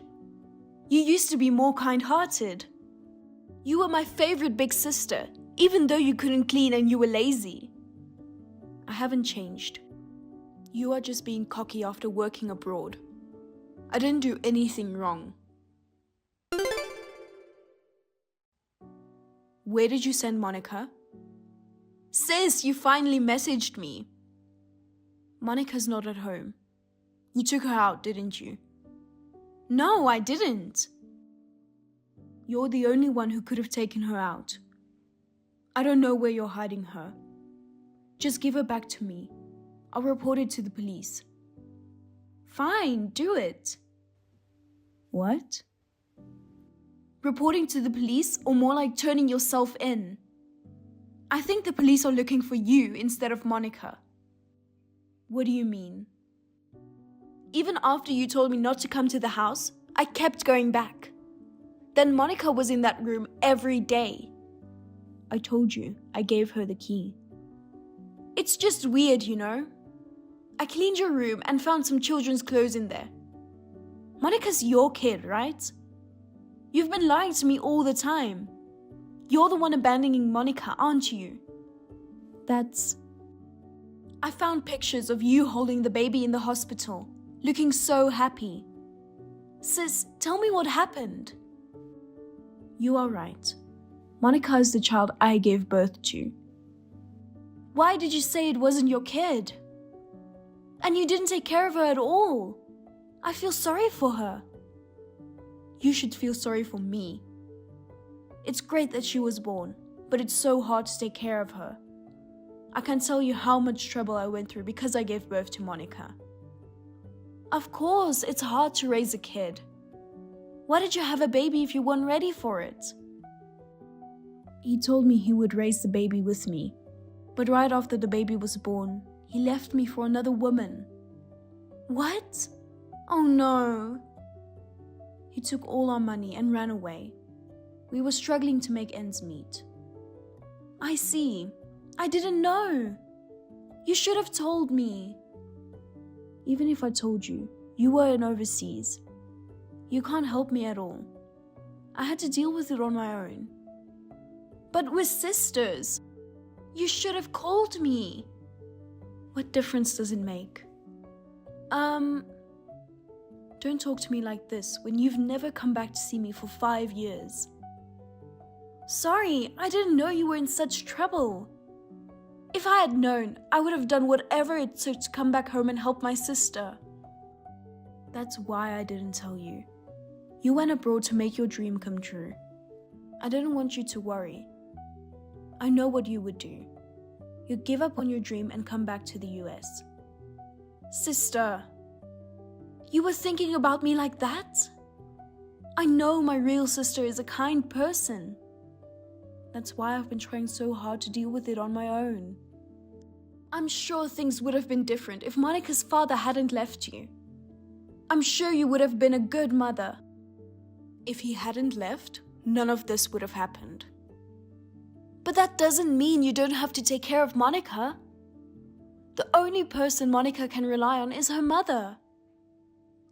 You used to be more kind-hearted. You were my favorite big sister, even though you couldn't clean and you were lazy. I haven't changed. You are just being cocky after working abroad. I didn't do anything wrong. Where did you send Monica? Sis, you finally messaged me. Monica's not at home. You took her out, didn't you? No, I didn't. You're the only one who could have taken her out. I don't know where you're hiding her. Just give her back to me. I'll report it to the police. Fine, do it. What? Reporting to the police, or more like turning yourself in? I think the police are looking for you instead of Monica. What do you mean? Even after you told me not to come to the house, I kept going back. Then Monica was in that room every day. I told you, I gave her the key. It's just weird, you know? I cleaned your room and found some children's clothes in there. Monica's your kid, right? You've been lying to me all the time. You're the one abandoning Monica, aren't you? I found pictures of you holding the baby in the hospital, looking so happy. Sis, tell me what happened. You are right. Monica is the child I gave birth to. Why did you say it wasn't your kid? And you didn't take care of her at all. I feel sorry for her. You should feel sorry for me. It's great that she was born, but it's so hard to take care of her. I can't tell you how much trouble I went through because I gave birth to Monica. Of course, it's hard to raise a kid. Why did you have a baby if you weren't ready for it? He told me he would raise the baby with me, but right after the baby was born, he left me for another woman. What? Oh no. He took all our money and ran away. We were struggling to make ends meet. I see. I didn't know. You should have told me. Even if I told you, you were in overseas. You can't help me at all. I had to deal with it on my own. But we're sisters. You should have called me. What difference does it make? Don't talk to me like this when you've never come back to see me for 5 years. Sorry, I didn't know you were in such trouble. If I had known, I would have done whatever it took to come back home and help my sister. That's why I didn't tell you. You went abroad to make your dream come true. I didn't want you to worry. I know what you would do. You'd give up on your dream and come back to the US. Sister, you were thinking about me like that? I know my real sister is a kind person. That's why I've been trying so hard to deal with it on my own. I'm sure things would have been different if Monica's father hadn't left you. I'm sure you would have been a good mother. If he hadn't left, none of this would have happened. But that doesn't mean you don't have to take care of Monica. The only person Monica can rely on is her mother.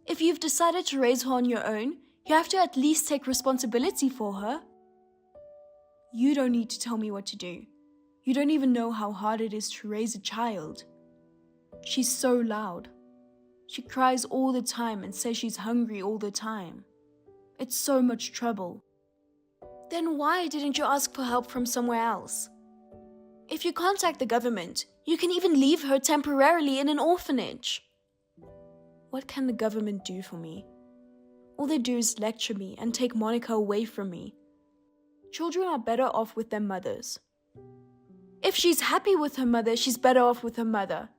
If you've decided to raise her on your own, you have to at least take responsibility for her. You don't need to tell me what to do. You don't even know how hard it is to raise a child. She's so loud. She cries all the time and says she's hungry all the time. It's so much trouble. Then why didn't you ask for help from somewhere else? If you contact the government, you can even leave her temporarily in an orphanage. What can the government do for me? All they do is lecture me and take Monica away from me. Children are better off with their mothers. If she's happy with her mother, she's better off with her mother.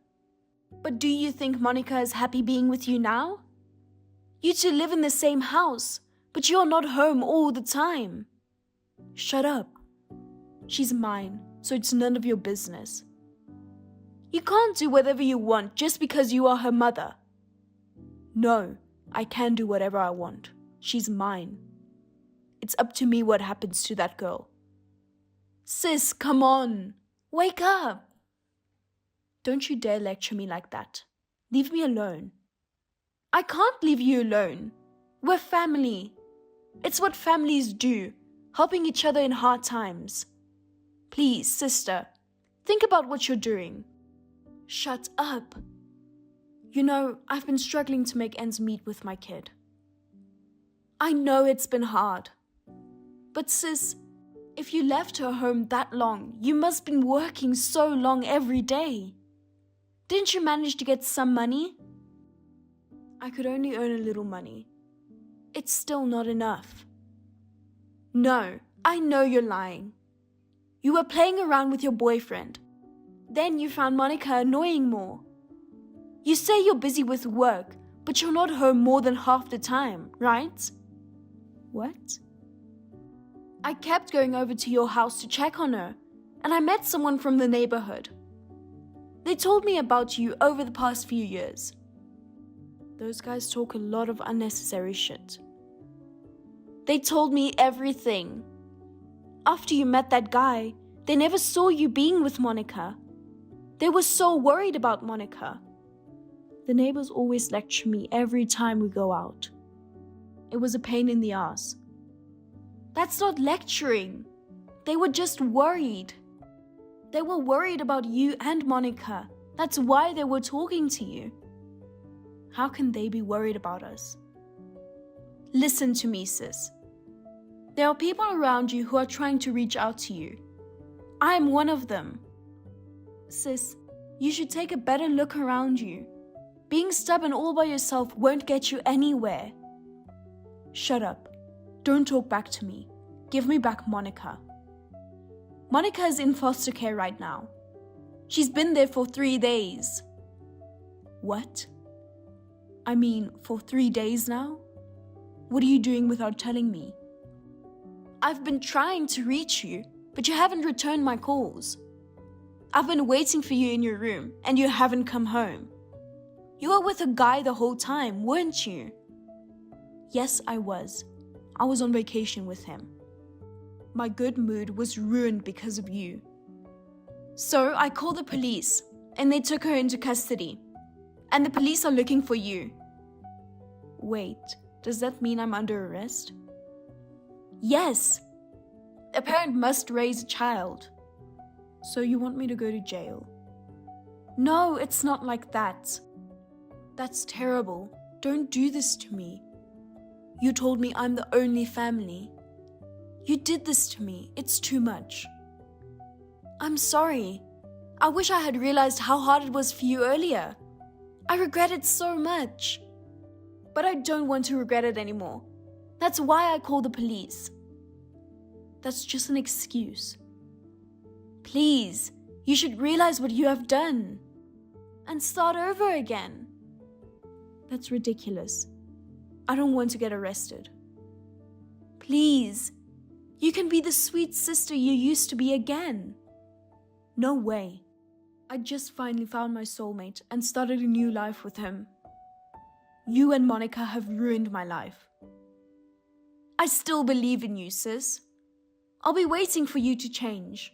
But do you think Monica is happy being with you now? You two live in the same house, but you're not home all the time. Shut up. She's mine, so it's none of your business. You can't do whatever you want just because you are her mother. No, I can do whatever I want. She's mine. It's up to me what happens to that girl. Sis, come on. Wake up. Don't you dare lecture me like that. Leave me alone. I can't leave you alone. We're family. It's what families do, helping each other in hard times. Please, sister, think about what you're doing. Shut up. You know, I've been struggling to make ends meet with my kid. I know it's been hard. But sis, if you left her home that long, you must have been working so long every day. Didn't you manage to get some money? I could only earn a little money. It's still not enough. No, I know you're lying. You were playing around with your boyfriend. Then you found Monica annoying more. You say you're busy with work, but you're not home more than half the time, right? What? I kept going over to your house to check on her, and I met someone from the neighborhood. They told me about you over the past few years. Those guys talk a lot of unnecessary shit. They told me everything. After you met that guy, they never saw you being with Monica. They were so worried about Monica. The neighbors always lecture me every time we go out. It was a pain in the ass. That's not lecturing. They were just worried. They were worried about you and Monica. That's why they were talking to you. How can they be worried about us? Listen to me, sis. There are people around you who are trying to reach out to you. I am one of them. Sis, you should take a better look around you. Being stubborn all by yourself won't get you anywhere. Shut up. Don't talk back to me. Give me back Monica. Monica is in foster care right now. She's been there for 3 days. What? I mean, for 3 days now? What are you doing without telling me? I've been trying to reach you, but you haven't returned my calls. I've been waiting for you in your room, and you haven't come home. You were with a guy the whole time, weren't you? Yes, I was. I was on vacation with him. My good mood was ruined because of you. So I called the police, and they took her into custody. And the police are looking for you. Wait, does that mean I'm under arrest? Yes. A parent must raise a child. So you want me to go to jail? No, it's not like that. That's terrible. Don't do this to me. You told me I'm the only family. You did this to me. It's too much. I'm sorry. I wish I had realized how hard it was for you earlier. I regret it so much. But I don't want to regret it anymore. That's why I called the police. That's just an excuse. Please, you should realize what you have done. And start over again. That's ridiculous. I don't want to get arrested. Please, you can be the sweet sister you used to be again. No way. I just finally found my soulmate and started a new life with him. You and Monica have ruined my life. I still believe in you, sis. I'll be waiting for you to change.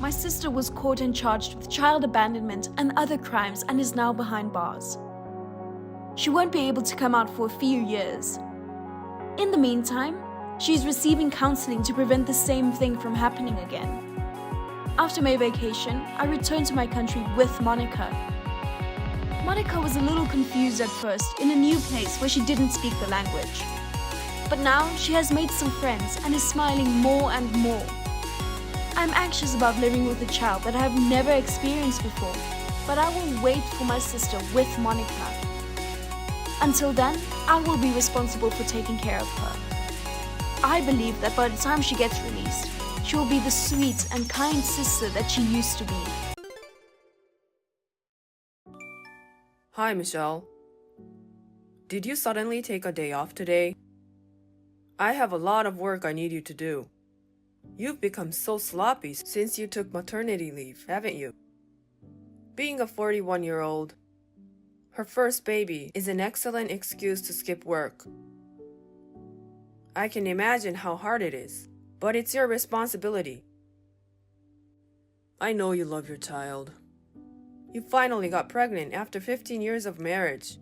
My sister was caught and charged with child abandonment and other crimes and is now behind bars. She won't be able to come out for a few years. In the meantime, she's receiving counseling to prevent the same thing from happening again. After my vacation, I returned to my country with Monica. Monica was a little confused at first in a new place where she didn't speak the language. But now she has made some friends and is smiling more and more. I'm anxious about living with a child that I have never experienced before, but I will wait for my sister with Monica. Until then, I will be responsible for taking care of her. I believe that by the time she gets released, she will be the sweet and kind sister that she used to be. Hi, Michelle. Did you suddenly take a day off today? I have a lot of work I need you to do. You've become so sloppy since you took maternity leave, haven't you? Being a 41-year-old, her first baby is an excellent excuse to skip work. I can imagine how hard it is, but it's your responsibility. I know you love your child. You finally got pregnant after 15 years of marriage.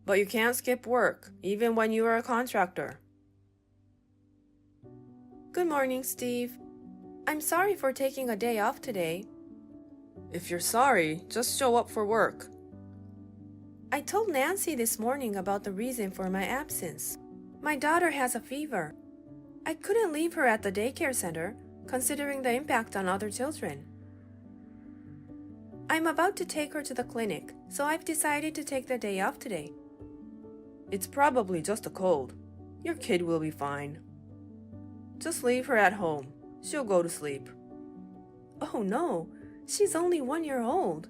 But you can't skip work, even when you are a contractor. Good morning, Steve. I'm sorry for taking a day off today. If you're sorry, just show up for work. I told Nancy this morning about the reason for my absence. My daughter has a fever. I couldn't leave her at the daycare center, considering the impact on other children. I'm about to take her to the clinic, so I've decided to take the day off today. It's probably just a cold. Your kid will be fine. Just leave her at home. She'll go to sleep. Oh no, she's only 1 year old.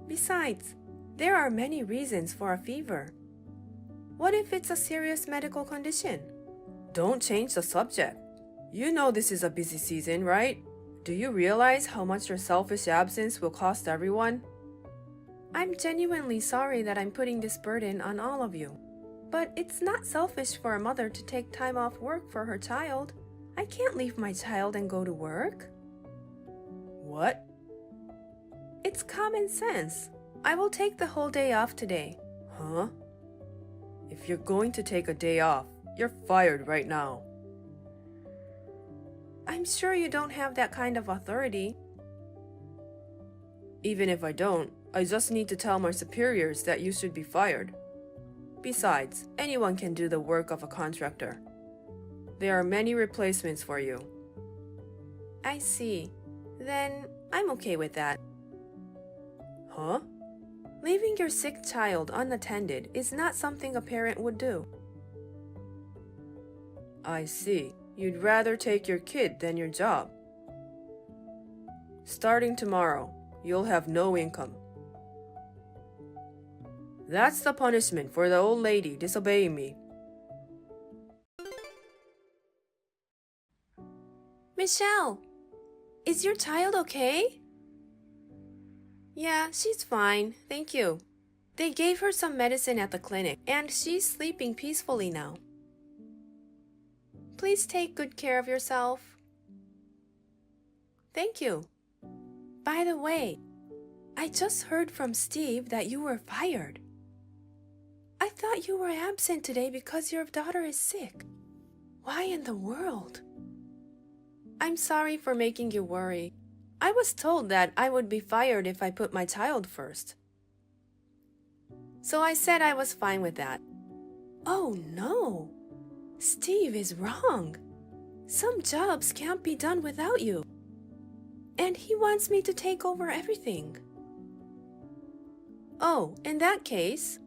Besides, there are many reasons for a fever. What if it's a serious medical condition? Don't change the subject. You know this is a busy season, right? Do you realize how much your selfish absence will cost everyone? I'm genuinely sorry that I'm putting this burden on all of you. But it's not selfish for a mother to take time off work for her child. I can't leave my child and go to work. What? It's common sense. I will take the whole day off today. Huh? If you're going to take a day off, you're fired right now. I'm sure you don't have that kind of authority. Even if I don't, I just need to tell my superiors that you should be fired. Besides, anyone can do the work of a contractor. There are many replacements for you. I see. Then I'm okay with that. Huh? Leaving your sick child unattended is not something a parent would do. I see. You'd rather take your kid than your job. Starting tomorrow, you'll have no income. That's the punishment for the old lady disobeying me. Michelle, is your child okay? Yeah, she's fine, thank you. They gave her some medicine at the clinic, and she's sleeping peacefully now. Please take good care of yourself. Thank you. By the way, I just heard from Steve that you were fired. I thought you were absent today because your daughter is sick. Why in the world? I'm sorry for making you worry. I was told that I would be fired if I put my child first. So I said I was fine with that. Oh no! Steve is wrong. Some jobs can't be done without you. And he wants me to take over everything. Oh, in that case,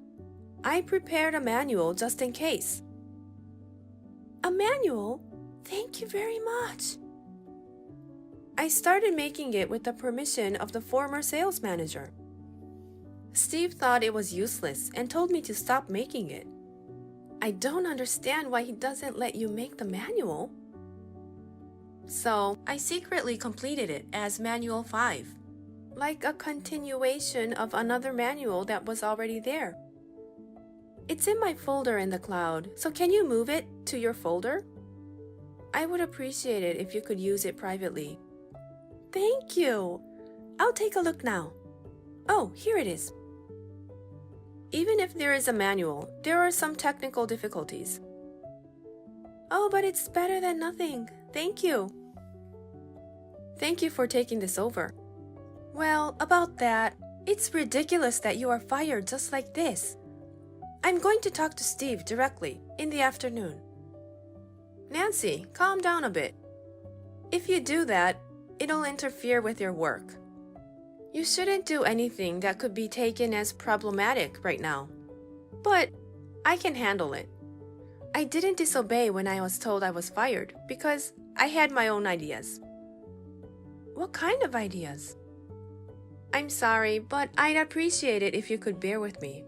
I prepared a manual just in case. A manual? Thank you very much. I started making it with the permission of the former sales manager. Steve thought it was useless and told me to stop making it. I don't understand why he doesn't let you make the manual. So, I secretly completed it as Manual 5, like a continuation of another manual that was already there. It's in my folder in the cloud, so can you move it to your folder? I would appreciate it if you could use it privately. Thank you! I'll take a look now. Oh, here it is. Even if there is a manual, there are some technical difficulties. Oh, but it's better than nothing. Thank you. Thank you for taking this over. Well, about that, it's ridiculous that you are fired just like this. I'm going to talk to Steve directly in the afternoon. Nancy, calm down a bit. If you do that, it'll interfere with your work. You shouldn't do anything that could be taken as problematic right now. But I can handle it. I didn't disobey when I was told I was fired because I had my own ideas. What kind of ideas? I'm sorry, but I'd appreciate it if you could bear with me.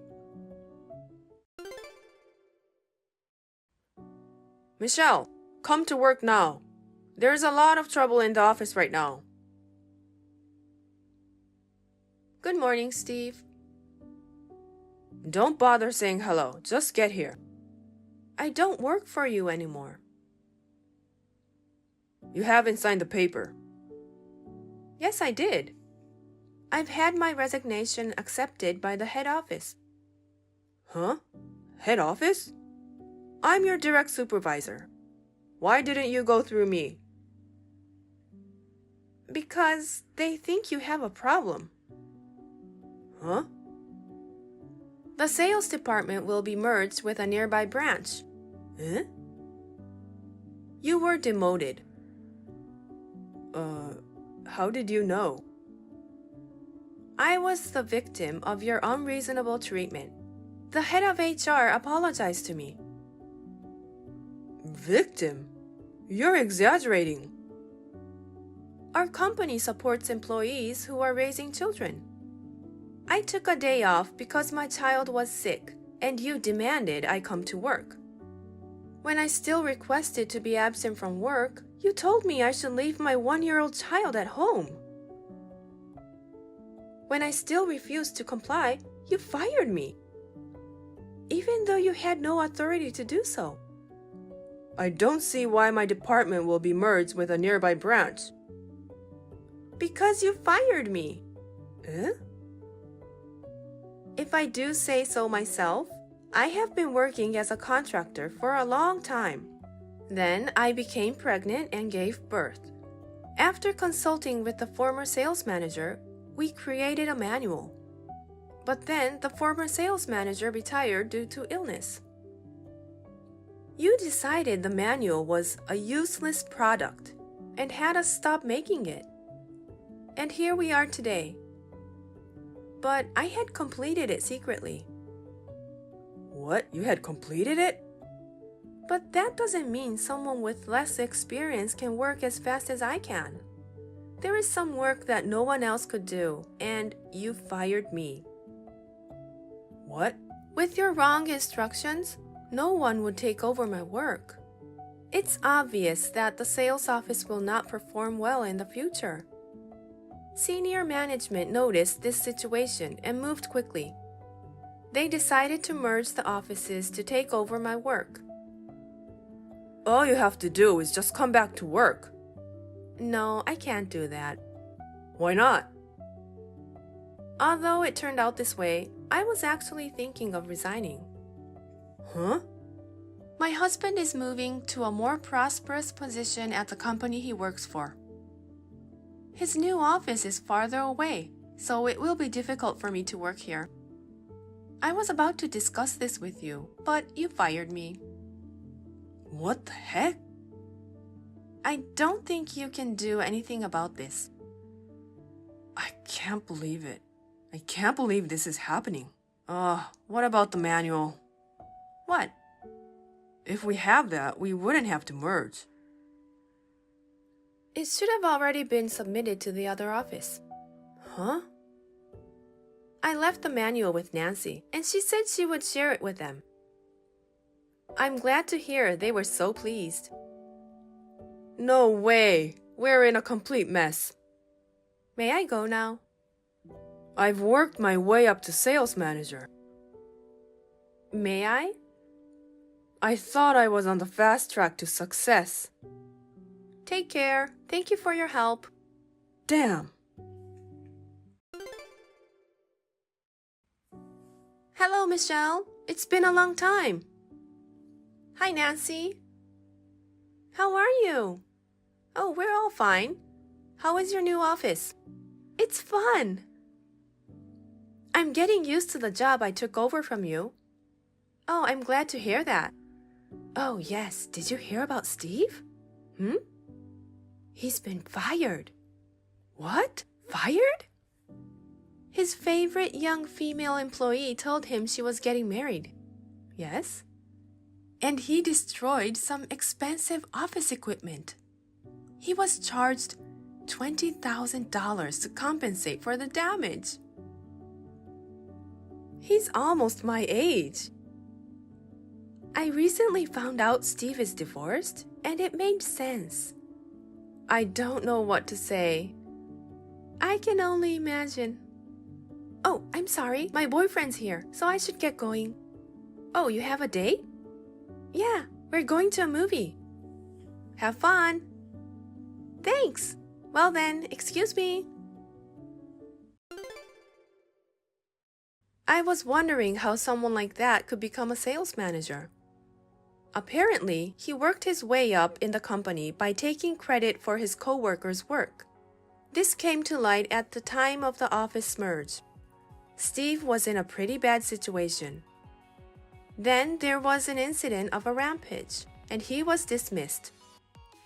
Michelle, come to work now. There's a lot of trouble in the office right now. Good morning, Steve. Don't bother saying hello. Just get here. I don't work for you anymore. You haven't signed the paper. Yes, I did. I've had my resignation accepted by the head office. Huh? Head office? I'm your direct supervisor. Why didn't you go through me? Because they think you have a problem. Huh? The sales department will be merged with a nearby branch. Eh? You were demoted. How did you know? I was the victim of your unreasonable treatment. The head of HR apologized to me. Victim? You're exaggerating. Our company supports employees who are raising children. I took a day off because my child was sick, and you demanded I come to work. When I still requested to be absent from work, you told me I should leave my 1-year-old child at home. When I still refused to comply, you fired me, even though you had no authority to do so. I don't see why my department will be merged with a nearby branch. Because you fired me. Eh? If I do say so myself, I have been working as a contractor for a long time. Then I became pregnant and gave birth. After consulting with the former sales manager, we created a manual. But then the former sales manager retired due to illness. You decided the manual was a useless product and had us stop making it. And here we are today. But I had completed it secretly. What? You had completed it? But that doesn't mean someone with less experience can work as fast as I can. There is some work that no one else could do, and you fired me. What? With your wrong instructions, no one would take over my work. It's obvious that the sales office will not perform well in the future. Senior management noticed this situation and moved quickly. They decided to merge the offices to take over my work. All you have to do is just come back to work. No, I can't do that. Why not? Although it turned out this way, I was actually thinking of resigning. Huh? My husband is moving to a more prosperous position at the company he works for. His new office is farther away, so it will be difficult for me to work here. I was about to discuss this with you, but you fired me. What the heck? I don't think you can do anything about this. I can't believe it. I can't believe this is happening. What about the manual? What? If we have that, we wouldn't have to merge. It should have already been submitted to the other office. Huh? I left the manual with Nancy, and she said she would share it with them. I'm glad to hear they were so pleased. No way! We're in a complete mess. May I go now? I've worked my way up to sales manager. May I? I thought I was on the fast track to success. Take care. Thank you for your help. Damn. Hello, Michelle. It's been a long time. Hi, Nancy. How are you? Oh, we're all fine. How is your new office? It's fun. I'm getting used to the job I took over from you. Oh, I'm glad to hear that. Oh, yes. Did you hear about Steve? He's been fired. What? Fired? His favorite young female employee told him she was getting married. Yes. And he destroyed some expensive office equipment. He was charged $20,000 to compensate for the damage. He's almost my age. I recently found out Steve is divorced, and it made sense. I don't know what to say. I can only imagine. Oh, I'm sorry. My boyfriend's here, so I should get going. Oh, you have a date? Yeah, we're going to a movie. Have fun. Thanks. Well then, excuse me. I was wondering how someone like that could become a sales manager. Apparently, he worked his way up in the company by taking credit for his co-workers' work. This came to light at the time of the office merge. Steve was in a pretty bad situation. Then there was an incident of a rampage, and he was dismissed.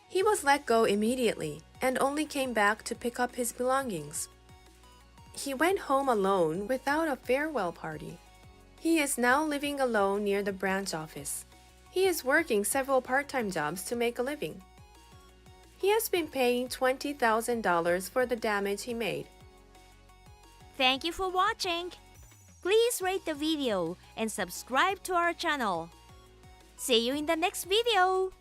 He was let go immediately and only came back to pick up his belongings. He went home alone without a farewell party. He is now living alone near the branch office. He is working several part-time jobs to make a living. He has been paying $20,000 for the damage he made. Thank you for watching. Please rate the video and subscribe to our channel. See you in the next video.